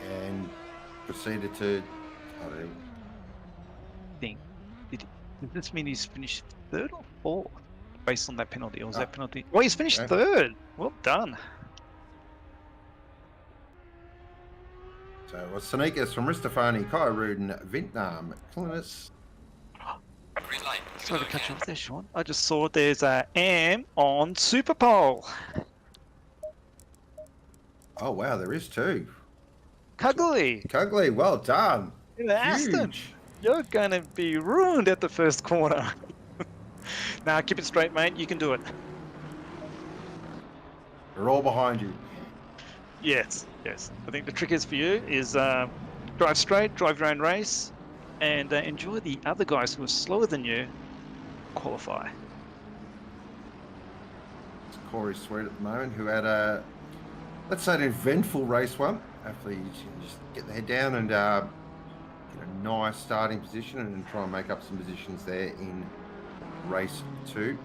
And proceeded to. I don't know. Does this mean he's finished third or fourth based on that penalty? Or was that penalty? Well, he's finished third. Well done. So it was Sneakers from Ristafani, Kyruden, Vietnam, Clinus. Green light. Sorry to cut you off there, Sean. I just saw there's a Am on Super Pole. Oh wow, there is two. Cugley. Cugley, well done. Aston, Huge. you're going to be ruined at the first corner. Nah, keep it straight, mate. You can do it. They're all behind you. Yes, yes. I think the trick is for you is drive straight, drive your own race, and enjoy the other guys who are slower than you qualify. It's Corey Sweet at the moment, who had a, let's say, an eventful race one. Hopefully you can just get the head down and get a nice starting position and try and make up some positions there in race 2.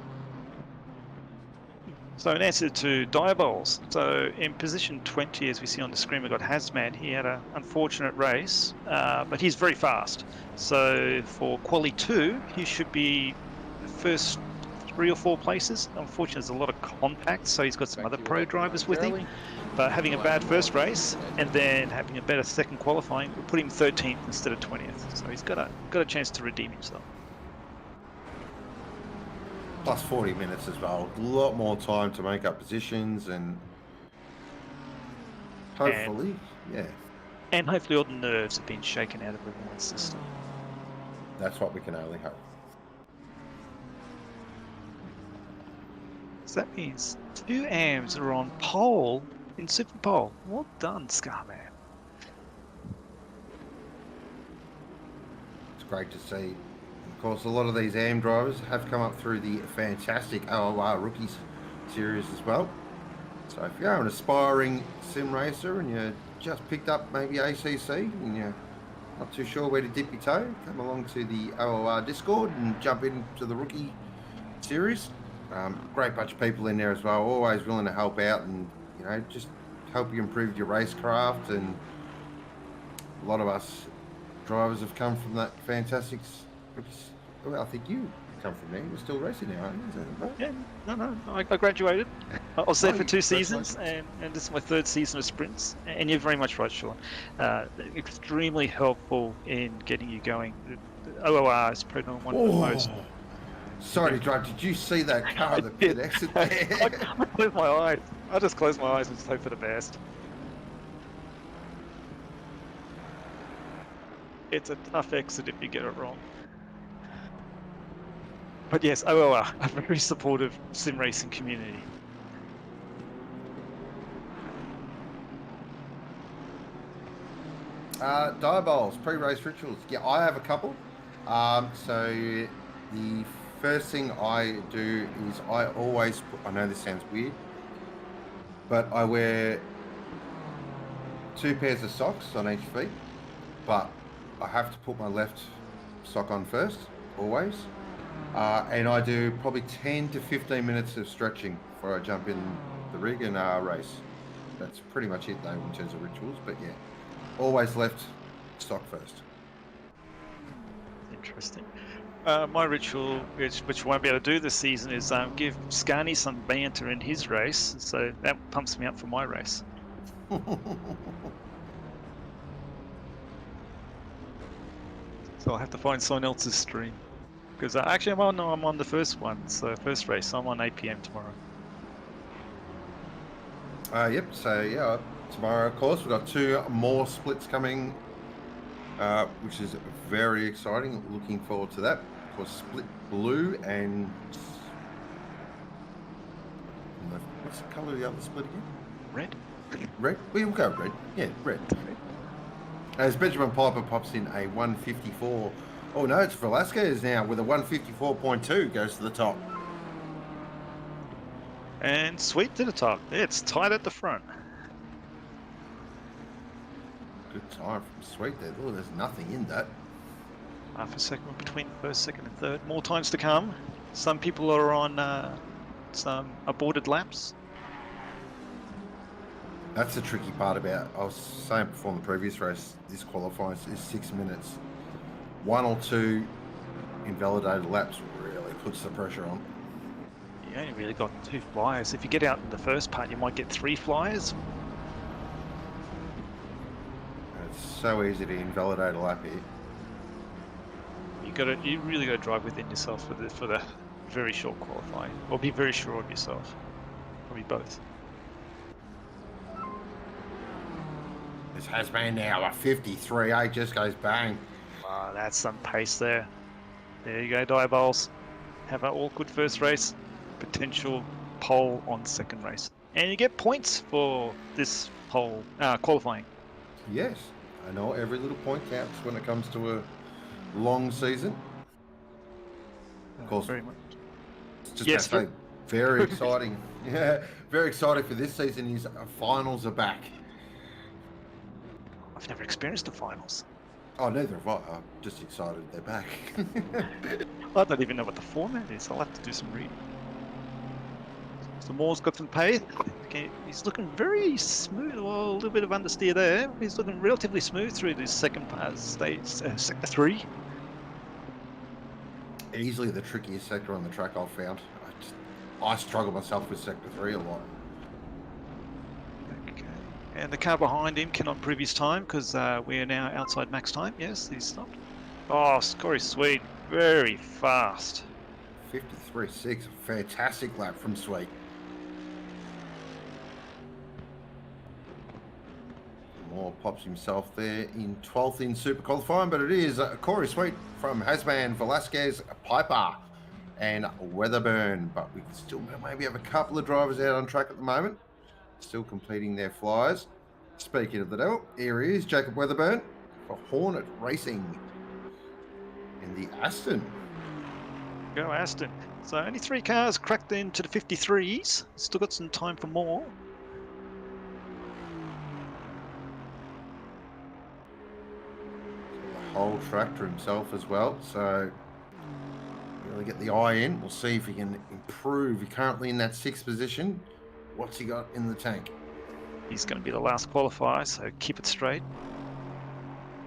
So in answer to Diabols, so in position 20, as we see on the screen, we've got Hazman. He had an unfortunate race, but he's very fast. So for Quali 2, he should be the first 3 or 4 places. Unfortunately, there's a lot of contact, so he's got some other pro drivers with him. But having a bad first race and then having a better second qualifying will put him 13th instead of 20th. So he's got a chance to redeem himself. Plus 40 minutes as well. A lot more time to make up positions and hopefully, And hopefully all the nerves have been shaken out of everyone's system. that's what we can only hope. So that means 2 AMs are on pole in Super Pole. Well done, Scarman. It's great to see. Of course, a lot of these AM drivers have come up through the fantastic OOR Rookies series as well. So if you're an aspiring sim racer and you just picked up maybe ACC and you're not too sure where to dip your toe, come along to the OOR Discord and jump into the Rookie series. Great bunch of people in there as well, always willing to help out and, you know, just help you improve your racecraft. And a lot of us drivers have come from that fantastic. Well, I think you come from there. You're still racing now, aren't you? Is that right? Yeah, no, I graduated. I was there for 2 seasons, and this is my 3rd season of sprints. And you're very much right, Sean. Extremely helpful in getting you going. OOR is probably one of the most. Sorry to interrupt. Did you see that car that did exit there? I closed my eyes. I just closed my eyes and just hope for the best. It's a tough exit if you get it wrong. But yes, OOR, a very supportive sim racing community. Diabols, pre-race rituals. Yeah, I have a couple. So the first thing I do is I always put, I know this sounds weird, but I wear 2 pairs of socks on each feet, but I have to put my left sock on first, always. And I do probably 10 to 15 minutes of stretching before I jump in the rig and race. That's pretty much it though in terms of rituals, but yeah, always left stock first. Interesting. My ritual, which I won't be able to do this season, is give Scarny some banter in his race, so that pumps me up for my race. So I'll have to find someone else's stream. Because actually, I'm on the first one, so first race. I'm on 8 PM tomorrow. Yep, so yeah, tomorrow, of course, we've got 2 more splits coming, which is very exciting. Looking forward to that. Of course, split blue and what's the colour of the other split again? Red? Red? We'll go red. Yeah, red. As Benjamin Piper pops in a 154. Oh no, it's Velasquez now with a 154.2 goes to the top. And Sweet to the top. It's tight at the front. Good time from Sweet there. Oh, there's nothing in that. Half a second between first, second, and third. More times to come. Some people are on some aborted laps. That's the tricky part about, I was saying before in the previous race, this qualifying is 6 minutes. 1 or 2 invalidated laps really puts the pressure on. You only really got 2 flyers. If you get out in the first part, you might get 3 flyers. It's so easy to invalidate a lap here. You really got to drive within yourself for the very short qualifying, or be very sure of yourself. Probably both. This has been now a 53.8, just goes bang. Oh, that's some pace there. There you go, Diabols. Have an awkward first race, potential pole on second race. And you get points for this pole qualifying. Yes, I know every little point counts when it comes to a long season. Of course, very much. Just Yes, to say, very exciting. Yeah, very exciting for this season is finals are back. I've never experienced the finals. Oh, neither have I. I'm just excited they're back. I don't even know what the format is. I'll have to do some reading. So Moore's got some pace. Okay, he's looking very smooth. Well, a little bit of understeer there. He's looking relatively smooth through this second part stage, sector 3. Easily the trickiest sector on the track I've found. I struggle myself with sector 3 a lot. Okay. And the car behind him cannot prove his time because we are now outside max time. Yes, he's stopped. Oh, Scory Sweet, very fast. 53.6, a fantastic lap from Sweet. Moore pops himself there in 12th in super qualifying, but it is Corey Sweet from Hasman, Velasquez, Piper, and Weatherburn. But we can still maybe have a couple of drivers out on track at the moment, still completing their flyers. Speaking of the devil, here he is, Jacob Weatherburn for Hornet Racing in the Aston. Go Aston. So only 3 cars cracked into the 53s. Still got some time for more. The whole tractor himself as well. So really get the eye in. We'll see if he can improve. He's currently in that 6th position. What's he got in the tank? He's going to be the last qualifier, so keep it straight.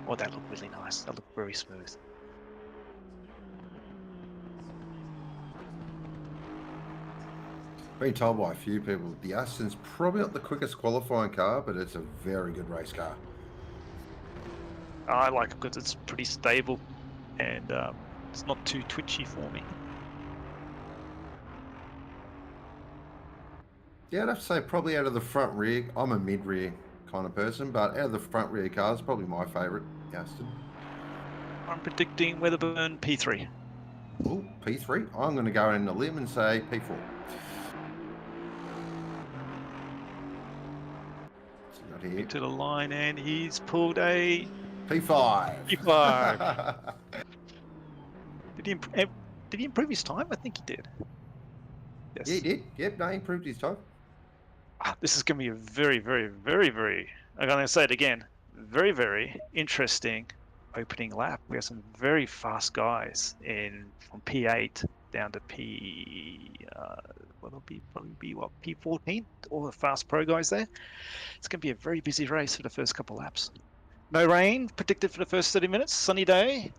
Oh, that looked really nice. That looked very smooth. Been told by a few people the Aston's probably not the quickest qualifying car, but it's a very good race car. I like it because it's pretty stable and it's not too twitchy for me. Yeah, I'd have to say probably out of the front rear, I'm a mid-rear kind of person, but out of the front rear cars, probably my favourite, Aston. I'm predicting Weatherburn P3. Oh, P3. I'm going to go in the limb and say P4. So not here. To the line, and he's pulled a P5. P5. Did he improve his time? I think he did. Yes. Yeah, he did. Yep, no, he improved his time. This is going to be a very, very, very, very, I'm going to say it again, very, very interesting opening lap. We have some very fast guys from P8 down to what'll be probably be what P14, all the fast pro guys there. It's going to be a very busy race for the first couple laps. No rain predicted for the first 30 minutes. Sunny day.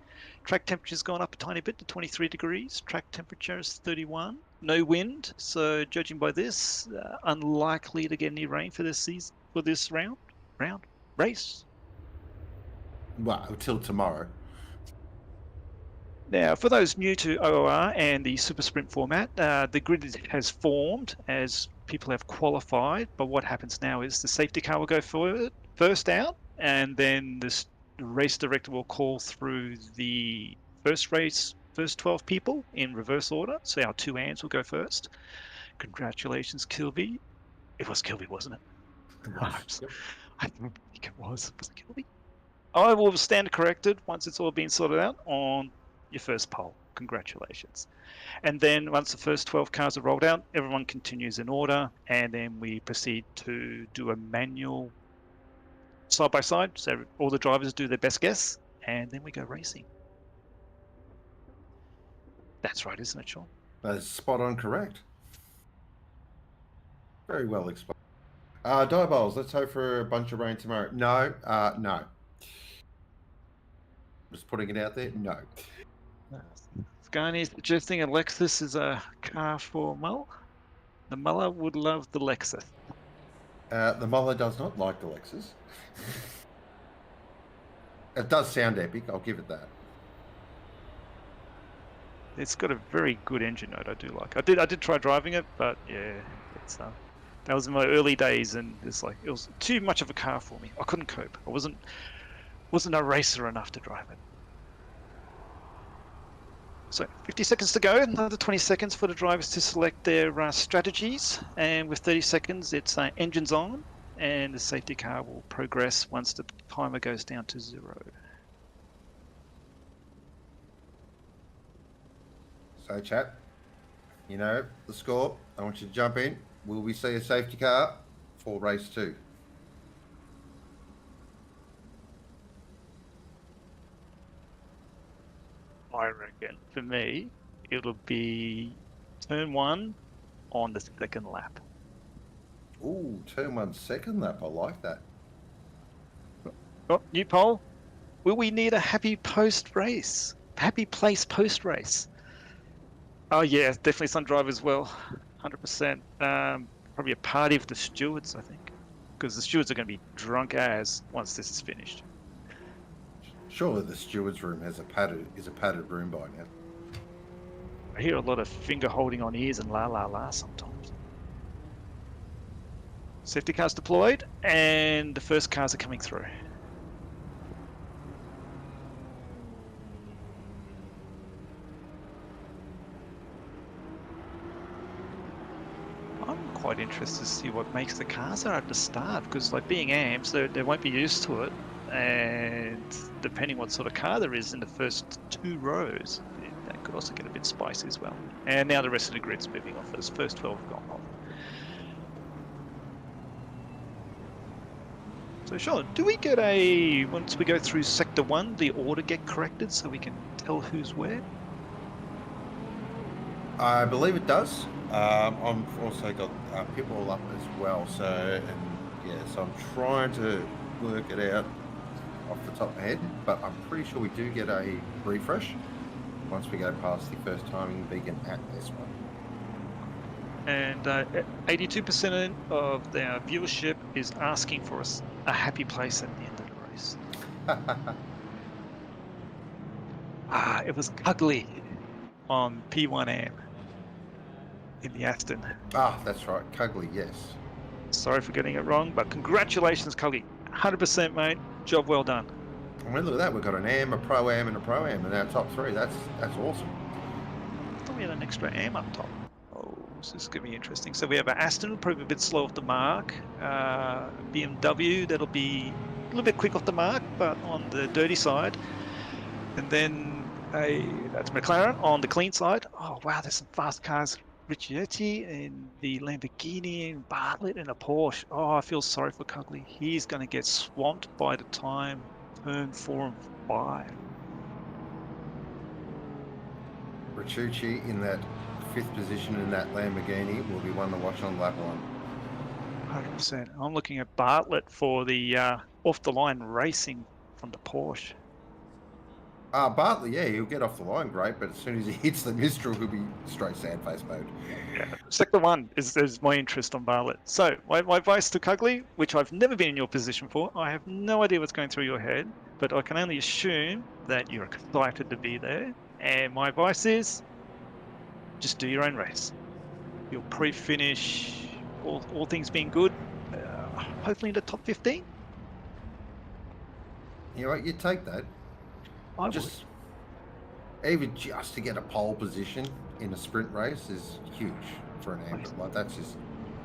Track temperature's gone up a tiny bit to 23 degrees. Track temperature is 31. No wind. So judging by this, unlikely to get any rain for this season, for this race. Well, until tomorrow. Now, for those new to OOR and the Super Sprint format, the grid has formed as people have qualified. But what happens now is the safety car will go first out, and then the race director will call through the first 12 people in reverse order. So our 2 AMs will go first. Congratulations, Kilby. It was Kilby, wasn't it? I think it was. Was it Kilby? I will stand corrected once it's all been sorted out on your first pole. Congratulations. And then once the first 12 cars are rolled out, everyone continues in order, and then we proceed to do a manual side by side. So all the drivers do their best guess, and then we go racing. That's right, isn't it, Sean? That is spot on correct. Very well explained. Diabolls, let's hope for a bunch of rain tomorrow. No, no. Just putting it out there, no. Scarney suggesting a Lexus is a car for Mull. The Muller would love the Lexus. The Muller does not like the Lexus. It does sound epic, I'll give it that. It's got a very good engine note. I do like. I did try driving it, but yeah, it's that was in my early days, and it was too much of a car for me. I couldn't cope. I wasn't a racer enough to drive it. So 50 seconds to go, another 20 seconds for the drivers to select their strategies, and with 30 seconds it's engines on, and the safety car will progress once the timer goes down to 0. So chat, you know the score. I want you to jump in. Will we see a safety car for race 2? I reckon for me it'll be turn 1 on the second lap. Ooh, turn 1 second lap. I like that. Oh, new poll. Will we need a happy place post race? Oh yeah, definitely some drivers will. 100%. Probably a party with the stewards, I think, because the stewards are going to be drunk as once this is finished. Surely the steward's room is a padded room by now. I hear a lot of finger holding on ears and la la la sometimes. Safety cars deployed, and the first cars are coming through. I'm quite interested to see what makes the cars are at the start, because like being AMs, they won't be used to it. And depending what sort of car there is in the first 2 rows, that could also get a bit spicy as well. And now the rest of the grid's moving off. Those first 12 have gone off. So Sean, do we get once we go through sector 1, the order get corrected so we can tell who's where? I believe it does. I've also got Pitbull up as well. So I'm trying to work it out off the top of my head, but I'm pretty sure we do get a refresh once we go past the first timing beacon at this one. And 82% of their viewership is asking for us a happy place at the end of the race. It was ugly on P1M in the Aston. That's right, Cugley, yes. Sorry for getting it wrong, but congratulations, Cugley. 100%, mate. Job well done. I mean, look at that. We've got an AM, a Pro-Am, and a Pro-Am in our top 3. That's awesome. I thought we had an extra AM up top. Oh, this is going to be interesting. So we have an Aston, probably a bit slow off the mark. BMW, that'll be a little bit quick off the mark, but on the dirty side. And then that's McLaren on the clean side. Oh, wow, there's some fast cars. Riccietti and the Lamborghini and Bartlett and a Porsche. Oh, I feel sorry for Cugley. He's going to get swamped by the time turn 4 and 5. Ricciucci in that 5th position in that Lamborghini will be one to watch on lap 1. 100%. I'm looking at Bartlett for the off the line racing from the Porsche. Bartley, yeah, he'll get off the line great, but as soon as he hits the Mistral, he'll be straight sandface mode. Yeah, Sector 1 is my interest on Bartlett. So, my advice to Cugley, which I've never been in your position for, I have no idea what's going through your head, but I can only assume that you're excited to be there. And my advice is, just do your own race. You'll pre-finish, all things being good, hopefully in the top 15. You know what? You take that. I Just even just to get a pole position in a sprint race is huge for an amateur. Like that's just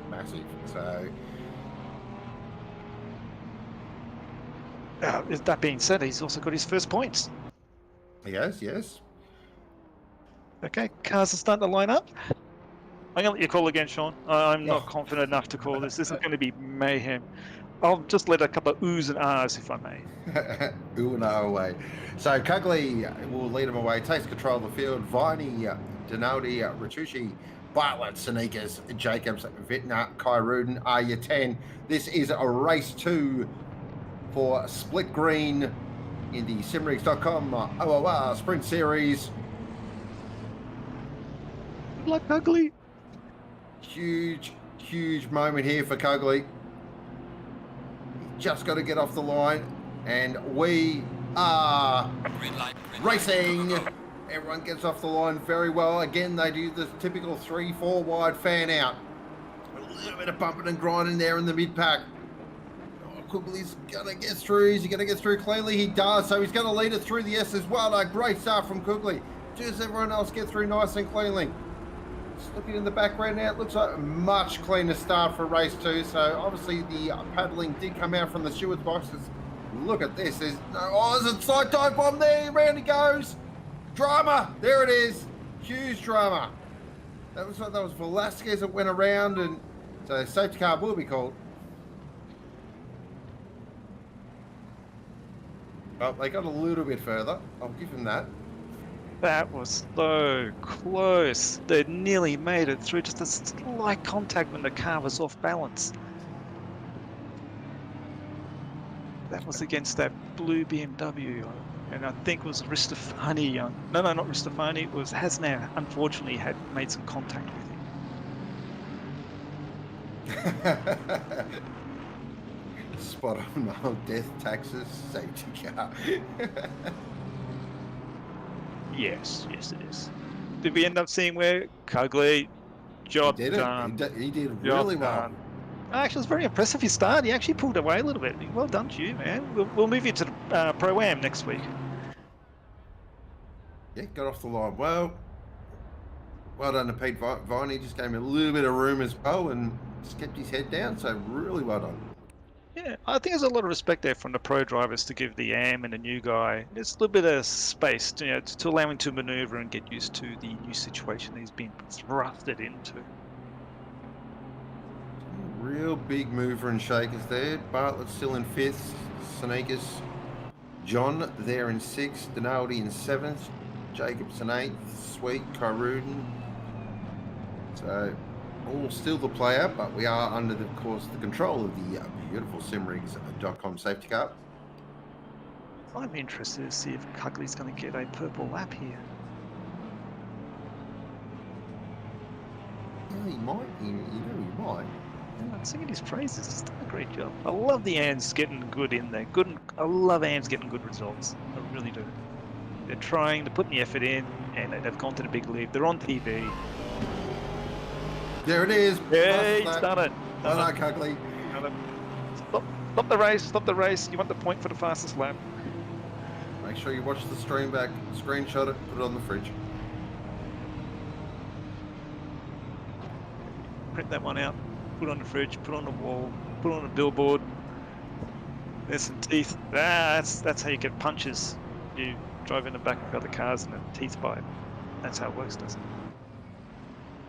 massive. So that being said, he's also got his first points. yes. Okay, cars are starting to line up. I'm going to let you call again, Sean. I'm not confident enough to call this. This is going to be mayhem. I'll just let a couple of oohs and ahs, if I may. Ooh and ah away. So Cugley will lead him away, takes control of the field. Viney, Donaldi, Ricciucci, Bartlett, Sneakers, Jacobs, Vittner, Kai Ruden are your 10. This is a race 2 for Split Green in the Simrigs.com OOR Sprint Series. Good luck, Cugley. Huge moment here for Cugley. Just got to get off the line, and we are racing. Everyone gets off the line very well. Again, they do the typical 3-4 wide fan out. A little bit of bumping and grinding there in the mid pack. Cugley's gonna get through. Is he gonna get through cleanly? He does. So he's gonna lead it through the S as well. A great start from Cugley. Does everyone else get through nice and cleanly? Just looking in the background now, it looks like a much cleaner start for race 2. So obviously the paddling did come out from the steward's boxes. Look at this. There's a side dive bomb there. Round he goes. Drama. There it is. Huge drama. That was Velasquez that went around, and so safety car will be called. Well, they got a little bit further. I'll give him that. That was so close. They nearly made it through, just a slight contact when the car was off balance. That was against that blue BMW, and I think it was Ristofani. No, not Ristofani. It was Hasna. Unfortunately, had made some contact with him. Spot on. Oh, death, taxes, safety car. Yes, it is. Did we end up seeing where Cugley, job done? He did really well. Actually, it was very impressive his start. He actually pulled away a little bit. Well done to you, man. We'll move you to the Pro-Am next week. Yeah, got off the line well. Well done to Pete Vine. He just gave me a little bit of room as well and just kept his head down. So really well done. Yeah, I think there's a lot of respect there from the pro drivers to give the AM and the new guy just a little bit of space to allow him to maneuver and get used to the new situation he's been thrusted into. Real big mover and shakers there. Bartlett still in 5th. Sneakers. John there in 6th. Donaldi in 7th. Jacobs in 8th. Sweet. Kyruden. So all still the player, but we are under, of course, the control of the beautiful Simrigs.com safety car. I'm interested to see if Cugley's going to get a purple lap here. Yeah, he might. He might. Yeah, I'm singing his praises. He's done a great job. I love the ANs getting good in there. I love ANs getting good results. I really do. They're trying, they're putting the effort in, and they've gone to the big league. They're on TV. There it is. Yeah, he's done it. Well done, Cugley. Stop the race. You want the point for the fastest lap. Make sure you watch the stream back, screenshot it, put it on the fridge. Print that one out, put it on the fridge, put it on the wall, put it on a billboard. There's some teeth. That's how you get punches. You drive in the back of other cars and the teeth bite. That's how it works, doesn't it?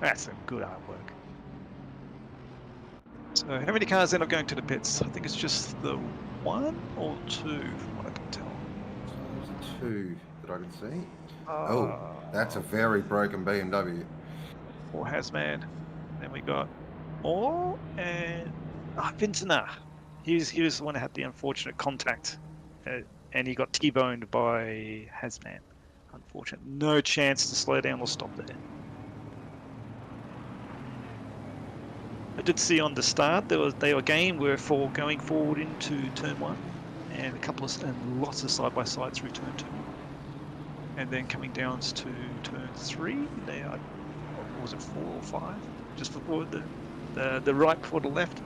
That's some good artwork. So how many cars end up going to the pits? I think it's just the 1 or 2, from what I can tell. So there's a 2 that I can see. Uh, Oh, that's a very broken BMW. Or Hasman. Then we got Moore and Vintner. He was the one that had the unfortunate contact, and he got T-boned by Hasman. Unfortunate. No chance to slow down or stop there. I did see on the start they again were going forward into turn 1, and lots of side by side through turn 2, and then coming down to turn 3. They are, what was it, 4 or 5? Just before the right before the left.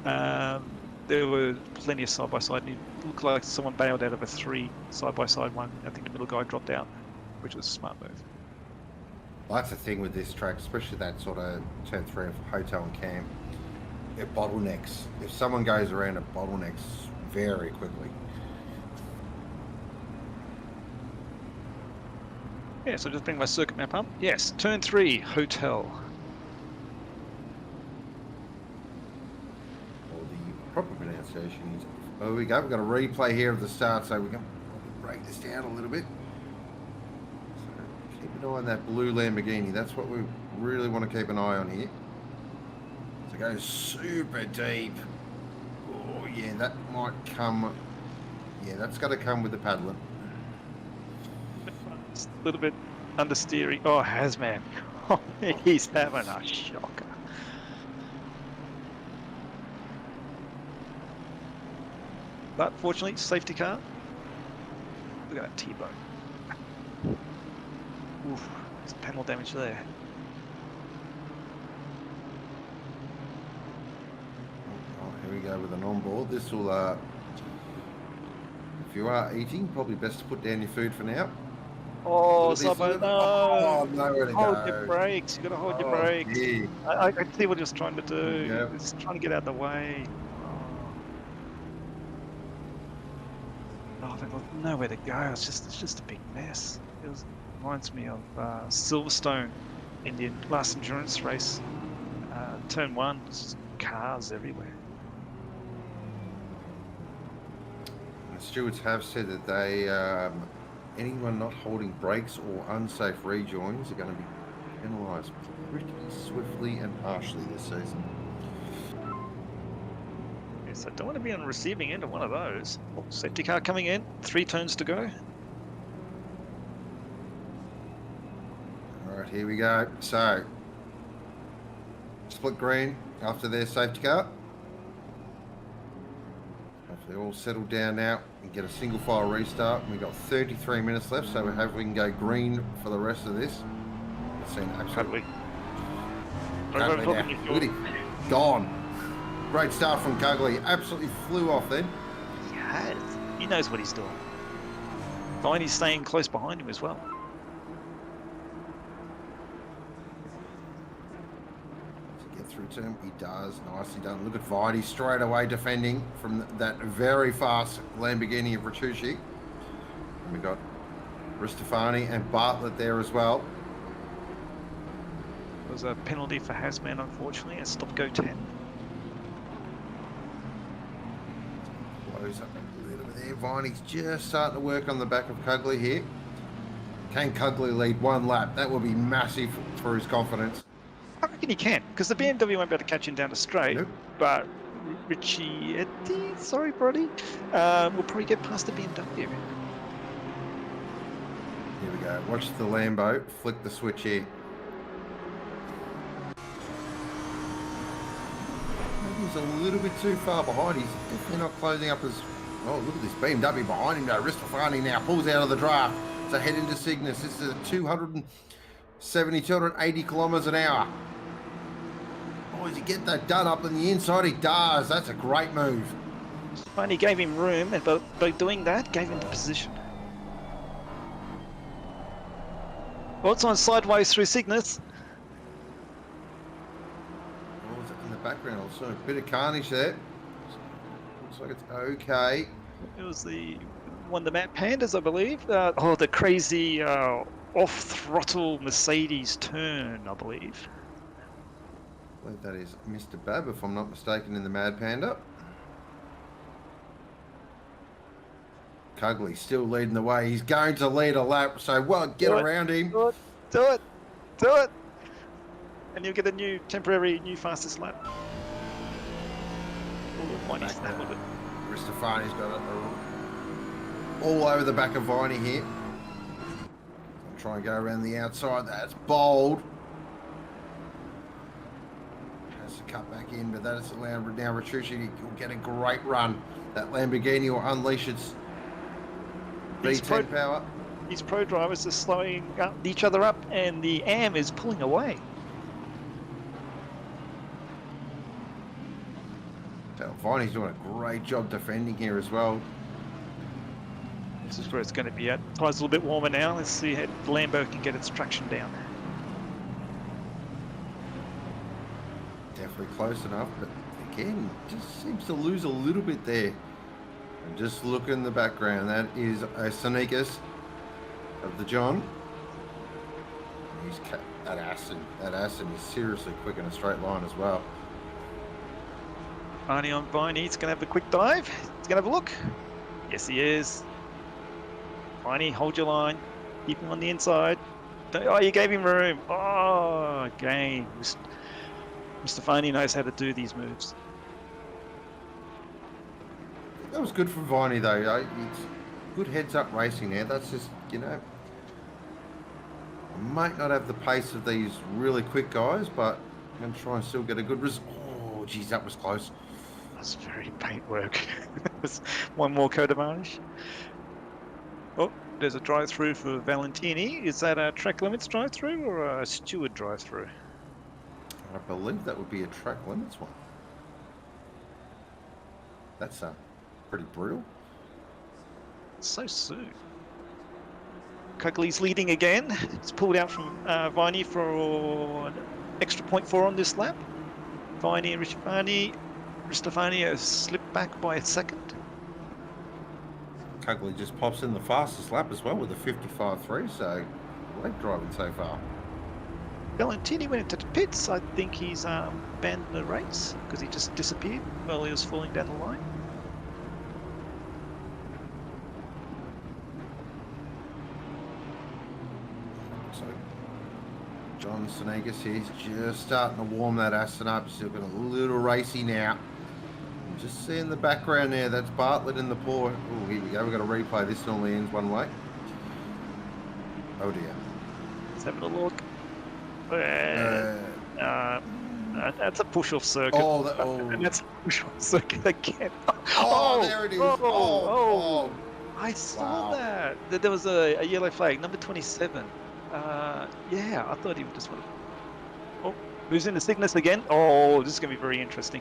There were plenty of side by side. It looked like someone bailed out of a 3 side by side one. I think the middle guy dropped out, which was a smart move. Well, that's the thing with this track, especially that sort of turn 3 of hotel and camp. It bottlenecks. If someone goes around, it bottlenecks very quickly. Yeah, so just bring my circuit map up. Yes, turn 3, hotel. Or the proper pronunciation is. Oh, we go. We've got a replay here of the start, so we can break this down a little bit. So keep an eye on that blue Lamborghini. That's what we really want to keep an eye on here. So it goes super deep. Oh yeah, that might come. Yeah, that's got to come with the paddling. A little bit understeering. Oh, Hasman. Oh, he's having a shocker. But fortunately, safety car. Look at that T-bone. Oof, there's panel damage there. Oh, here we go with an onboard. This will, if you are eating, probably best to put down your food for now. Oh, Look at this, Sabo, look at- no! Oh, nowhere to Hold go. your brakes. You got to hold your Oh, brakes. yeah. I can see what he was trying to do. Yep. He was trying to get out of the way. Oh, there was nowhere to go. It's just a big mess. Reminds me of Silverstone in the last endurance race. Turn 1, just cars everywhere. The stewards have said that they, anyone not holding brakes or unsafe rejoins are going to be penalised pretty swiftly and harshly this season. Yes, I don't want to be on the receiving end of one of those. Oh, safety car coming in. 3 turns to go. All right, here we go. So, split green after their safety car. Hopefully all settled down now and get a single file restart. We've got 33 minutes left, so we can go green for the rest of this. It's seen absolutely. Cugley now. Look at him. Gone. Great start from Cugley. Absolutely flew off then. He has. He knows what he's doing. Fine, he's staying close behind him as well. To get through to him, he does. Nicely done. Look at Vidi straight away defending from that very fast Lamborghini of Bertucci. And we've got Ristofani and Bartlett there as well. There was a penalty for Hasman, unfortunately, and stop go 10. Close up a little bit there. Viney's just starting to work on the back of Cugley here. Can Cugley lead 1 lap? That will be massive for his confidence. I reckon he can, because the BMW won't be able to catch him down to straight. Nope. But Richie, sorry, Brody, will probably get past the BMW. Here we go. Watch the Lambo flick the switch here. He's a little bit too far behind. He's definitely not closing up as... Oh, look at this BMW behind him though. Ristofani now pulls out of the draft. So head into Cygnus. This is a 280 kilometres an hour. Oh, does he get that done up on the inside? He does. That's a great move. Finally gave him room, and by doing that, gave him the position. Well, it's on sideways through Cygnus. What was it in the background? Also a bit of carnage there. Looks like it's okay. It was one of the Matt Pandas, I believe. The crazy off-throttle Mercedes turn, I believe. I believe that is Mr. Bab, if I'm not mistaken, in the Mad Panda. Cugley still leading the way. He's going to lead a lap, so well, get around him. Do it. Do it. And you'll get a new fastest lap. Ooh, Viney's a little bit. Ristofani's got it all over the back of Viney here. Try and go around the outside. That's bold. Has to cut back in, but that is allowed now. Retrucci will get a great run. That Lamborghini will unleash its V10 power. These pro drivers are slowing each other up, and the AM is pulling away. So Viney's doing a great job defending here as well. This is where it's going to be at. Tire's a little bit warmer now. Let's see how Lambo can get its traction down. Definitely close enough, but again, just seems to lose a little bit there. And just look in the background. That is a Sneakers of the John. That Aston is seriously quick in a straight line as well. Barney on Viney. He's going to have a quick dive. He's going to have a look. Yes, he is. Viney, hold your line. Keep him on the inside. Oh, you gave him room. Oh, again. Mr. Viney knows how to do these moves. That was good from Viney, though. It's good heads-up racing there. That's just, you know, might not have the pace of these really quick guys, but I'm going to try and still get a good result. Oh, geez, that was close. That's very paintwork. One more code advantage. Oh, there's a drive-through for Valentini. Is that a track limits drive-through or a steward drive-through? I believe that would be a track limits one. That's pretty brutal. So soon. Cugley's leading again. He's pulled out from Viney for an extra 0.4 on this lap. Viney and Ristofani has slipped back by a second. Cugley just pops in the fastest lap as well with a 55.3, so great driving so far. Valentini went into the pits. I think he's abandoned the race because he just disappeared while he was falling down the line. So John Senegas here, he's just starting to warm that Aston up. He's still got a little racy now. Just see in the background there, that's Bartlett in the paw. Oh, here we go. We've got a replay. This normally ends one way. Oh dear. Let's have a look. That's a push-off circuit. And that's a push-off circuit again. Oh, there it is. Oh. I saw that. There was a yellow flag, number 27. Yeah, I thought he would just want to... Oh, who's in the Cygnus again? Oh, this is going to be very interesting.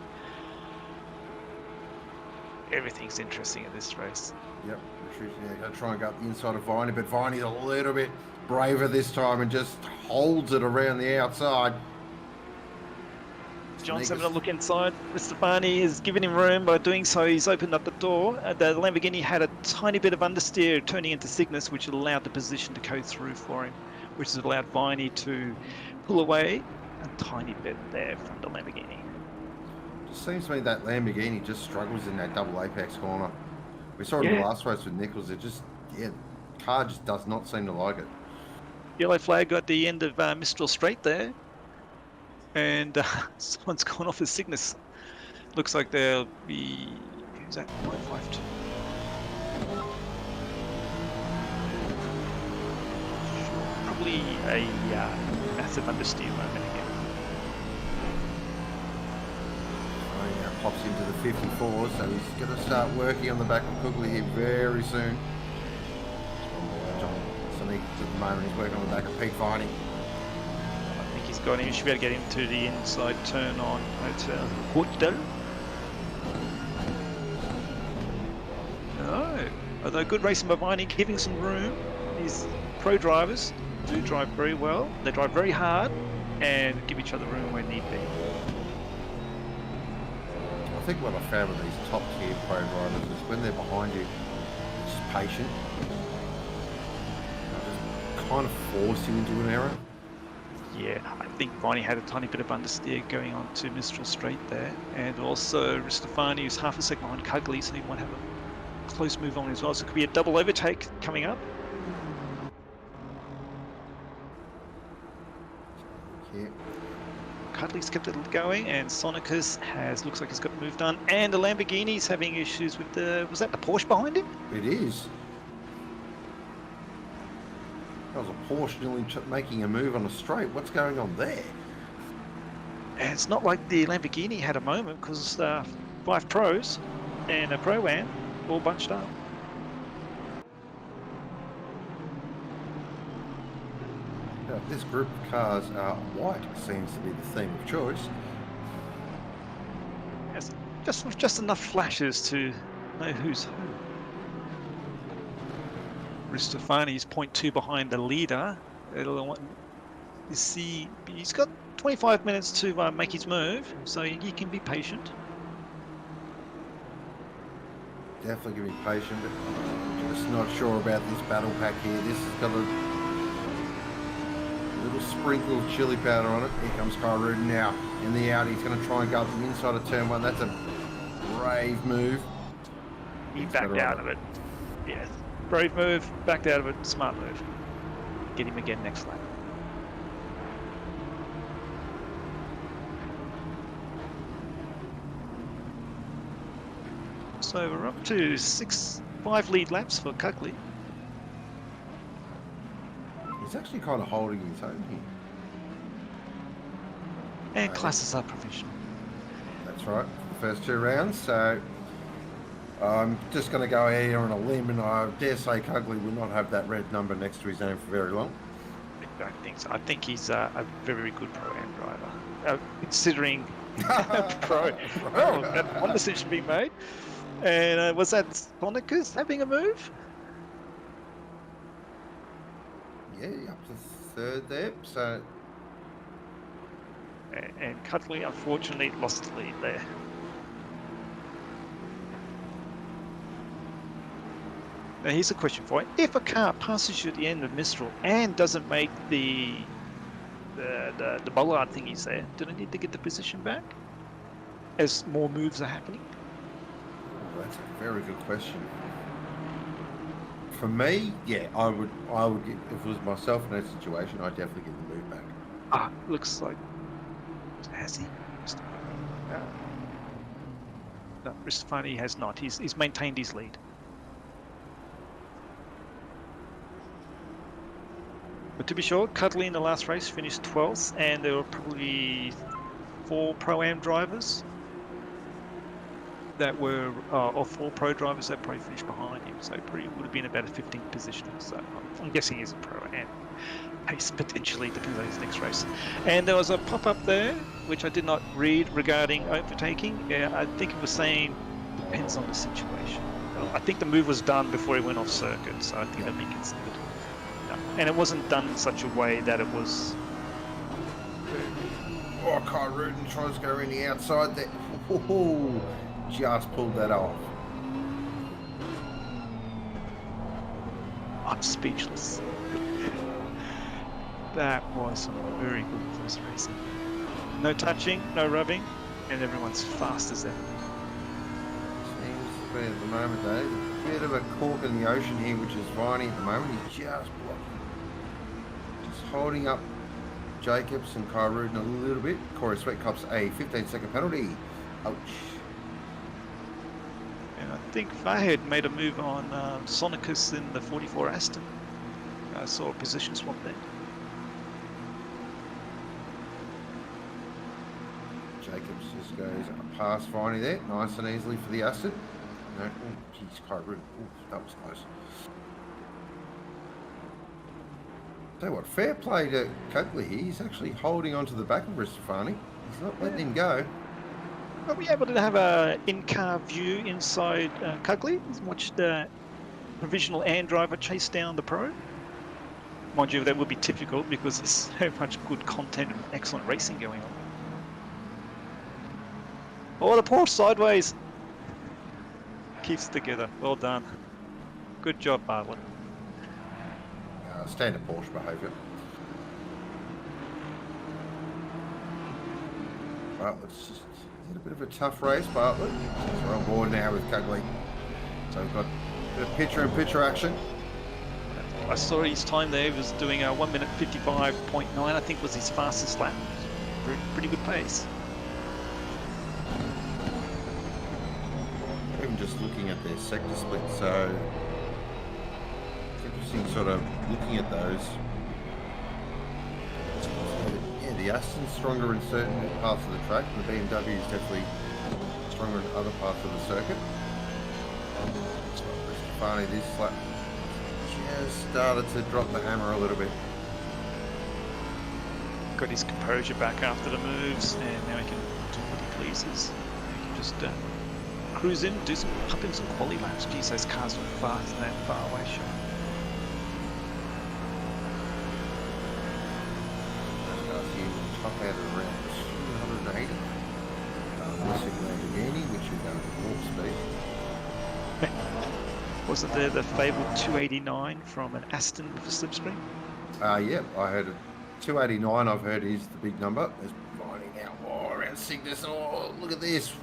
Everything's interesting in this race. Yep, going to try and go up the inside of Viney, but Viney's a little bit braver this time and just holds it around the outside. John's having a look inside. Ristofani has given him room. By doing so, he's opened up the door. The Lamborghini had a tiny bit of understeer turning into Cygnus, which allowed the position to go through for him, which has allowed Viney to pull away a tiny bit there from the Lamborghini. Just seems to me that Lamborghini just struggles in that double apex corner. We saw it in the last race with Nichols. It just, the car just does not seem to like it. Yellow flag at the end of Mistral Straight there. And someone's gone off his Cygnus. Looks like there'll be... Who's that? 0.52. Probably a massive understeer moment again. Pops into the 54, so he's going to start working on the back of Cugley here very soon. John Sneak at the moment, he's working on the back of Pete Viney. I think he's got him. He should be able to get him to the inside turn on Hotel. No, although good racing by Viney, giving some room. These pro drivers do drive very well. They drive very hard and give each other room where need be. I think what I found with these top tier pro drivers is when they're behind you, it's just patient. Just kind of force you into an error. Yeah, I think Viney had a tiny bit of understeer going on to Mistral Straight there, and also Ristofani, who's half a second behind Cugley, so he might have a close move on as well, so it could be a double overtake coming up. Yeah. Cutley's kept it going, and Sonicus looks like he's got the move done, and the Lamborghini's having issues with was that the Porsche behind him? It is. That was a Porsche nearly making a move on a straight. What's going on there? And it's not like the Lamborghini had a moment, because 5 pros and a Pro-Am all bunched up. Now, this group of cars are white, seems to be the theme of choice. Yes, just enough flashes to know who's who. Ristofani's 0.2 behind the leader. He's got 25 minutes to make his move, so he can be patient. Definitely going to be patient, but I'm just not sure about this battle pack here. This has got a little sprinkle of chili powder on it. Here comes Kyle Rudin now in the out. He's going to try and go up the inside of turn 1. That's a brave move. He backed out of it. Yes. Brave move, backed out of it, smart move. Get him again next lap. So we're up to 5 lead laps for Cuckley. He's actually kind of holding his own here. And classes are provisional. That's right, for the first 2 rounds. So I'm just going to go out here on a limb, and I dare say Cugley will not have that red number next to his name for very long. I don't think so. I think he's a very good Pro-Am driver. Considering Pro. Oh, that one decision being made. And was that Sonicus having a move? Yeah, up to 3rd there. So And Cutley unfortunately lost the lead there. Now here's a question for you. If a car passes you at the end of Mistral and doesn't make the bollard thingies there, do they need to get the position back as more moves are happening? that's a very good question. For me, yeah, I would get, if it was myself in that situation, I'd definitely get the move back. Looks like has he? No, Ristofani has not. He's maintained his lead. But to be sure, Cutley in the last race finished 12th, and there were probably 4 Pro-Am drivers that were, or 4 Pro drivers that probably finished behind him, so it would have been about a 15th position. So I'm guessing he's a Pro-Am pace potentially, depends on his next race. And there was a pop-up there, which I did not read, regarding overtaking. I think it was saying depends on the situation. I think the move was done before he went off circuit, so I think that'd be considered. And it wasn't done in such a way that it was... Oh, Kyle Rudin tries to go around the outside there. Oh, just pulled that off. I'm speechless. That was some very good close racing. No touching, no rubbing, and everyone's fast as ever. Seems to be at the moment, though. A bit of a cork in the ocean here, which is Viney at the moment. He's just blocking. Just holding up Jacobs and Kyle Rudin a little bit. Corey Sweat cops a 15-second penalty. Ouch. And I think Fahed made a move on Sonicus in the 44 Aston. I saw a position swap there. Jacobs just goes past Viney there, nice and easily for the Aston. No, oh, geez, Kyle Rudin. Oh, that was close. Tell you what, fair play to Cugley here. He's actually holding onto the back of Ristofani. He's not letting him go. Are we able to have a in-car view inside Cugley? Watch the provisional and driver chase down the pro? Mind you, that would be typical because there's so much good content and excellent racing going on. Oh, the Porsche sideways! Keeps it together. Well done. Good job, Bartlett. Standard Porsche behaviour. Bartlett's just had a bit of a tough race, Bartlett. So we're on board now with Cugley. So we've got Bit of picture-in-picture action. I saw his time there. He was doing a 1 minute 55.9. I think was his fastest lap. Pretty good pace. Even just looking at their sector split, so it's interesting sort of looking at those. So, yeah, the Aston's stronger in certain parts of the track, and the BMW is definitely stronger in other parts of the circuit. Finally, this lap just started to drop the hammer a little bit. Got his composure back after the moves, and now he can do what he pleases. He can just cruise in, pump in some quali laps. Geez, those cars are fast in that far away shot. Top out of around 280. Missing Lamborghini, which is going at warp speed. Wasn't there the fabled 289 from an Aston for slipstream? Yeah, I heard it. 289, I've heard, is the big number. There's finding out around Cygnus. Oh, look at this.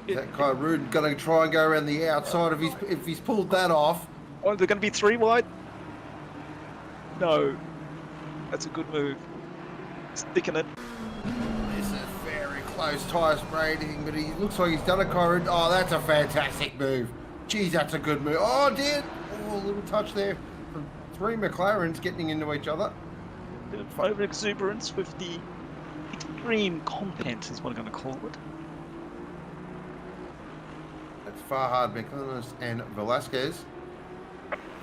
Is that Kai Rude going to try and go around the outside if he's pulled that off? Oh, they're going to be 3 wide? No. That's a good move. Sticking it. This is very close tyre spray, but he looks like he's done a Kai Rude. Oh, that's a fantastic move. Geez, that's a good move. Oh, dear. Oh, a little touch there from 3 McLarens getting into each other. Bit of over exuberance with the extreme content is what I'm going to call it. That's Farhad McLaren and Velasquez.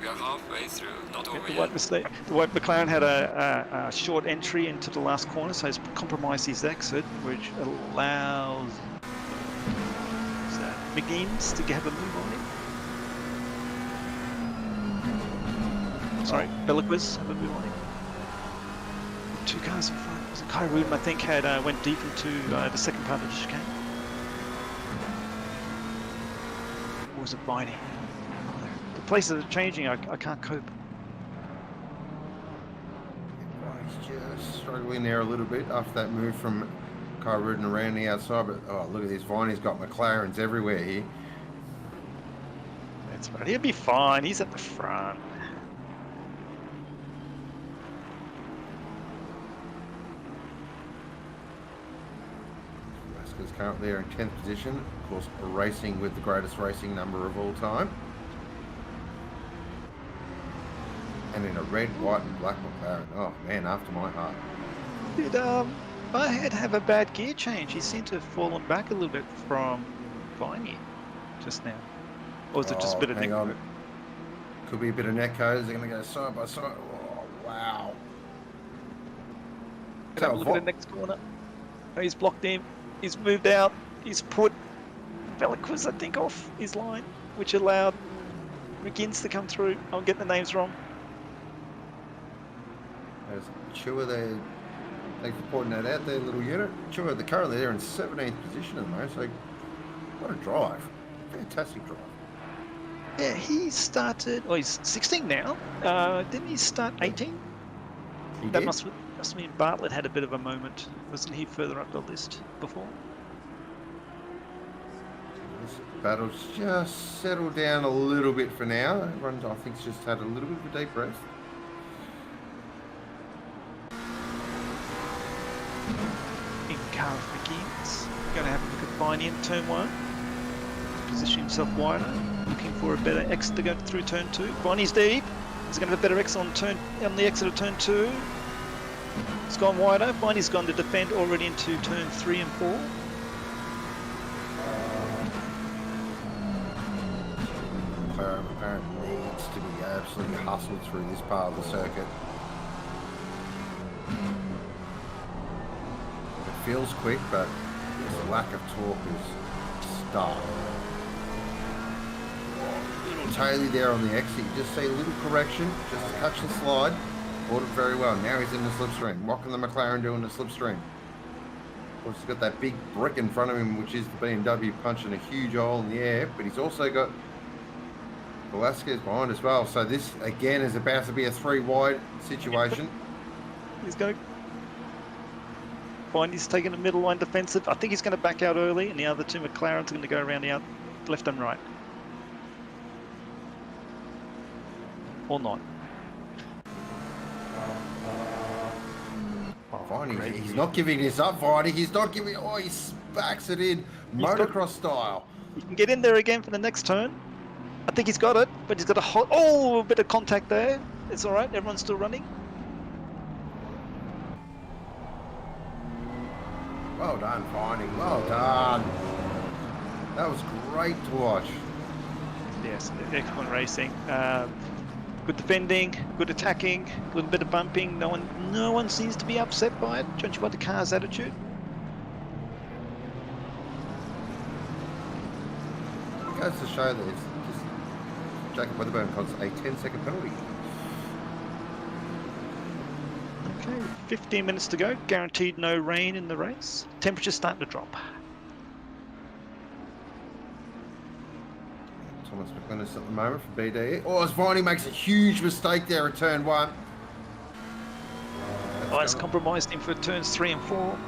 We are halfway through, not over The yet. white mistake. The white McLaren had a short entry into the last corner, so he's compromised his exit, which allows McGeans to have a move on him. Sorry, Bellaquez have a move on him. 2 cars in front. Was it Kai Ruden, I think, went deep into the second part of the chicane. Or was it Viney? The places are changing, I can't cope. He's just struggling there a little bit after that move from Kai Ruden around the outside, but oh, look at this. Viney's got McLarens everywhere here. That's right, he'll be fine, he's at the front. Velasquez currently there in 10th position, of course, racing with the greatest racing number of all time. And in a red, white and black McLaren. Oh man, after my heart. Did Barhead have a bad gear change? He seemed to have fallen back a little bit from Viney just now. Or was it just a bit of hang neck? on. Could be a bit of netcos. They're going to go side by side. Oh, wow. Have a look at the next corner. Oh, he's blocked him. He's moved out. He's put Velasquez, I think, off his line, which allowed McGinnis to come through. I'm getting the names wrong. There's Chua there. Thanks for pointing that out there, little unit. Chua, they're currently there in 17th position at the moment. So, what a drive. Fantastic drive. Yeah, he started. Oh, he's 16 now. Didn't he start 18? He That did. must mean Bartlett had a bit of a moment. Wasn't he further up the list before? This battle's just settled down a little bit for now. Everyone, I think, just had a little bit of a deep breath. In car of McGeans. Going to have a look at Viney in turn 1. Position himself wider. Looking for a better exit to go through turn 2. Viney's deep. He's going to have a better exit on the exit of turn 2. It's gone wider. Viney's gone to defend already into turn 3 and 4. McLaren needs to be absolutely hustled through this part of the circuit. It feels quick, but there's a lack of torque is stark. Little taily there on the exit. You just see a little correction, just a touch and slide. Bought it very well. Now he's in the slipstream. What can the McLaren do in the slipstream? Of course, he's got that big brick in front of him, which is the BMW punching a huge hole in the air, but he's also got Velasquez behind as well. So this, again, is about to be a 3 wide situation. He's going to find he's taking a middle line defensive. I think he's going to back out early, and the other 2 McLarens are going to go around the out left and right. or not. Viney, great. he's not giving this up, Viney. He's not giving. Oh, he backs it in, motocross style. He can get in there again for the next turn. I think he's got it, but he's got a hot. Oh, a bit of contact there. It's all right. Everyone's still running. Well done, Viney. Well done. That was great to watch. Yes, excellent racing. Good defending, good attacking, a little bit of bumping. No one seems to be upset by it. Don't you want the car's attitude? It goes to show that it's just Jacob Weatherburn costs a 10-second penalty. Okay, 15 minutes to go. Guaranteed no rain in the race. Temperature's starting to drop. Thomas McLennan at the moment for BD. Oh, as Viney makes a huge mistake there at turn 1. Oh, it's compromised him for turns 3 and 4.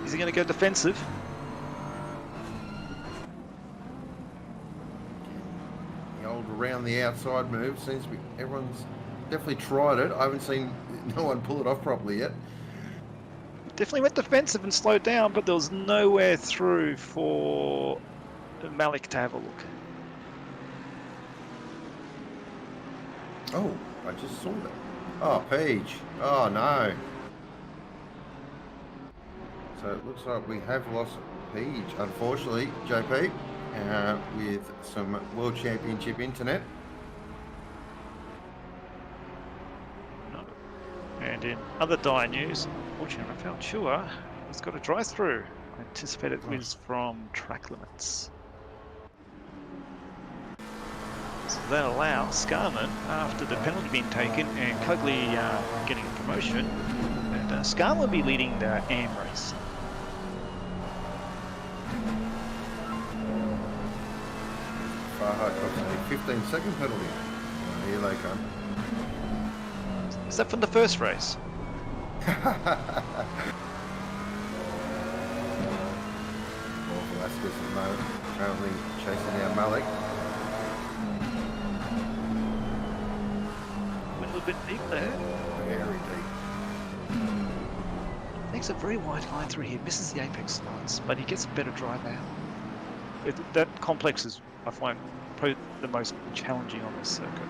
Is he going to go defensive? The old around the outside move seems to be everyone's definitely tried it. I haven't seen no one pull it off properly yet. Definitely went defensive and slowed down, but there was nowhere through for Malik to have a look. Oh, I just saw that. Oh, Page. Oh, no. So it looks like we have lost Page, unfortunately, JP, with some World Championship internet. And in other dire news, unfortunately, Rafael Chua has got a drive-through. I anticipate it was from track limits. So that allows Scarman, after the penalty being taken and Cugley getting a promotion, and Scarman will be leading the AM race. Faha costs a 15-second penalty. Here they come. Is that from the first race? Paul Velasquez at the moment, currently chasing down Malik. Went a little bit deep there. Very deep. Makes a very wide line through here, misses the apex lines, but he gets a better drive out. That complex is, I find, probably the most challenging on this circuit.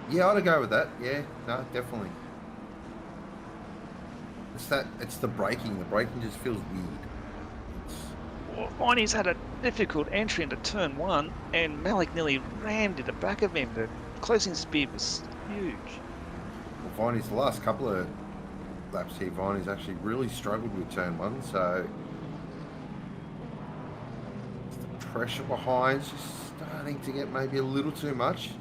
Yeah, I'd go with that. Yeah, no, definitely. It's the braking. The braking just feels weird. Viney's had a difficult entry into turn 1, and Malik nearly rammed at the back of him. The closing speed was huge. Well, Viney's the last couple of laps here, Viney's actually really struggled with turn 1, so the pressure behind's just starting to get maybe a little too much.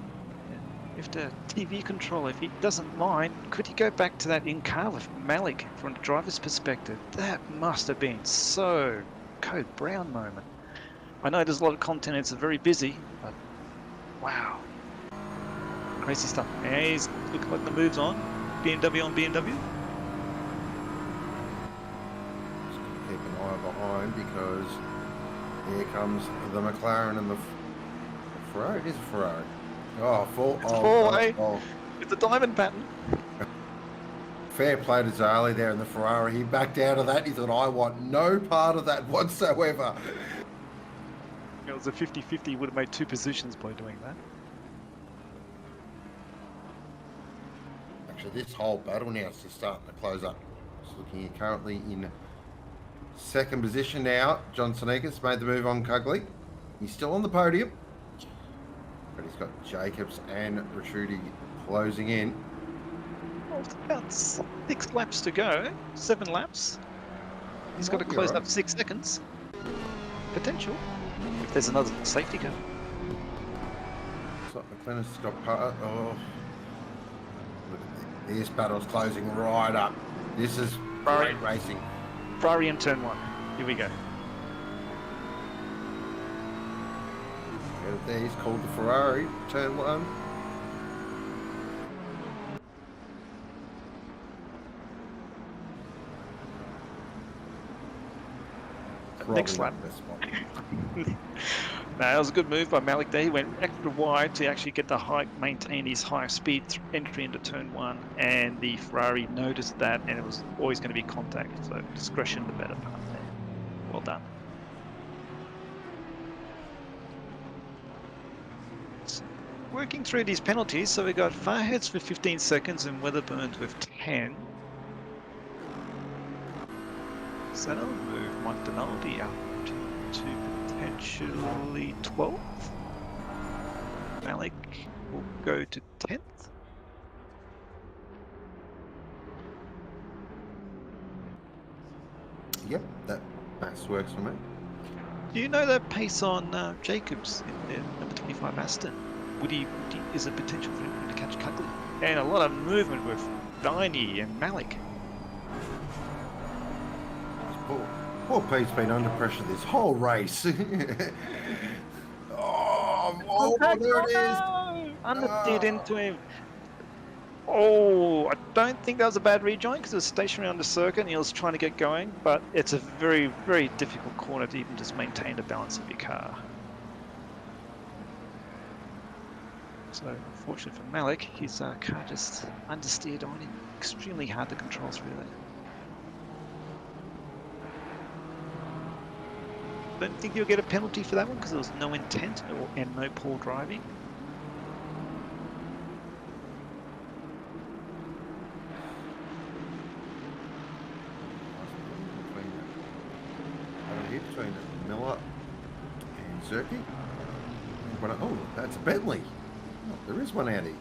If the TV controller, if he doesn't mind, could he go back to that in-car with Malik from the driver's perspective? That must have been so Code Brown moment. I know there's a lot of content, it's very busy, but wow. Crazy stuff. And he's looking like the move's on. BMW on BMW. Just keep an eye behind because here comes the McLaren and the Ferrari. It is a Ferrari. Oh, four-way. It's a diamond pattern. Fair play to Zali there in the Ferrari. He backed out of that. He thought, I want no part of that whatsoever. It was a 50-50. He would have made 2 positions by doing that. Actually, this whole battle now is just starting to close up. Just looking here, currently in 2nd position now. John Sonikas made the move on Cugley. He's still on the podium. But he's got Jacobs and Ricciardi closing in. Well, it's about 6 laps to go. 7 laps. He's got to close up 6 seconds. Potential. If there's another safety car. Looks like McLennan's got part. Oh, look at this battle's closing right up. This is great racing. Ferrari in turn 1. Here we go. There, he's called the Ferrari, turn 1. Next lap. That was a good move by Malik there. He went extra wide to actually get the maintain his high speed entry into turn 1, and the Ferrari noticed that, and it was always going to be contact. So discretion, the better part there. Well done. So, working through these penalties, so we got Fireheads with 15 seconds and Weatherburns with 10. So that'll move Mike Denaldi up to potentially 12th. Malik will go to 10th. Yep, that maths works for me. Do you know that pace on Jacobs in the number 25 Aston? Is a potential for him to catch Cugley? And a lot of movement with Diney and Malik. Poor Pete's been under pressure this whole race. oh, there it is. Understeered into him. Oh, I don't think that was a bad rejoin because it was stationary on the circuit and he was trying to get going, but it's a very, very difficult corner to even just maintain the balance of your car. So, unfortunately for Malik, his car just understeered on him. Extremely hard to control through that. Don't think you'll get a penalty for that one because there was no intent and no poor driving. Between Miller and Zerke. Oh, that's a Bentley. Oh, there is one out here.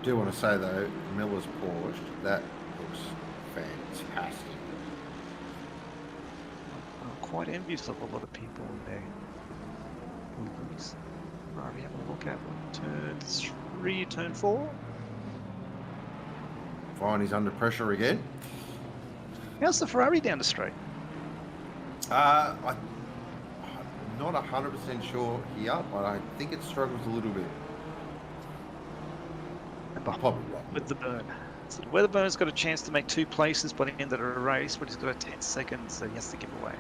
I do want to say though, Miller's polished. That looks fantastic. I'm quite envious of a lot of people in there. Ferrari having a look at turn 3, turn 4. Fine, he's under pressure again. How's the Ferrari down the straight? I'm not 100% sure here, but I think it struggles a little bit. Probably right. With the burn. So the Weatherburn's got a chance to make 2 places by the end of the race, but he's got a 10 seconds, so he has to give away.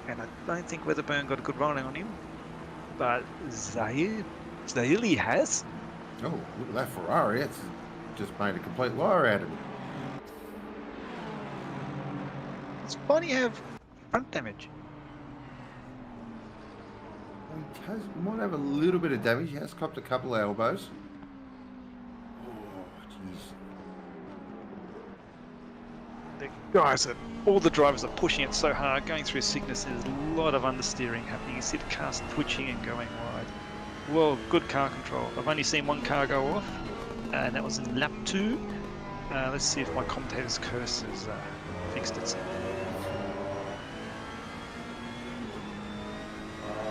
And I don't think Weatherburn got a good running on him, but Zahili has. Oh, look at that Ferrari. It's just made a complete liar out of it. It's funny you have front damage. He might have a little bit of damage. He has copped a couple of elbows. Oh, jeez. The guys, all the drivers are pushing it so hard, going through sickness. There's a lot of understeering happening. You see the cars twitching and going wide. Well, good car control. I've only seen one car go off, and that was in lap 2. Let's see if my commentator's curse has fixed itself.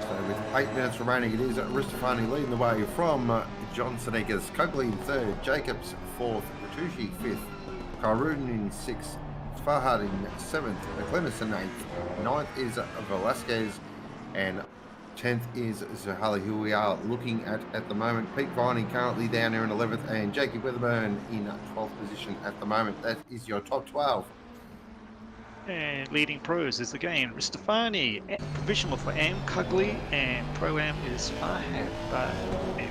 So with 8 minutes remaining, it is Ristofani leading the way from John Seneca's Cugley in 3rd, Jacobs 4th, Bertucci 5th, Karun in 6th, Farhad in 7th, Clemens in 8th, 9th is Velasquez, and 10th is Zahali, who we are looking at the moment. Pete Viney currently down there in 11th, and Jakey Weatherburn in 12th position at the moment. That is your top 12. And leading pros is again Ristofani, provisional for Am Cugley, and Pro-Am is Farhad. But if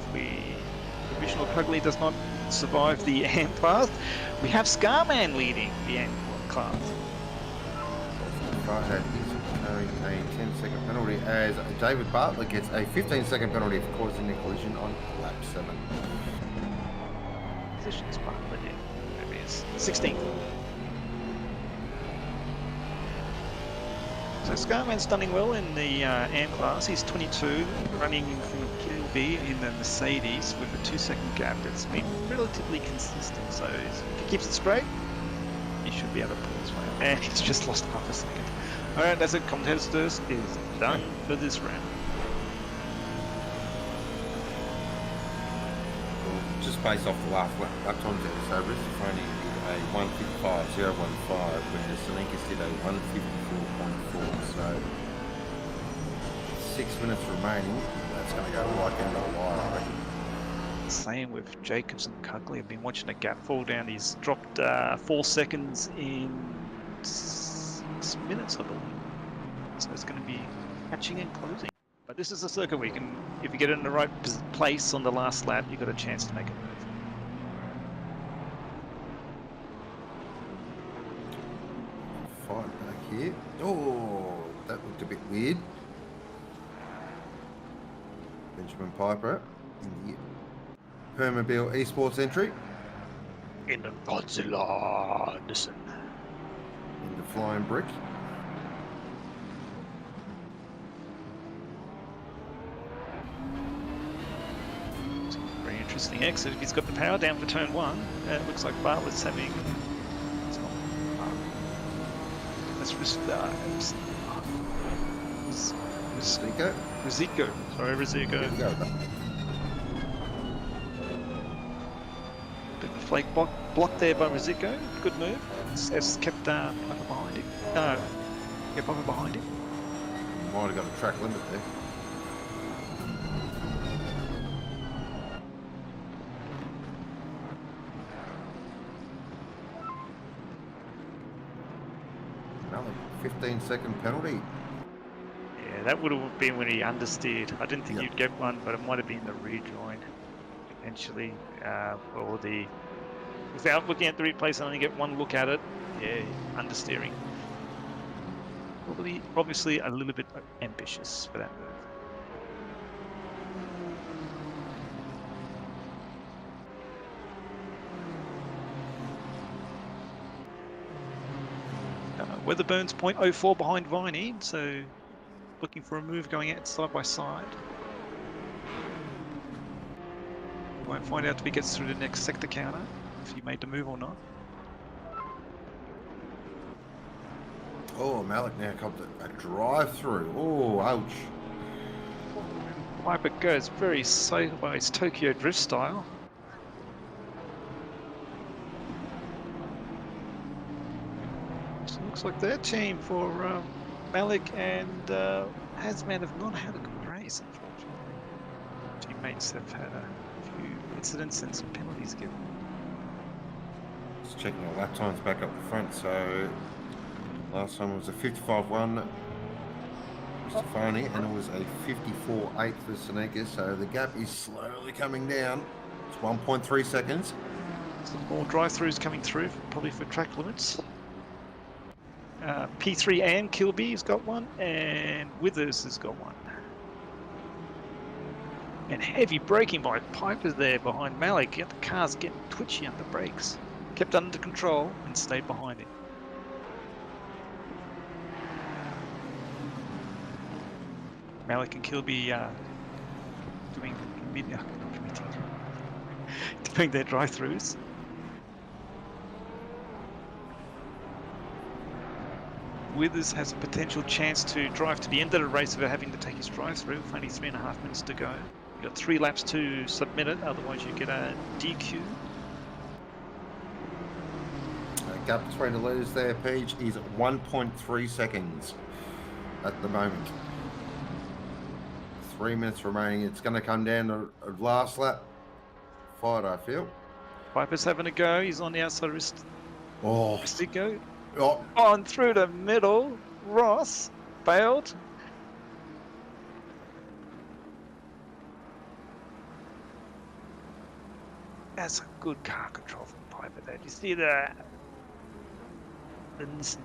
provisional Cugley does not survive the Am class, we have Scarman leading the Am class. Farhad is carrying a 10-second penalty as David Bartlett gets a 15-second penalty for causing a collision on lap 7. Positions Bartlett in. There he is. 16th. So Scarman's stunning well in the AM class. He's 22, running from Kilby in the Mercedes with a 2-second gap. It's been relatively consistent, so if he keeps it straight, he should be able to pull his way up. And he's just lost half a second. Alright, that's it. Contesters is done for this round. Just based off the last lap times there, so Ristofani did a 155.015, whereas Seneca's did a 154.4, so 6 minutes remaining. That's going to go right down to the wire, I reckon. Same with Jacobs and Cugley. I've been watching the gap fall down. He's dropped 4 seconds in minutes, I believe. So it's going to be catching and closing. But this is a circuit where you can, if you get in the right place on the last lap, you've got a chance to make a move. Fight back here. Oh, that looked a bit weird. Benjamin Piper in the Permobil esports entry. In the Godzilla Anderson. In the flying brick. Very interesting exit. If he's got the power down for turn one, it looks like Bartlett's having. That's Riziko. Sorry, Riziko. Bit of a flake block there by Riziko. Good move. It's kept Piper behind him. No, yeah, Piper behind him. Might have got a track limit there. Another 15-second penalty. Yeah, that would have been when he understeered. I didn't think you'd get one, but it might have been the rejoin eventually, or the without looking at the replays and only get one look at it. Yeah, understeering. Probably, obviously, a little bit ambitious for that move. Weatherburn's 0.04 behind Viney, so looking for a move going out side by side. We won't find out if he gets through the next sector counter, if he made the move or not. Oh, Malik now comes a drive-through. Oh, ouch. Piper goes very safe by his Tokyo drift style. So looks like their team for Malik and Hazman have not had a good race, unfortunately. Teammates have had a few incidents and some penalties given. Just checking our lap times back up the front. So last time it was a 55.1 Stefani, and it was a 54.8 for Seneca. So the gap is slowly coming down. It's 1.3 seconds. Some more drive-throughs coming through, probably for track limits. P3 and Kilby's got one, and Withers has got one. And heavy braking by Piper there behind Malik. The car's getting twitchy under brakes. Kept under control and stayed behind him. Malik and Kilby doing their drive-throughs. Withers has a potential chance to drive to the end of the race without having to take his drive-through with only 3.5 minutes to go. You've got 3 laps to submit it, otherwise you get a DQ. Gap between the leaders there, Peach, is 1.3 seconds at the moment. 3 minutes remaining. It's going to come down to a last lap fight, I feel. Piper's having a go. He's on the outside wrist. Oh. Ristico. Oh. On through the middle. Ross failed. That's a good car control from Piper there. You see the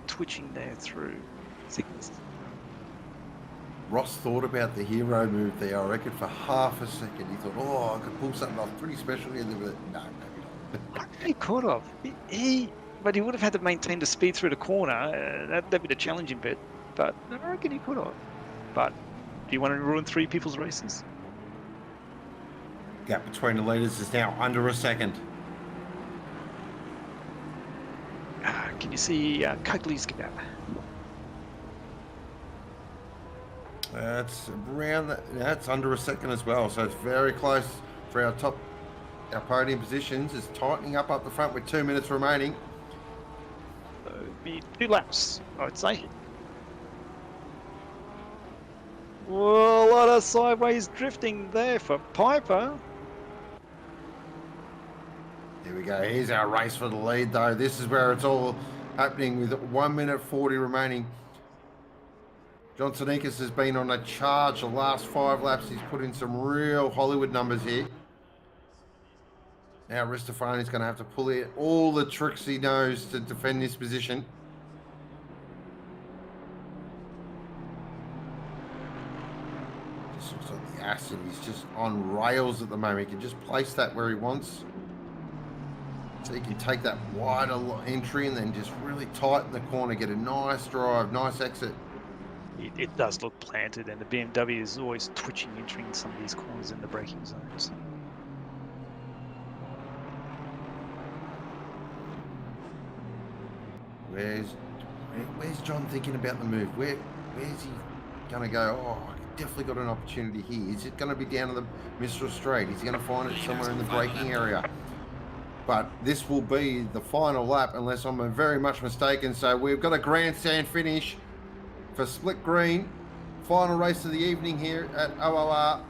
twitching there through signals. Ross thought about the hero move there, I reckon, for half a second. He thought, oh, I could pull something off pretty special here. No, maybe not. He could have. But he would have had to maintain the speed through the corner. That'd be the challenging bit. But I reckon he could have. But do you want to ruin 3 people's races? Gap between the leaders is now under a second. Can you see Coakley's gap? That's around. That's under a second as well. So it's very close for our podium positions. It's tightening up the front with 2 minutes remaining. So it'd be 2 laps, I would say. Well, a lot of sideways drifting there for Piper. Here we go. Here's our race for the lead, though. This is where it's all happening with 1 minute 40 remaining. John Sonikas has been on a charge the last 5 laps. He's put in some real Hollywood numbers here. Now Ristofani's going to have to pull in all the tricks he knows to defend this position. Just looks like the acid. He's just on rails at the moment. He can just place that where he wants. So he can take that wider entry and then just really tighten the corner, get a nice drive, nice exit. It does look planted, and the BMW is always twitching, entering some of these corners in the braking zones. Where's John thinking about the move? Where's he going to go? Oh, I definitely got an opportunity here. Is it going to be down to the Mistral Straight? Is he going to find it somewhere in the braking area? But this will be the final lap, unless I'm very much mistaken. So we've got a grandstand finish for Split Green. Final race of the evening here at OOR.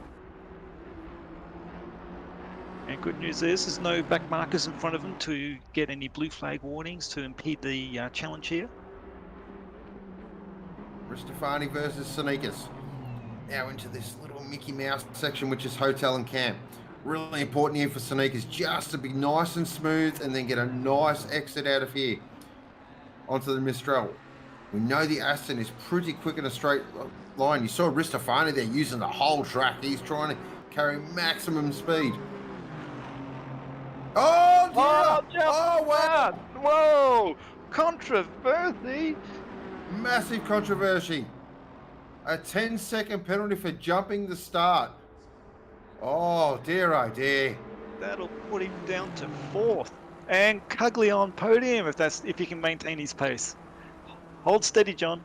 And good news is there's no back markers in front of him to get any blue flag warnings to impede the challenge here. Ristofani versus Sonikas. Now into this little Mickey Mouse section, which is hotel and camp. Really important here for Sonikas just to be nice and smooth and then get a nice exit out of here onto the Mistral. We know the Aston is pretty quick in a straight line. You saw Ristofani there using the whole track. He's trying to carry maximum speed. Oh, dear. Oh, wow. Whoa! Controversy! Massive controversy. A 10-second penalty for jumping the start. Oh, dear, oh dear. That'll put him down to 4th. And Cugley on podium if he can maintain his pace. Hold steady, John.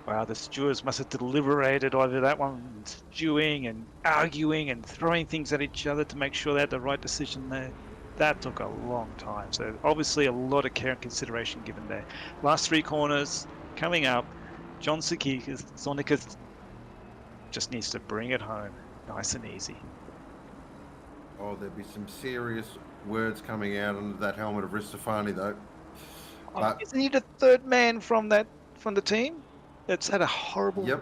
Wow, the stewards must have deliberated over that one, stewing and arguing and throwing things at each other to make sure they had the right decision there. That took a long time. So obviously a lot of care and consideration given there. Last 3 corners coming up. John Sonikas just needs to bring it home, nice and easy. Oh, there'd be some serious words coming out under that helmet of Ristofani, though. But isn't he the 3rd man from the team? That's had a horrible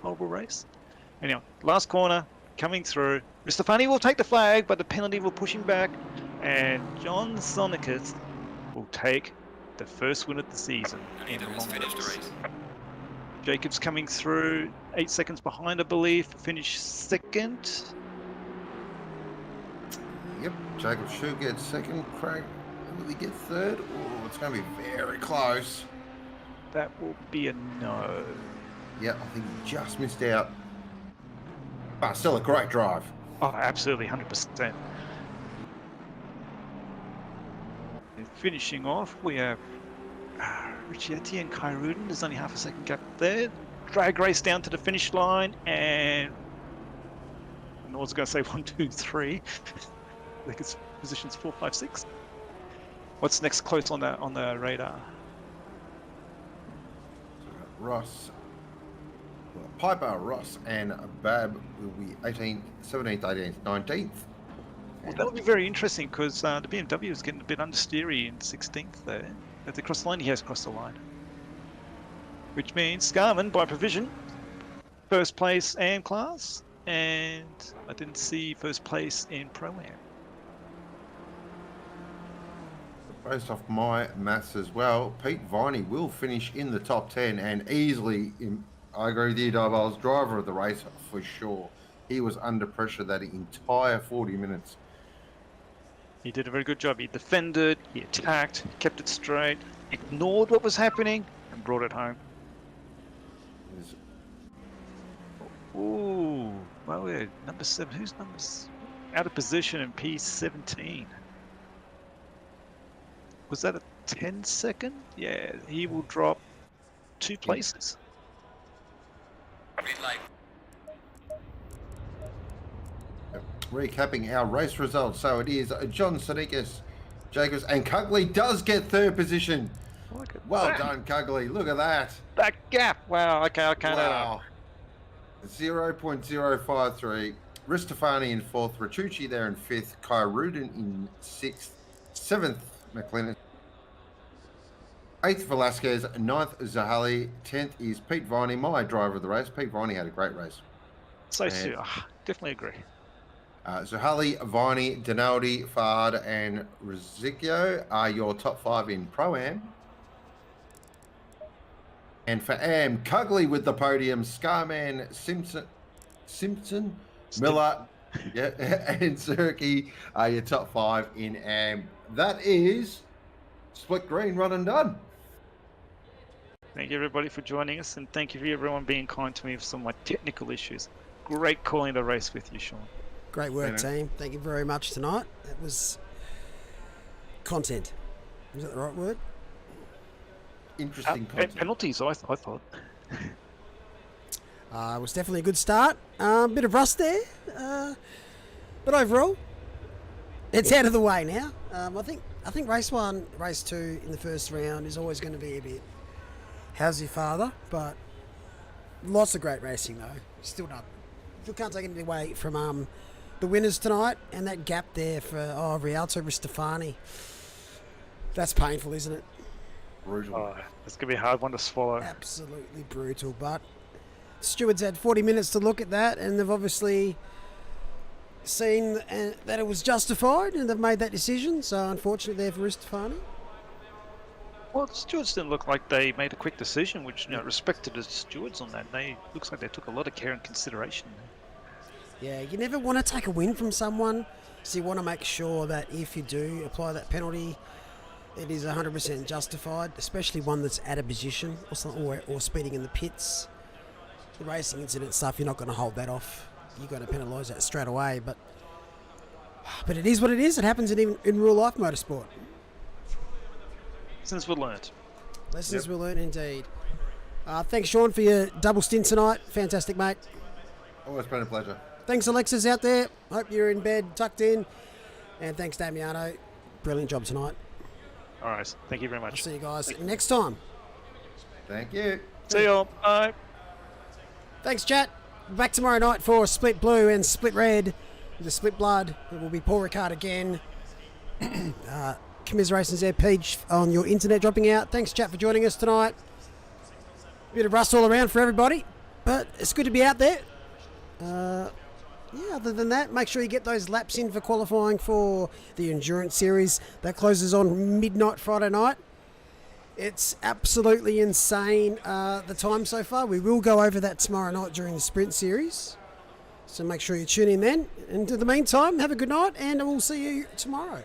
race. Anyhow, last corner coming through. Ristofani will take the flag, but the penalty will push him back, and John Sonikas will take the first win of the season. Jacobs coming through, 8 seconds behind, I believe, finished 2nd. Yep, Jacob should get 2nd. Craig, will he get 3rd? Oh, it's going to be very close. That will be a no. Yeah, I think he just missed out. But still a great drive. Oh, absolutely, 100%. And finishing off, we have Ricciardi and Kyrudin. There's only half a second gap there. Drag race down to the finish line, and I was going to say 1, 2, 3. I think it's positions 4, 5, 6. What's next close on the radar? Ross, Piper, Ross, and Bab will be 18th, 17th, 18th, 19th. Well, that'll be very interesting because the BMW is getting a bit understeery in 16th there. At the cross line, he has crossed the line. Which means Scarman, by provision, 1st place and class, and I didn't see 1st place in Pro-Am. Based off my maths as well, Pete Viney will finish in the top 10 and easily, I agree with you, Diabol's driver of the race for sure. He was under pressure that entire 40 minutes. He did a very good job. He defended, he attacked, kept it straight, ignored what was happening, and brought it home. Ooh, well, we're number 7. Who's out of position in P17? Was that a 10-second? Yeah, he will drop 2 places. Recapping our race results. So it is John Sonikas, Jacobs, and Cugley does get 3rd position. Well done, Cugley. Look at that. That gap. Wow, okay, I can't add Wow. up. 0.053. Ristofani in 4th, Rachucci there in 5th, Kai Rudin in 6th, 7th, McLennan, 8th, Velasquez, 9th, Zahali, 10th is Pete Viney, my driver of the race. Pete Viney had a great race. So And- too. Definitely agree. Zahali, Viney, Dinaldi, Fard, and Rizicchio are your top 5 in Pro-Am. And for Am, Cugley with the podium, Scarman, Simpson, Miller, yeah, and Zerke are your top 5 in Am. That is Split Green, run and done. Thank you everybody for joining us, and thank you for everyone being kind to me with some of my technical issues. Great calling the race with you, Sean. Great work, team. Thank you very much tonight. That was content. Is that the right word? Interesting content. Penalties, I thought. It was definitely a good start. Bit of rust there, but overall, it's out of the way now. I think race 1, race 2 in the first round is always going to be a bit how's your father, but lots of great racing though. Still can't take anything away from the winners tonight, and that gap there for Rialto Ristofani. That's painful, isn't it? Brutal. Oh, it's going to be a hard one to swallow. Absolutely brutal, but stewards had 40 minutes to look at that, and they've obviously seen that it was justified, and they've made that decision. So unfortunately there for Ristofani. Well, the stewards didn't look like they made a quick decision, which respected the stewards on that. Looks like they took a lot of care and consideration. Yeah, you never want to take a win from someone, so you want to make sure that if you do apply that penalty, it is 100% justified, especially one that's at a position or something, or speeding in the pits. The racing incident stuff, you're not going to hold that off. You're going to penalise that straight away, but it is what it is. It happens in real life motorsport. Lessons were learnt. Lessons were learned indeed. Thanks, Sean, for your double stint tonight. Fantastic, mate. Always been a pleasure. Thanks, Alexis, out there. Hope you're in bed, tucked in. And thanks, Damiano. Brilliant job tonight. All right. Thank you very I'll much. see you guys next time. Thank you. See you all. Bye. Thanks, chat. Back tomorrow night for Split Blue and Split Red. The Split Blood. It will be Paul Ricard again. Commiserations there, Peach, on your internet dropping out. Thanks, chat, for joining us tonight. Bit of rust all around for everybody, but it's good to be out there. Other than that, make sure you get those laps in for qualifying for the Endurance Series. That closes on midnight Friday night. It's absolutely insane, the time so far. We will go over that tomorrow night during the Sprint Series. So make sure you tune in then. And in the meantime, have a good night, and we'll see you tomorrow.